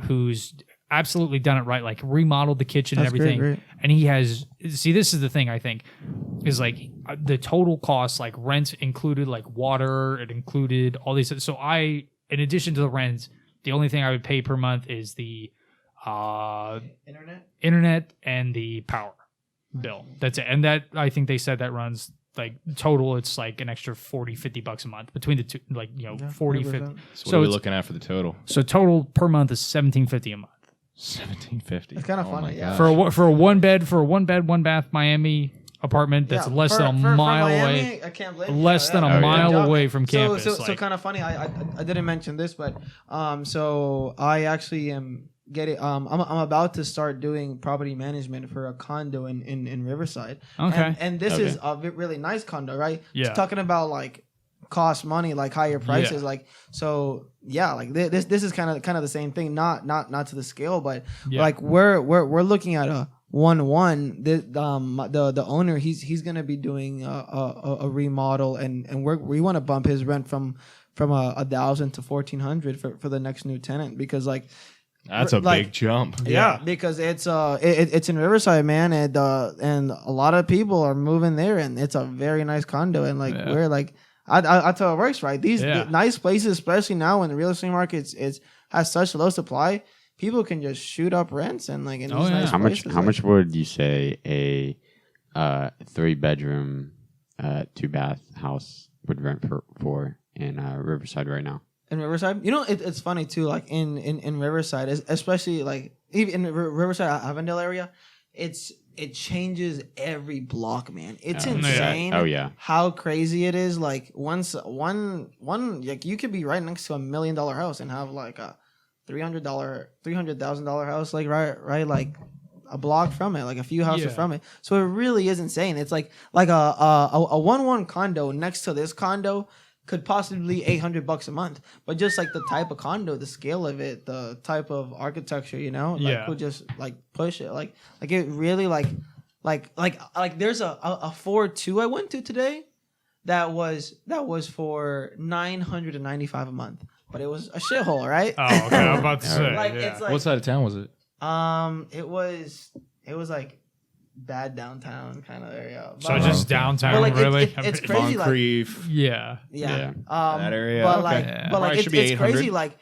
who's absolutely done it right, like remodeled the kitchen That's and everything. great. And he has this is the thing I think is like the total cost, like rent included, like water, it included all these. So in addition to the rent, the only thing I would pay per month is the internet and the power bill. That's it. And that I think they said that runs like total. It's like an extra $40-$50 a month between the two, like 40, 50. 100%. So So what are we it's- looking at for the total? So total per month is $17.50 a month. $17.50. It's kinda funny, yeah. For a one bed, one bath Miami apartment that's Yeah, less for- than a for mile Miami, away. I can't blame you. Less than a Yeah. mile Good job, away man. from So- campus. So like, kind of funny. I didn't mention this, but so I actually am getting I'm about to start doing property management for a condo in Riverside. Okay. And this Okay. is a really nice condo, right? Yeah. It's talking about like cost money, like higher prices, Yeah. like so. Yeah, like this is kind of the same thing, not to the scale, but Yeah. like we're looking at a 1-1. The owner he's gonna be doing a remodel and we want to bump his rent from 1,000 to 1,400 for the next new tenant because like That's a like- big jump. yeah, because it's it's in Riverside, man, and a lot of people are moving there, and it's a very nice condo, and like Yeah. we're like I tell it works right. These Yeah. nice places, especially now when the real estate market has such low supply, people can just shoot up rents and like in Oh, these yeah. nice How much? places, How like- much would you say a 3-bedroom, 2-bath house would rent for in Riverside right now? in Riverside? You know, it's funny too. Like in Riverside, especially like even in Riverside, Avondale area, it changes every block, man. It's Yeah. insane. Oh yeah. How crazy it is! Like one like you could be right next to $1 million house and have like a $300,000 house, like right like a block from it, like a few houses Yeah. from it. So it really is insane. It's like a 1-1 condo next to this condo could possibly be $800 a month. But just like the type of condo, the scale of it, the type of architecture, would just like push it. Like it really like there's a 4-2 I went to today that was for $995 a month. But it was a shithole, right? Oh, okay. I'm about to say. It's like, what side of town was it? it was like bad downtown kind of area. So just downtown, but like really? it's crazy. Like, Moncrief. Yeah. yeah. That area. But okay. like, Yeah. but like Probably should be it's crazy. 800. Like,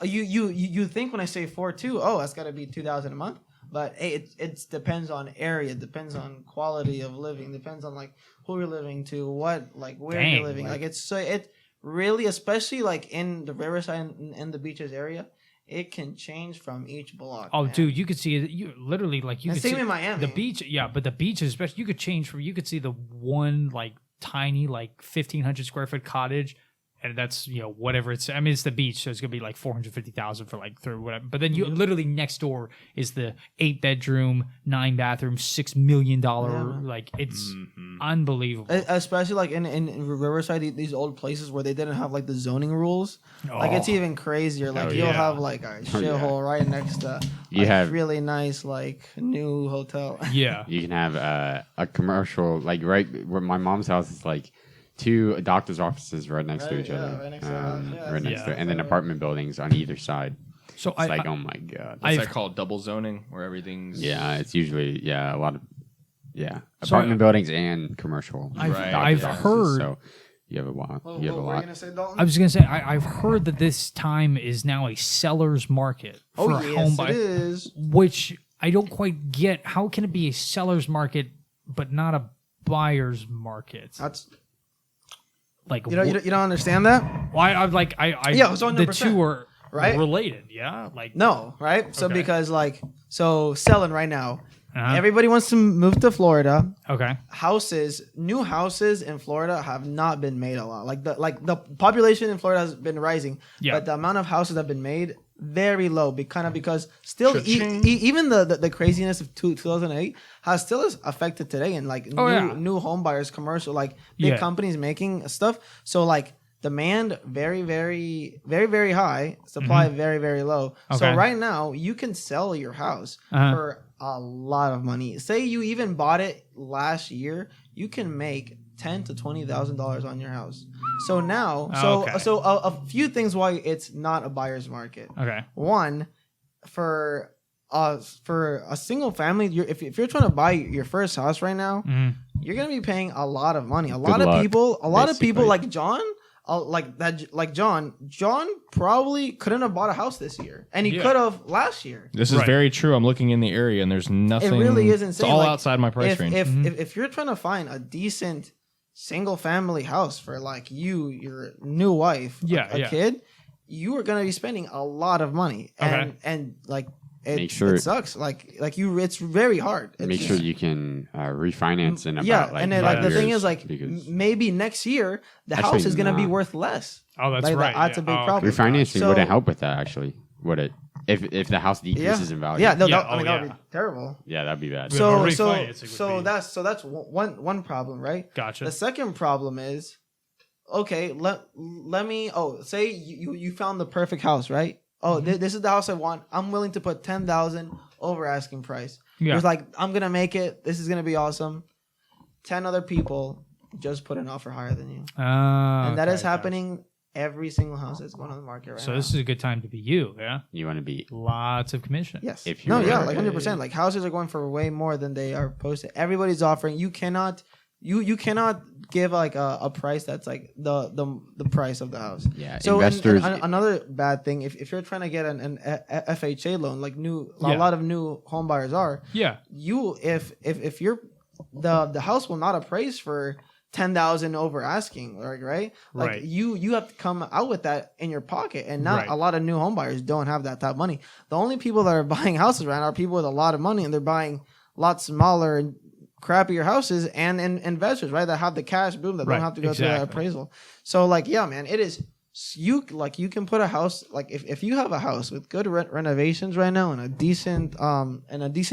you think when I say 4-2, oh, that's got to be $2,000 a month. But it depends on area, depends on quality of living, depends on like who you're living to, where you're living. Like it really, especially like in the Riverside and the beaches area, it can change from each block. Oh, man. dude, you could see it. You literally like you And could same see in Miami. the beach. Yeah, but the beaches, especially, you could change from. You could see the one like tiny like 1,500 square foot cottage, and that's whatever it's. I mean, it's the beach, so it's gonna be like 450,000 for like through whatever. But then you literally next door is the 8-bedroom, 9-bathroom, $6 million. Like it's unbelievable. Especially like in Riverside, these old places where they didn't have like the zoning rules. Like it's even crazier. Like you'll have like a shithole right next to You have really nice like new hotel. Yeah, you can have a commercial like right where my mom's house is like 2 doctor's offices right next to each other, right next to the house. Yeah, right next to it, and then apartment buildings on either side. So It's like, oh my god, What's that called? Double zoning, where everything's it's usually a lot of So apartment buildings and commercial. I've doctor's offices, heard. So you have a lot. What You have a were you lot. gonna say, Dalton? I was gonna say I've heard that this time is now a seller's market for a home it buyer, is. which I don't quite get. How can it be a seller's market but not a buyer's market? That's Like you don't understand that, I'm like Yeah, it's 100%, the two are right? related. Yeah, like no, right? So Okay. because like selling right now, uh-huh. everybody wants to move to Florida. Okay. New houses in Florida have not been made a lot. Like the population in Florida has been rising, Yeah. but the amount of houses that have been made very low. Because still Cha-ching. even the craziness of 2008 has still is affected today, and like new home buyers, commercial like big companies making stuff. So like demand very very very very high, supply very very low. Okay. So right now you can sell your house for a lot of money. Say you even bought it last year, you can make $10,000 to $20,000 on your house. So now, a few things why it's not a buyer's market. Okay. One, for a single family, if you're trying to buy your first house right now, you're gonna be paying a lot of money. A lot of people like John. John probably couldn't have bought a house this year, and he could have last year. This is very true. I'm looking in the area, and there's nothing. It really is insane. It's all Like, outside my price range. If you're trying to find a decent single family house for like your new wife, a kid, you are gonna be spending a lot of money, and like. It sucks. It's very hard. Make sure you can refinance in about and then like the thing is like because maybe next year the house is gonna be worth less. Oh, that's like, right. That's a big problem. refinancing wouldn't help with that actually. Would it? If the house decreases in value? Yeah, no, that would be terrible. Yeah, that'd be bad. So that's one problem, right? Gotcha. The second problem is, okay, let me. Oh, say you found the perfect house, right? Oh, this is the house I want. I'm willing to put $10,000 over asking price. Yeah. It's like I'm gonna make it. This is gonna be awesome. 10 other people just put an offer higher than you, and that is happening. Every single house that's going on the market right now. So this is a good time to be you. Yeah. You want to be Lots of commission. Yes. If you like 100%. Like houses are going for way more than they are posted. Everybody's offering. You cannot. You cannot give like a price that's like the price of the house. Yeah. So investors. another bad thing, if you're trying to get an FHA loan, like a lot of new home buyers are. Yeah. If you're the house will not appraise for $10,000 over asking, right? Like Right. you have to come out with that in your pocket, and not a lot of new home buyers don't have that type of money. The only people that are buying houses right now are people with a lot of money, and they're buying lots smaller and crappier houses, and investors, right, that have the cash boom that don't have to go through that appraisal. So like, yeah, man, it is. You can put a house, like if you have a house with good renovations right now in a decent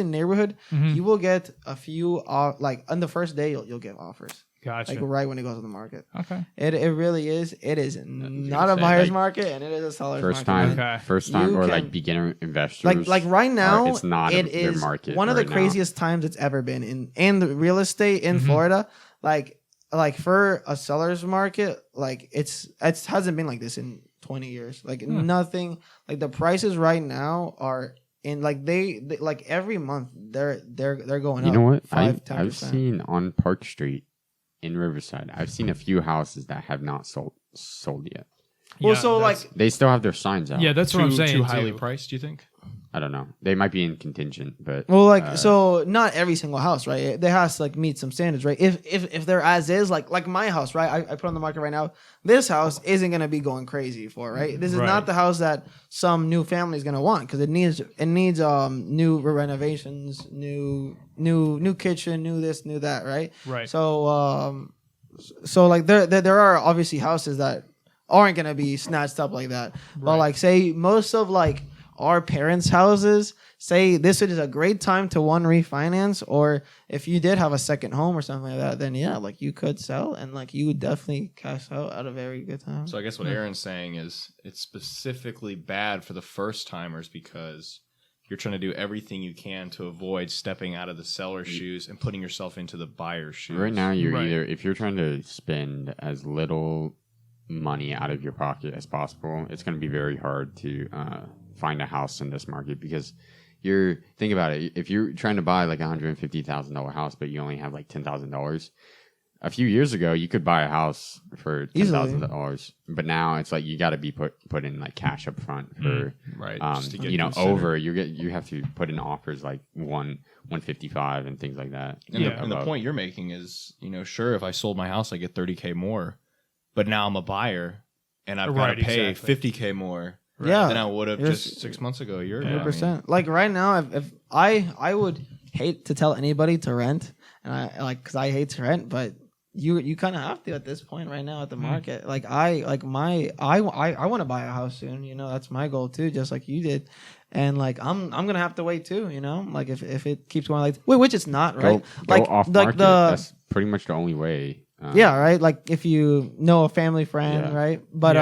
neighborhood, you will get a few like on the first day you'll get offers. Gotcha. like right when it goes on the market. Okay. It really is. It is not a buyer's market, and it is a seller's First market. time, Okay. first time, You or can- like beginner investors. Like right now, it's not it their is market one of the right now. craziest times it's ever been in the real estate in Mhm. Florida. Like for a seller's market, like it hasn't been like this in 20 years. Like nothing. Like the prices right now are in like they like every month they're going up. You know what? 5-10%. I've seen on Park Street in Riverside. I've seen a few houses that have not sold yet. Well, Yeah, so that's- like They still have their signs out. Yeah, that's what I'm saying. Too highly too. priced, do you think? I don't know. They might be in contingent, but well, like so not every single house, right? They has to like meet some standards, right? If they're as is, like my house, right? I put on the market right now. This house isn't gonna be going crazy for, right? This is Right. not the house that some new family is gonna want because it needs new renovations, new kitchen, new this, new that, right? Right. So like there are obviously houses that aren't gonna be snatched up like that. But Right. like say most of like our parents' houses, say this is a great time to refinance, or if you did have a second home or something like that, then yeah, like you could sell and like you would definitely cash out at a very good time. So I guess what Aaron's saying is it's specifically bad for the first timers because you're trying to do everything you can to avoid stepping out of the seller's shoes and putting yourself into the buyer's shoes. right now you're Right. either, if you're trying to spend as little money out of your pocket as possible, it's going to be very hard to find a house in this market because think about it. If you're trying to buy like $150,000 house, but you only have like $10,000, a few years ago you could buy a house for $10,000, but now it's like you got to be put in like cash up front for Right. just to get considered. over you have to put in offers like 155 and things like that. And the point you're making is, sure, if I sold my house, I get $30K more, but now I'm a buyer and I've got to Right, pay exactly. $50K more Yeah. than I would have You're just 6 months ago, a year ago. 100%. Like right now, if I would hate to tell anybody to rent, and because I hate to rent, but you kind of have to at this point right now at the market. Like I want to buy a house soon. That's my goal too, just like you did. And like I'm gonna have to wait too. Like if it keeps going like which it's not right. Go off market. That's pretty much the only way. Yeah, right. Like if you know a family friend, right? But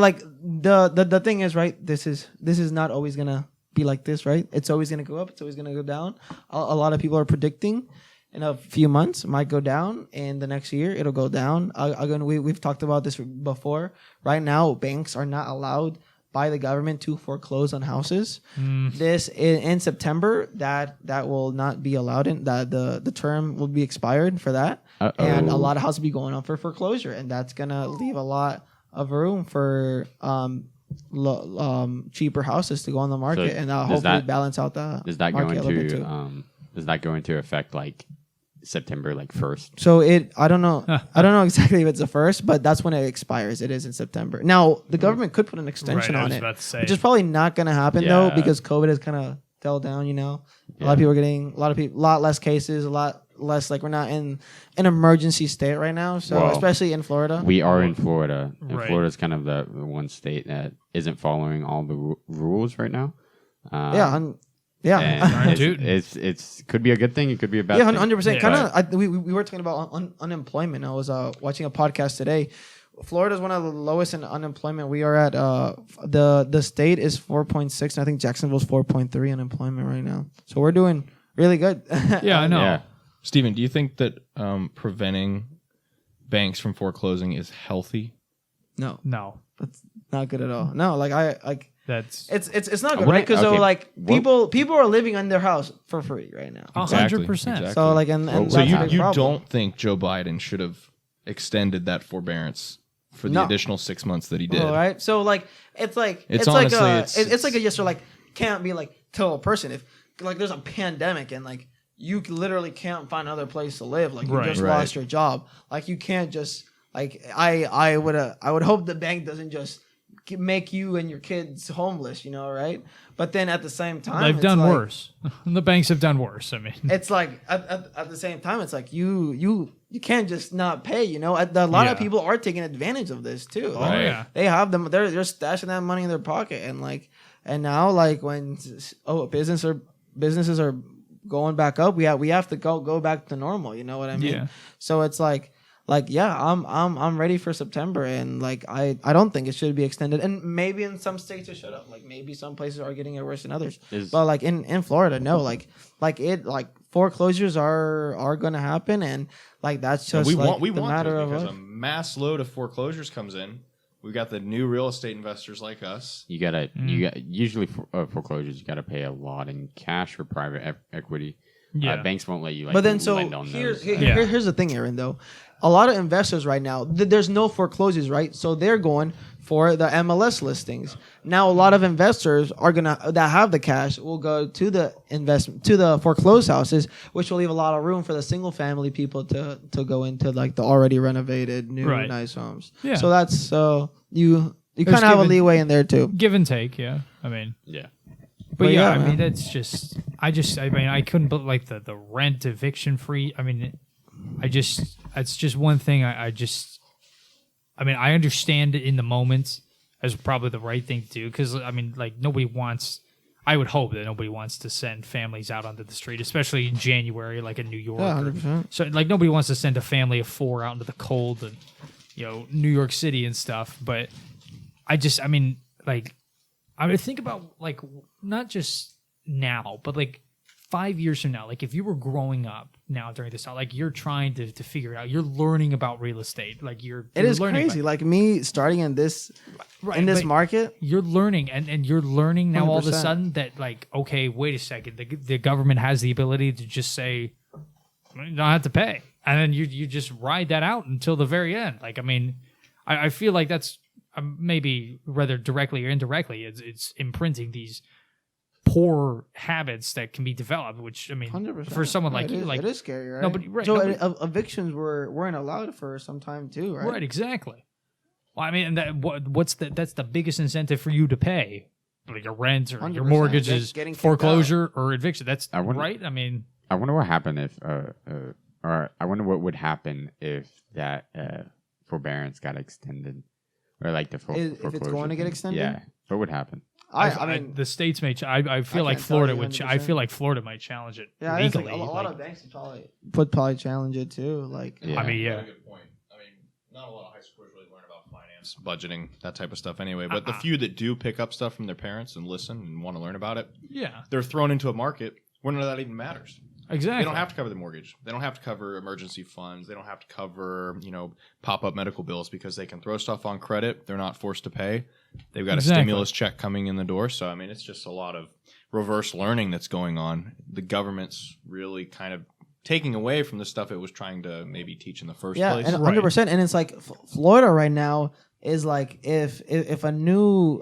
like the thing is, right? This is not always gonna be like this, right? It's always gonna go up. It's always gonna go down. A lot of people are predicting in a few months it might go down, and the next year it'll go down. Again, we've talked about this before. Right now, banks are not allowed by the government to foreclose on houses. This in September that will not be allowed. In that the term will be expired for that. And a lot of houses will be going up for foreclosure, and that's gonna leave a lot of room for cheaper houses to go on the market, and hopefully balance out the Does that market does that go into effect like September 1st? So I don't know exactly if it's the first, but that's when it expires. It is in September. Now the government could put an extension Right, I on was it, about to say. which is probably not gonna happen though, Yeah. because COVID has kind of fell down. A lot of people are getting a lot less cases, a lot less, like we're not in an emergency state right now. So Well, especially in Florida. We are in Florida, and Right. Florida's kind of the one state that isn't following all the rules right now. Yeah. And Dude. it's could be a good thing. It could be a bad Yeah, thing. 100%. Yeah. Kind of. We were talking about unemployment. I was watching a podcast today. Florida is one of the lowest in unemployment. We are at the state is 4.6, and I think Jacksonville's 4.3 unemployment right now. So we're doing really good. Yeah, I know. Yeah. Steven, do you think that preventing banks from foreclosing is healthy? No, No, that's not good at all. No, that's it's not good, What- right? Because okay, people are living in their house for free right now. 100%. So and So that's you a big problem. don't think Joe Biden should have extended that forbearance for the No. additional 6 months that he did? All right. So it's honestly, can't be like tell a person if like there's a pandemic and like you literally can't find another place to live, like you Right. just Right. lost your job, like you can't just like I would hope the bank doesn't just make you and your kids homeless, right? But then at the same time, they've it's done like- worse. The banks have done worse. I mean, It's like at the same time, it's like you can't just not pay. A lot of Yeah. people are taking advantage of this too. oh Like, yeah, they have them. They're stashing that money in their pocket, and now like when businesses are going back up, we have to go back to normal. You know what I mean? Yeah. So it's like like, yeah, I'm ready for September, and like I don't think it should be extended. And maybe in some states it should have. Like maybe some places are getting it worse than others. But like in Florida, no, like foreclosures are gonna happen, and like that's just we like want the matter those of because life. a mass load of foreclosures comes in. We've got the new real estate investors like us. You got usually foreclosures. You gotta pay a lot in cash for private equity. Yeah. Banks won't let you. Like, But then, so lend on those. here's the thing, Aaron. Though, a lot of investors right now, there's no foreclosures, right? So they're going for the MLS listings. Now, a lot of investors that have the cash will go to the foreclosed houses, which will leave a lot of room for the single family people to go into like the already renovated new nice homes. Yeah. So that's you kind of have a leeway in there too. Give and take, yeah. I mean, Yeah. But yeah, I man. mean, that's just, I mean, I couldn't put like the rent eviction free. I mean, it's just one thing. I mean, I understand it in the moment as probably the right thing to do. Cause I mean, like I would hope that nobody wants to send families out onto the street, especially in January, like in New York. Yeah, 100%. So like nobody wants to send a family of 4 out into the cold and, New York City and stuff. But I mean, like, I would think about like not just now, but like 5 years from now. Like if you were growing up now during this time, like you're trying to figure it out. You're learning about real estate. Like It is learning crazy. Like me starting in this in this market. You're learning, and you're learning now all of a 100%. sudden that like, okay, wait a second, the government has the ability to just say you don't have to pay, and then you just ride that out until the very end. Like I mean, I feel like that's. Maybe whether directly or indirectly, it's imprinting these poor habits that can be developed. Which I mean, 100%. for someone like you, like it is scary, right? No, but right, so no, but- evictions weren't allowed for some time too, right? right, exactly. Well, I mean, and that's the biggest incentive for you to pay, like your rent or your 100%. mortgages, Getting kicked foreclosure or eviction. That's I wonder- right. I mean, I wonder what happened if, or I wonder what would happen if that forbearance got extended, or like the If it's going to get extended? Yeah, what would happen? I mean, the states may. I feel I like can't tell Florida you would. I 100%. feel like Florida might challenge it yeah, it's like legally. a lot of banks would probably challenge it too. Like, Yeah. I mean, yeah. Good point. I mean, not a lot of high schoolers really learn about finance, budgeting, that type of stuff anyway. But the few that do pick up stuff from their parents and listen and want to learn about it, Yeah, they're thrown into a market where none of that even matters. exactly. They don't have to cover the mortgage. They don't have to cover emergency funds. They don't have to cover, pop-up medical bills because they can throw stuff on credit. They're not forced to pay. They've got Exactly. a stimulus check coming in the door. So, I mean, it's just a lot of reverse learning that's going on. The government's really kind of taking away from the stuff it was trying to maybe teach in the first yeah, place. and Right. 100%. And it's like Florida right now is like if a new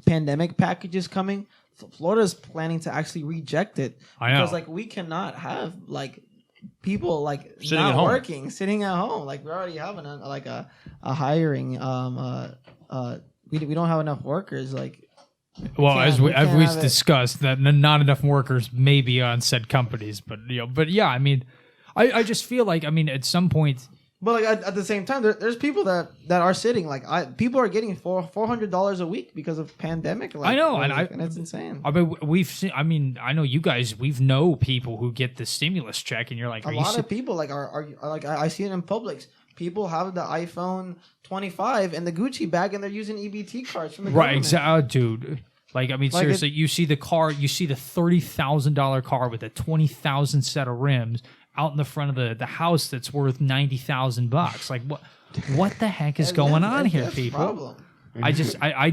pandemic package is coming, Florida's planning to actually reject it I know. because like we cannot have like people like Sitting not at home. working, sitting at home. Like we already have a hiring we don't have enough workers. Like Well, can't- as we can't we've have it. discussed, that not enough workers may be on said companies, but yeah, I mean, I just feel like at some point, but like at the same time, there's people that are sitting like people are getting $400 a week because of pandemic. Like, I know, and and it's insane. I mean, we've seen. I mean, I know you guys. We've know people who get the stimulus check, and you're like, A lot of people like are like I see it in Publix. People have the iPhone 25 in the Gucci bag, and they're using EBT cards from the right, government. exactly, dude. Like, I mean, Like seriously, you see the car, you see the $30,000 car with a 20,000 set of rims out in the front of the house that's worth $90,000. Like, what the heck is going on here, That's the people? problem. I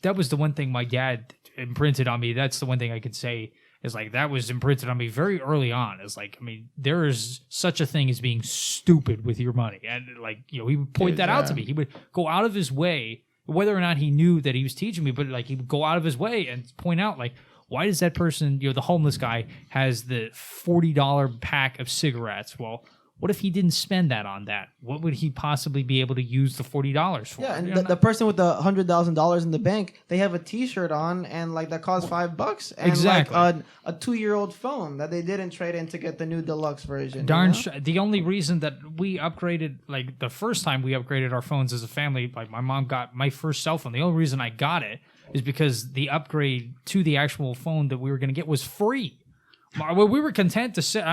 that was the one thing my dad imprinted on me. That's the one thing I could say is like that was imprinted on me very early on. Is like, I mean, there is such a thing as being stupid with your money, and like he would point that out to me. He would go out of his way, whether or not he knew that he was teaching me, but like he would go out of his way and point out like, why does that person, the homeless guy, has the $40 pack of cigarettes? Well, what if he didn't spend that on that? What would he possibly be able to use the $40 for? Yeah, and the person with the $100,000 in the bank, they have a T-shirt on, and like that costs $5, and Exactly. like a 2-year-old phone that they didn't trade in to get the new deluxe version. Darn you know? the only reason that we upgraded, like the first time we upgraded our phones as a family, like my mom got my first cell phone. The only reason I got it is because the upgrade to the actual phone that we were going to get was free. We were content to sit.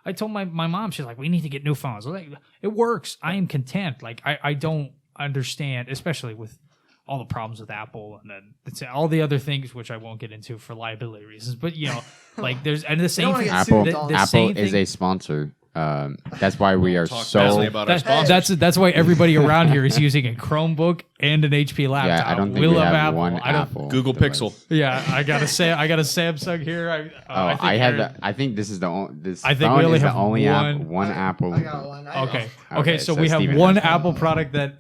I told my mom, she's like, we need to get new phones. I was like, it works. I am content. Like, I don't understand, especially with all the problems with Apple and then all the other things, which I won't get into for liability reasons. But, like there's, and the same thing. Apple, the Apple same is thing, a sponsor. That's why we are Talk so. badly about our sponsors. that's why everybody around here is using a Chromebook and an HP laptop. Yeah, I don't think we have one Apple. Google device. Pixel. Yeah, I got a Samsung here. I think this is the only. This I think phone we only is the have only one. Apple. I got one. Okay, so we have Steven one has Apple product that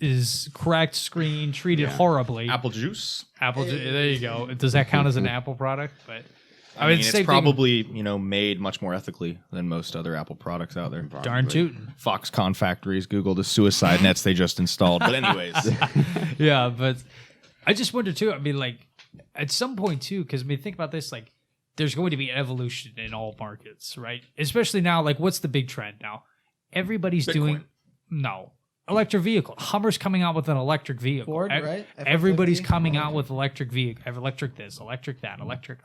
is cracked screen treated horribly. Apple Juice. There you go. Does that count as an Apple product? But I mean, it's probably made much more ethically than most other Apple products out there. Darn tootin'. Foxconn factories, Google the suicide nets they just installed. But anyways, Yeah, but I just wonder too. I mean, like at some point too, because I mean, think about this. Like, there's going to be evolution in all markets, right? Especially now. Like, what's the big trend now? Everybody's doing electric vehicle. Hummer's coming out with an electric vehicle. Ford, right? Everybody's F-150? coming out with electric vehicle, electric this, electric that, electric.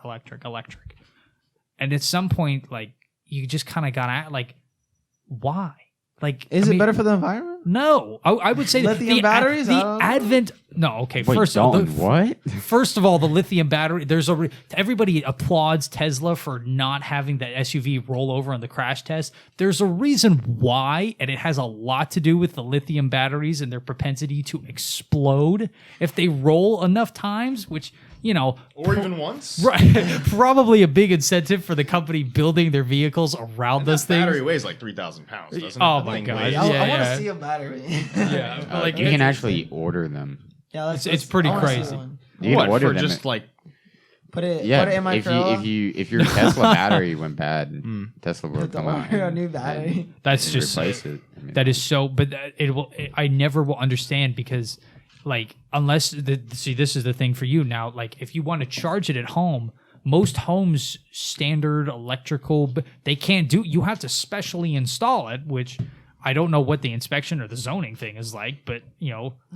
And at some point, like, you just kind of got at, like, why? Like, Is it better for the environment? No, I would say Lithium batteries? I The don't know. advent. No, okay. Wait, First of all, what? First of all, the lithium battery. Everybody applauds Tesla for not having that SUV roll over on the crash test. There's a reason why, and it has a lot to do with the lithium batteries and their propensity to explode if they roll enough times, which or even once. right, probably a big incentive for the company building their vehicles around those things. Battery weighs like 3,000 pounds, doesn't it? Oh The my thing God. weighs- I want Yeah. to see a battery. Yeah, but like You can actually order them. Yeah, It's pretty I wanna see crazy. one. You can What order for them. just like Put it Yeah, in my Corolla. if your Tesla battery went bad, Tesla will Put come the out order a and- new battery. That's and just replace it. I mean, that is so. But I never will understand because, like, unless this is the thing for you now. Like, if you want to charge it at home, most homes standard electrical, they can't do. You have to specially install it, which I don't know what the inspection or the zoning thing is like. But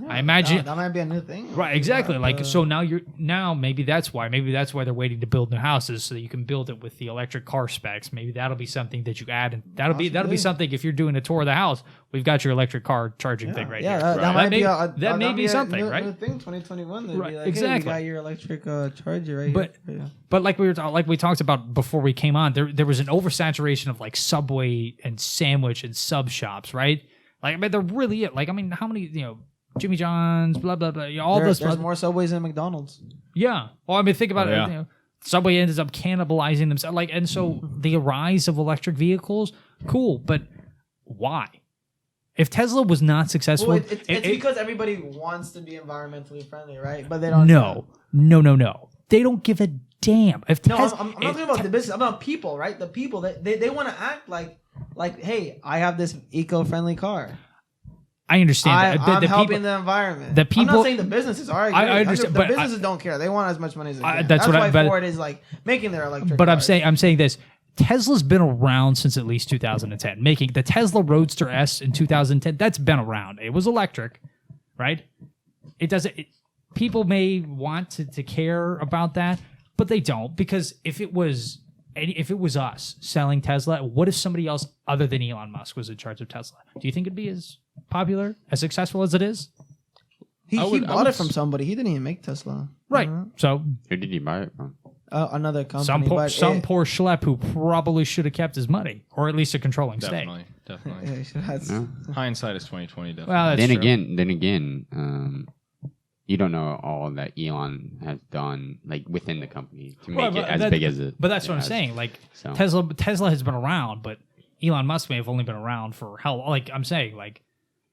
I imagine that might be a new thing. right, exactly. Like, so now maybe that's why they're waiting to build new houses so that you can build it with the electric car specs. Maybe that'll be something that you add, and that'll be Possibly. something. If you're doing a tour of the house, we've got your electric car charging thing right here. that might be that may be something, new, right? New thing 2021. They'd Right, be like, exactly. Hey, we got your electric charger right But- here. Yeah. But like we talked about before we came on, there was an oversaturation of like Subway and sandwich and sub shops, right? Like, I mean, they're really like, I mean, how many Jimmy John's, blah blah blah, all those. There's more Subways than McDonald's. Yeah. Well, I mean, think about Oh, yeah. it. Subway ends up cannibalizing themselves. Like, and so the rise of electric vehicles, cool, but why? If Tesla was not successful, Well, it's because everybody wants to be environmentally friendly, right? But they don't. no. They don't give a damn. If No, Tesla, I'm not talking about the business. I'm about people, right? The people they want to act like, hey, I have this eco-friendly car. I understand that. I'm The helping people- the environment. the I'm people- not saying the businesses are. I understand, The but businesses don't care. They want as much money as they can. that's what why but- Ford is like making their electric. But cars. I'm saying this. Tesla's been around since at least 2010. Making the Tesla Roadster S in 2010, that's been around. It was electric, right? It doesn't. People may want to care about that, but they don't, because if it was us selling Tesla, what if somebody else other than Elon Musk was in charge of Tesla? Do you think it'd be as popular, as successful as it is? he I bought would it from somebody. He didn't even make Tesla. Right. So Who did he buy it from? Another company. some poor schlep who probably should have kept his money, or at least a controlling stake. Definitely. Yeah, he should have- No? Hindsight is 2020. Definitely. Well, that's Then true. again, you don't know all that Elon has done, like within the company, to make Well, it but as that- big as it. But that's it what I'm has. saying. Like, So. Tesla has been around, but Elon Musk may have only been around for how? Like, I'm saying, like,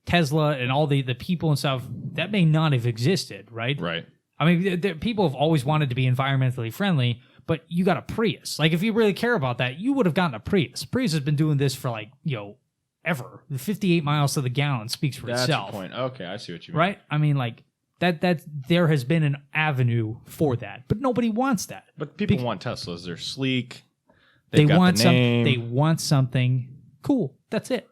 Tesla and all the people and stuff that may not have existed, right? Right. I mean, people have always wanted to be environmentally friendly, but you got a Prius. Like, if you really care about that, you would have gotten a Prius. Prius has been doing this for like ever. The 58 miles to the gallon speaks for That's itself, the point. Okay, I see what you mean. right? I mean, like that there has been an avenue for that, but nobody wants that. But people want Teslas. They're sleek. They They've got want the name. They want something cool. That's it.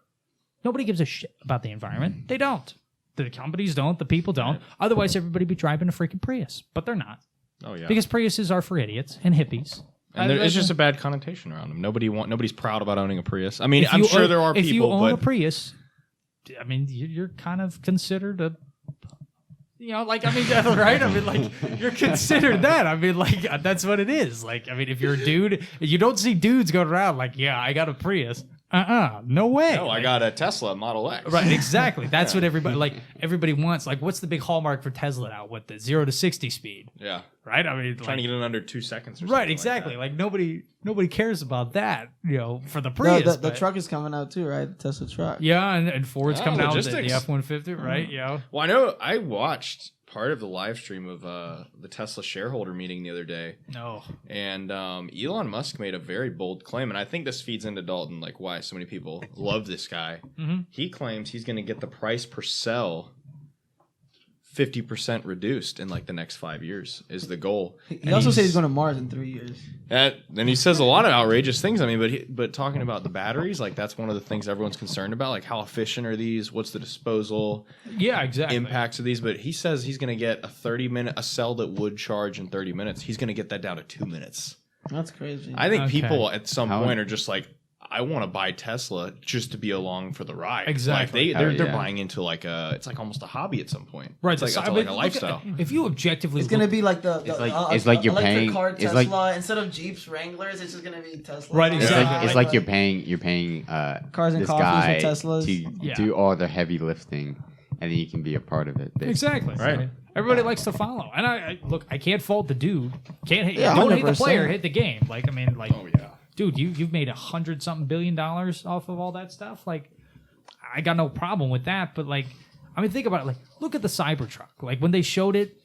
Nobody gives a shit about the environment. They don't. The companies don't. The people don't. Otherwise, everybody be driving a freaking Prius. But they're not, Oh yeah. because Priuses are for idiots and hippies And it's just a bad connotation around them. Nobody's proud about owning a Prius. I mean, I'm sure there are people. If you own but a Prius, I mean, you're kind of considered a, right? I mean, like, you're considered that. I mean, like, that's what it is. Like, I mean, if you're a dude, you don't see dudes going around like, yeah, I got a Prius. No way. No, I got a Tesla Model X. Right, exactly. That's what everybody wants. Like, what's the big hallmark for Tesla now? What, the 0 to 60 speed? Yeah. Right? I mean, trying to get it in under 2 seconds or something. Right, exactly. Like nobody cares about that, for the No, Prius. the truck is coming out too, right? The Tesla truck. Yeah, and Ford's coming out with the logistics. F-150, right? Yeah. Well, I know I watched part of the live stream of the Tesla shareholder meeting the other day. No. And Elon Musk made a very bold claim, and I think this feeds into Dalton, like why so many people love this guy. Mm-hmm. He claims he's going to get the price per cell 50% reduced in like the next 5 years is the goal. He also said he's going to Mars in 3 years. Then he says a lot of outrageous things. I mean, but talking about the batteries, like that's one of the things everyone's concerned about. Like how efficient are these? What's the disposal? Yeah, exactly. Impacts of these. But he says he's going to get a cell that would charge in 30 minutes. He's going to get that down to 2 minutes. That's crazy. I think people at some point are just like, I want to buy Tesla just to be along for the ride. Exactly. Like they're buying into it's like almost a hobby at some point. Right. It's like a lifestyle. If you objectively, it's gonna be like it's like you're electric paying. car It's Tesla instead of Jeeps Wranglers. It's just gonna be Tesla. Right, exactly. It's like you're paying cars and this coffees guy with Teslas. to do all the heavy lifting, and then you can be a part of it. Basically. Exactly. Right. Everybody likes to follow, and I can't fault the dude. Can't hate. Yeah, Don't hate the 100%. player. Hit the game. Like I mean, like. Oh yeah. Dude, you've made $100-something billion off of all that stuff. Like, I got no problem with that. But like, I mean, think about it. Like, look at the Cybertruck. Like when they showed it,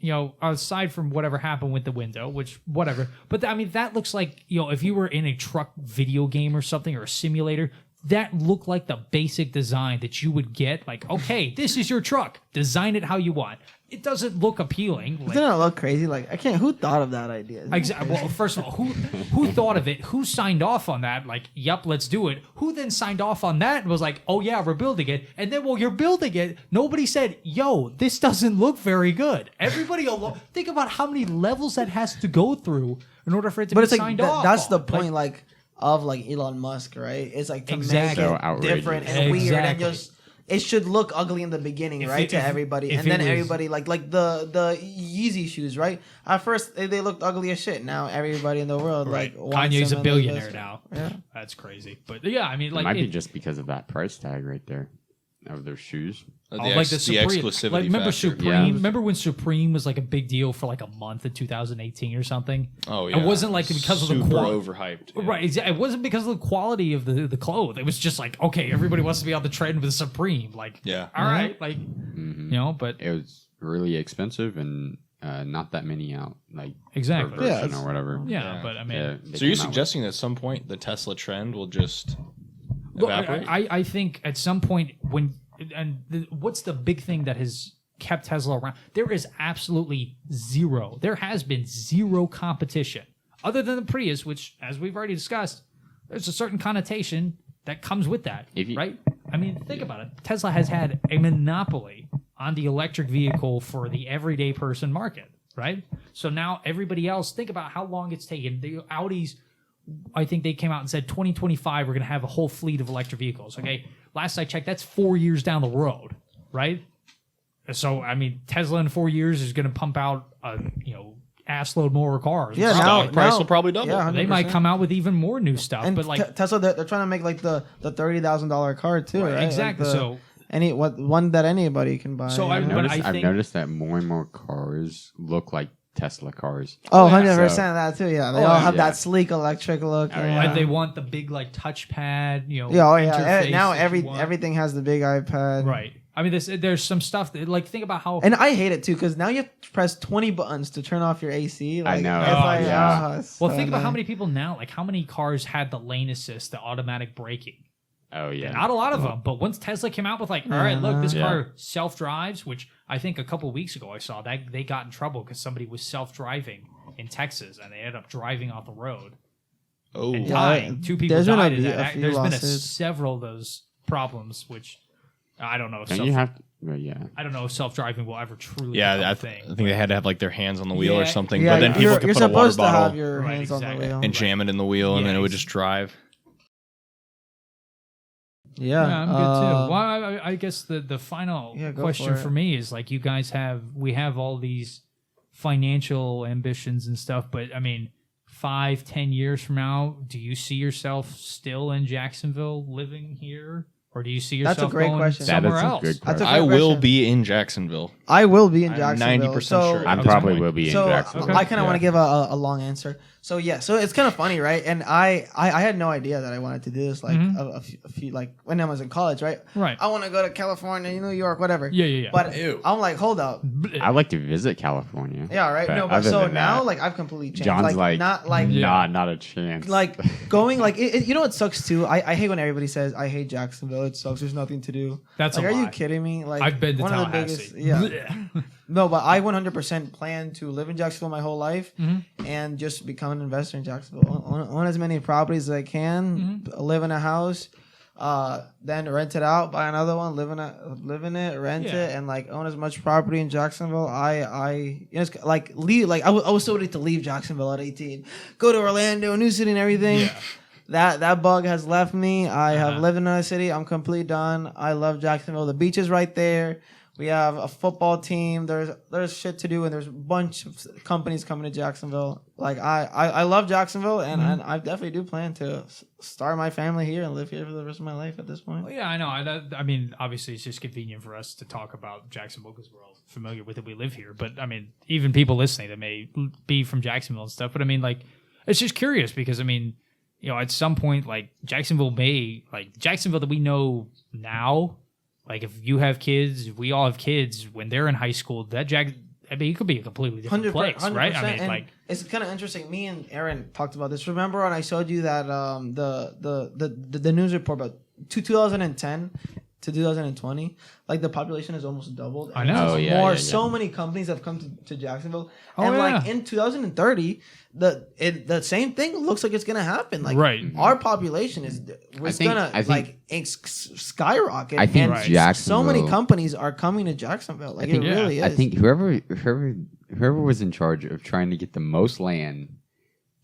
aside from whatever happened with the window, which whatever. But I mean, that looks like if you were in a truck video game or something or a simulator, that looked like the basic design that you would get. Like, okay, this is your truck. Design it how you want. It doesn't look appealing. Like, Doesn't it look crazy? Like I can't. Who thought of that idea? Exactly. Well, first of all, who thought of it? Who signed off on that? Like, yep, let's do it. Who then signed off on that and was like, oh yeah, we're building it. And then while you're building it, nobody said, yo, this doesn't look very good. Everybody, think about how many levels that has to go through in order for it to be signed off. That's the on. point, of Elon Musk, right? It's like to Exactly. make So it outrageous. different and weird and Exactly. just. It should look ugly in the beginning, right, to everybody, if and then it was- everybody like the Yeezy shoes, right? At first they looked ugly as shit. Now everybody in the world Right. wants Kanye's them a and they billionaire just- now. Yeah. That's crazy. But yeah, I mean, It like might be just because of that price tag right there of their shoes. like the Supreme, exclusivity like remember factor. Supreme? Yeah. Remember when Supreme was like a big deal for like a month in 2018 or something? Oh yeah. It wasn't like because of the super quality. overhyped. Yeah. Right, exactly. It wasn't because of the quality of the clothes. It was just like, okay, everybody wants to be on the trend with Supreme. Like, Yeah. all right, like, but It was really expensive and not that many out, like Exactly. per Yeah, version or whatever. yeah, but I mean, Yeah, they So you're came out with- suggesting that at some point the Tesla trend will just well, evaporate? I think at some point what's the big thing that has kept Tesla around? There is absolutely zero. There has been zero competition other than the Prius, which, as we've already discussed, there's a certain connotation that comes with that, right? I mean, think about it. Tesla has had a monopoly on the electric vehicle for the everyday person market, right? So now everybody else, think about how long it's taken. The Audis, I think they came out and said 2025 we're going to have a whole fleet of electric vehicles. Okay, last I checked, that's 4 years down the road, right? So I mean, Tesla in 4 years is going to pump out ass load more cars. Yeah, Stock now price will probably double. Yeah, They might 100%. come out with even more new stuff, And but like Tesla, they're trying to make like the $30,000 car too, right? exactly. Like So one that anybody can buy. So I- you know? but I've think- noticed that more and more cars look like Tesla cars. Oh, yeah. 100% So- that too. Yeah, they Oh, all have yeah. that sleek electric look. and they want the big like touchpad, Yeah, oh yeah. interface Now that you want. everything has the big iPad. Right. I mean, there's some stuff that like think about how And I hate it too because now you have to press 20 buttons to turn off your AC. Like, know. It's Oh, like, yeah. it's well so think about how annoying. many people now like how many cars had the lane assist, the automatic braking. Oh yeah, Not a lot of them, but once Tesla came out with like, all right, look, this Yeah. car self-drives, which I think a couple weeks ago I saw that they got in trouble because somebody was self-driving in Texas and they ended up driving off the road Oh, and Yeah, dying. 2 people there's gonna died. be And a few there's been lawsuits. several of those problems, which I don't know. If Don't you have? But yeah. I don't know if self-driving will ever truly Yeah, become I a thing. think they had to have like their hands on the wheel or Yeah. something. Yeah, but then people you're could put a water supposed to have bottle your Right, hands on the exactly. wheel. and jam it in the wheel, and Yeah, then it would just drive. Yeah, I'm good too. Well, I guess the final Yeah, go question for it. for me is like, you guys we have all these financial ambitions and stuff, but I mean, 5-10 years from now, do you see yourself still in Jacksonville living here? Or do you see That's a yourself great going question. somewhere That is a else? good That's a I great will question. be in Jacksonville. I will be in I'm Jacksonville. 90% so, sure. I At this probably point. will be in So Jacksonville. I kind of want to give a long answer. So yeah, so it's kind of funny, right? And I had no idea that I wanted to do this. Like a few like when I was in college, right? Right. I want to go to California, New York, whatever. Yeah. But Ew. I'm like, hold up. I like to visit California. Yeah, right. But No, but other so than now, that, like, I've completely changed. John's like, not like Yeah. not a chance. like going like you know what sucks too. I hate when everybody says I hate Jacksonville. It sucks. There's nothing to do. That's like, a are you lie. kidding me? Like I've been to one of the Tallahassee. biggest. Yeah. No, but I 100% plan to live in Jacksonville my whole life and just become an investor in Jacksonville. Own as many properties as I can, live in a house, then rent it out, buy another one, live in it, rent Yeah. it, and like own as much property in Jacksonville. It's like leave. Like I was so ready to leave Jacksonville at 18, go to Orlando, a new city, and everything. Yeah. That bug has left me. I have Uh-huh. lived in another city. I'm completely done. I love Jacksonville. The beach is right there. We have a football team. There's shit to do, and there's a bunch of companies coming to Jacksonville. Like I love Jacksonville, and I definitely do plan to start my family here and live here for the rest of my life at this point. Well, yeah, I know. I mean, obviously, it's just convenient for us to talk about Jacksonville because we're all familiar with it. We live here. But, I mean, even people listening that may be from Jacksonville and stuff. But, I mean, like, it's just curious because, I mean, you know, at some point, like, Jacksonville that we know now, like, if you have kids, if we all have kids, when they're in high school, I mean, it could be a completely different place, right? I mean, and like, it's kind of interesting. Me and Aaron talked about this. Remember when I showed you that the news report about 2010 to 2020, like the population has almost doubled. I know. Oh, yeah, yeah. So many companies have come to Jacksonville, Oh, and yeah. like in 2030, the same thing looks like it's gonna happen. Like Right. our population is I think skyrocket. I think and Jacksonville. so many companies are coming to Jacksonville. Like it really is. I think whoever was in charge of trying to get the most land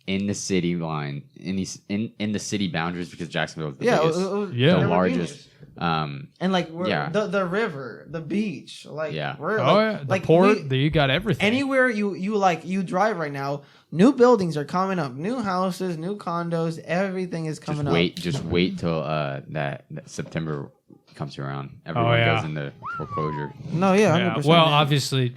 in the city line in the city boundaries, because Jacksonville is the biggest, Yeah. the they're largest. and like Yeah. the river, the beach, like Yeah. we're oh, like, yeah. The like port, you got everything. anywhere you drive right now, new buildings are coming up, new houses, new condos, everything is coming up. Just wait till that September comes around. Everyone yeah. goes into foreclosure. No, yeah, Yeah. 100%. Well, man.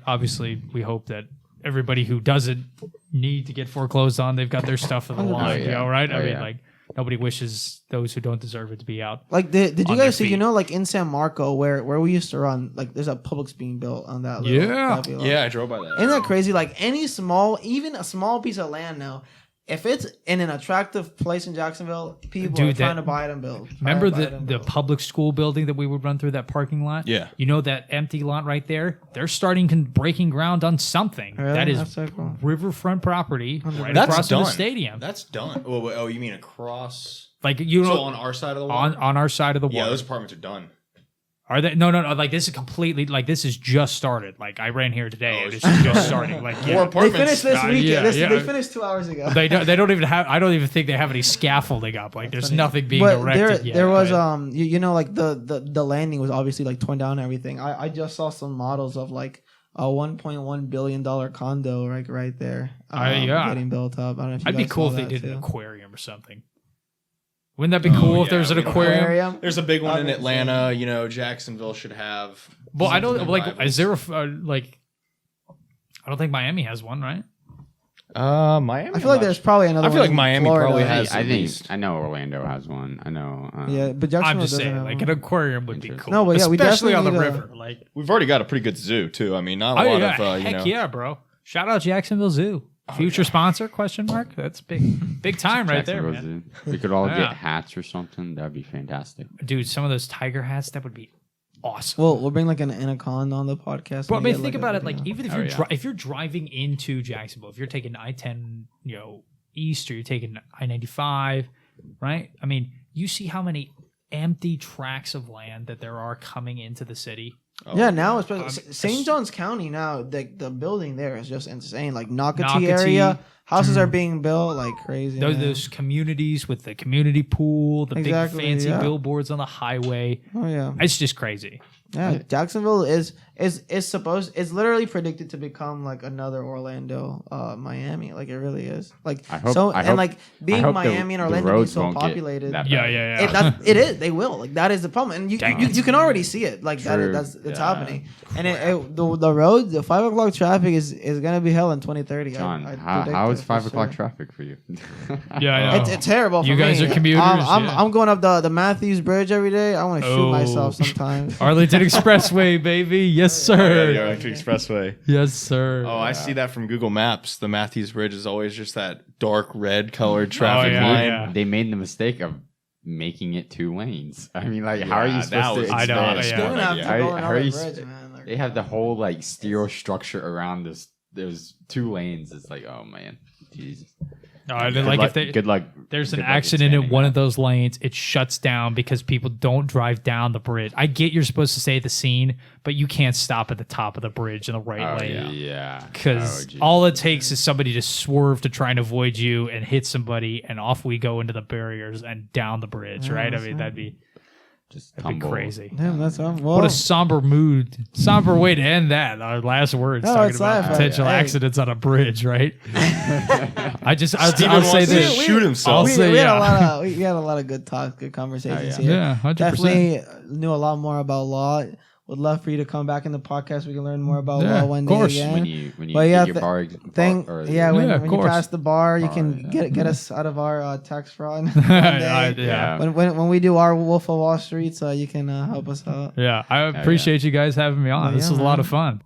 obviously, we hope that everybody who doesn't need to get foreclosed on, they've got their stuff in the 100%. line, you know, right? Oh, I mean, yeah. like, nobody wishes those who don't deserve it to be out. Like, did you on their guys see? You feet. know, like in San Marco, where we used to run, like there's a Publix being built on that. Little Yeah. Puppy lot. Yeah, I drove by that. Isn't that crazy? Like even a small piece of land now, if it's in an attractive place in Jacksonville, people are Dude, trying to buy it and build. Remember Buy it the and the build. public school building that we would run through that parking lot? Yeah. You know that empty lot right there? They're starting breaking ground on something. Really? That is That's so cool. riverfront property right That's across from done. the stadium. That's done. Oh, you mean across? Like, you So know, on our side of the water? on our side of the water. Yeah, those apartments are done. Are they? No. Like, this is completely, like, this is just started. Like, I ran here today. Oh, and it's this is just starting. Like, More yeah. They apartments. finished this Yeah, weekend. yeah. They finished 2 hours ago. They don't even have. I don't even think they have any scaffolding up. Like, there's nothing being But erected yet. there was but- you know, like the landing was obviously like torn down and everything. I just saw some models of like a $1.1 billion condo like right there yeah. getting built up. I don't know if you I'd be guys cool saw if they that did an too. aquarium or something. Wouldn't that be cool if there was an aquarium? There's a big one in Obviously. Atlanta. You know, Jacksonville should have. Well, I don't something like. rivals. Is there a like? I don't think Miami has one, right? Miami. I feel like there's probably another. I feel one like in Miami Florida. probably I has at think least. I know Orlando has one. I know. Yeah, but I'm Jacksonville just doesn't saying, have like one. an aquarium would be Interesting. cool. No, but yeah, we especially on the definitely need river. Like, We've already got a pretty good zoo too. I mean, not a oh lot yeah, of you heck know. yeah, bro! Shout out Jacksonville Zoo. Future sponsor? Question mark. That's big time right there, Jacksonville man. Zoo. We could all Yeah. get hats or something. That'd be fantastic. Dude, some of those tiger hats that would be awesome. Well, we'll bring like an anaconda on the podcast. But I and mean, get, think a about it. video. Like, even if Oh, you're yeah. if you're driving into Jacksonville, if you're taking I-10, you know, east, or you're taking I-95, right? I mean, you see how many empty tracts of land that there are coming into the city. Oh, Yeah, now especially St. es- John's County now, the building there is just insane. Like Nocatee Nocatee, area, houses are being built like crazy. man. Those communities with the community pool, the Exactly, big fancy yeah. billboards on the highway. Oh yeah, It's just crazy. yeah. Jacksonville is it's literally predicted to become like another Orlando, Miami. Like it really is. Like I hope- so, I and hope- like being hope Miami and the Orlando being roads so won't get populated. that Yeah, bad. yeah. It is. They will. Like that is the problem, and Dang you it. can already see it. Like True. that's it's Yeah. happening, and the roads, the 5 o'clock traffic is gonna be hell in 2030. John, I how predict is it for 5 o'clock sure. traffic for you? Yeah, I know. It's terrible. For You guys me. are commuters, yeah. I'm going up the Matthews Bridge every day. I want to shoot Oh. myself sometimes. Arlington Expressway, baby. Yes, Yeah, sir. the Arlington Expressway. Yes, sir. Oh, I see that from Google Maps. The Matthews Bridge is always just that dark red colored traffic yeah, line. yeah. They made the mistake of making it 2 lanes. I mean, like, how are Yeah, you that supposed was to? I know, bad. yeah. Smart You're gonna have to idea. go How another are you bridge, sp- man. Like, They have the whole like steel structure around this. There's 2 lanes. It's like, oh man, Jesus. No, and Good then, like luck, if they, good luck. there's an good luck accident in expanding one that. of those lanes, it shuts down because people don't drive down the bridge. I get you're supposed to stay at the scene, but you can't stop at the top of the bridge in the right Oh, lane. yeah. Because Oh, geez. all it takes is somebody to swerve to try and avoid you and hit somebody, and off we go into the barriers and down the bridge, right? I mean, that'd be just that'd be tumble. crazy. damn, that's well. What a somber way to end that. Our last words No, talking it's about life. potential Hey. accidents on a bridge, right? I'll Steven say wants to this. shoot himself. I'll say, we had yeah. we had a lot of good talks, good conversations Oh, here. Yeah, 100%. Definitely knew a lot more about law. Would love for you to come back in the podcast. We can learn more about Yeah, law one of day course. again. When you But get yeah, your bar, Thing, or- yeah, when, Yeah, of when you course. pass the bar, you Bar, can yeah. get us out of our tax fraud. one day. Yeah. When we do our Wolf of Wall Street, you can help us out. Yeah, I appreciate you guys having me on. Oh, This yeah, was a lot man. of fun.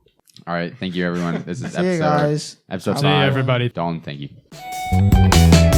All right, thank you everyone. This is See you guys. episode See you, 5. everybody. Dalton, thank you.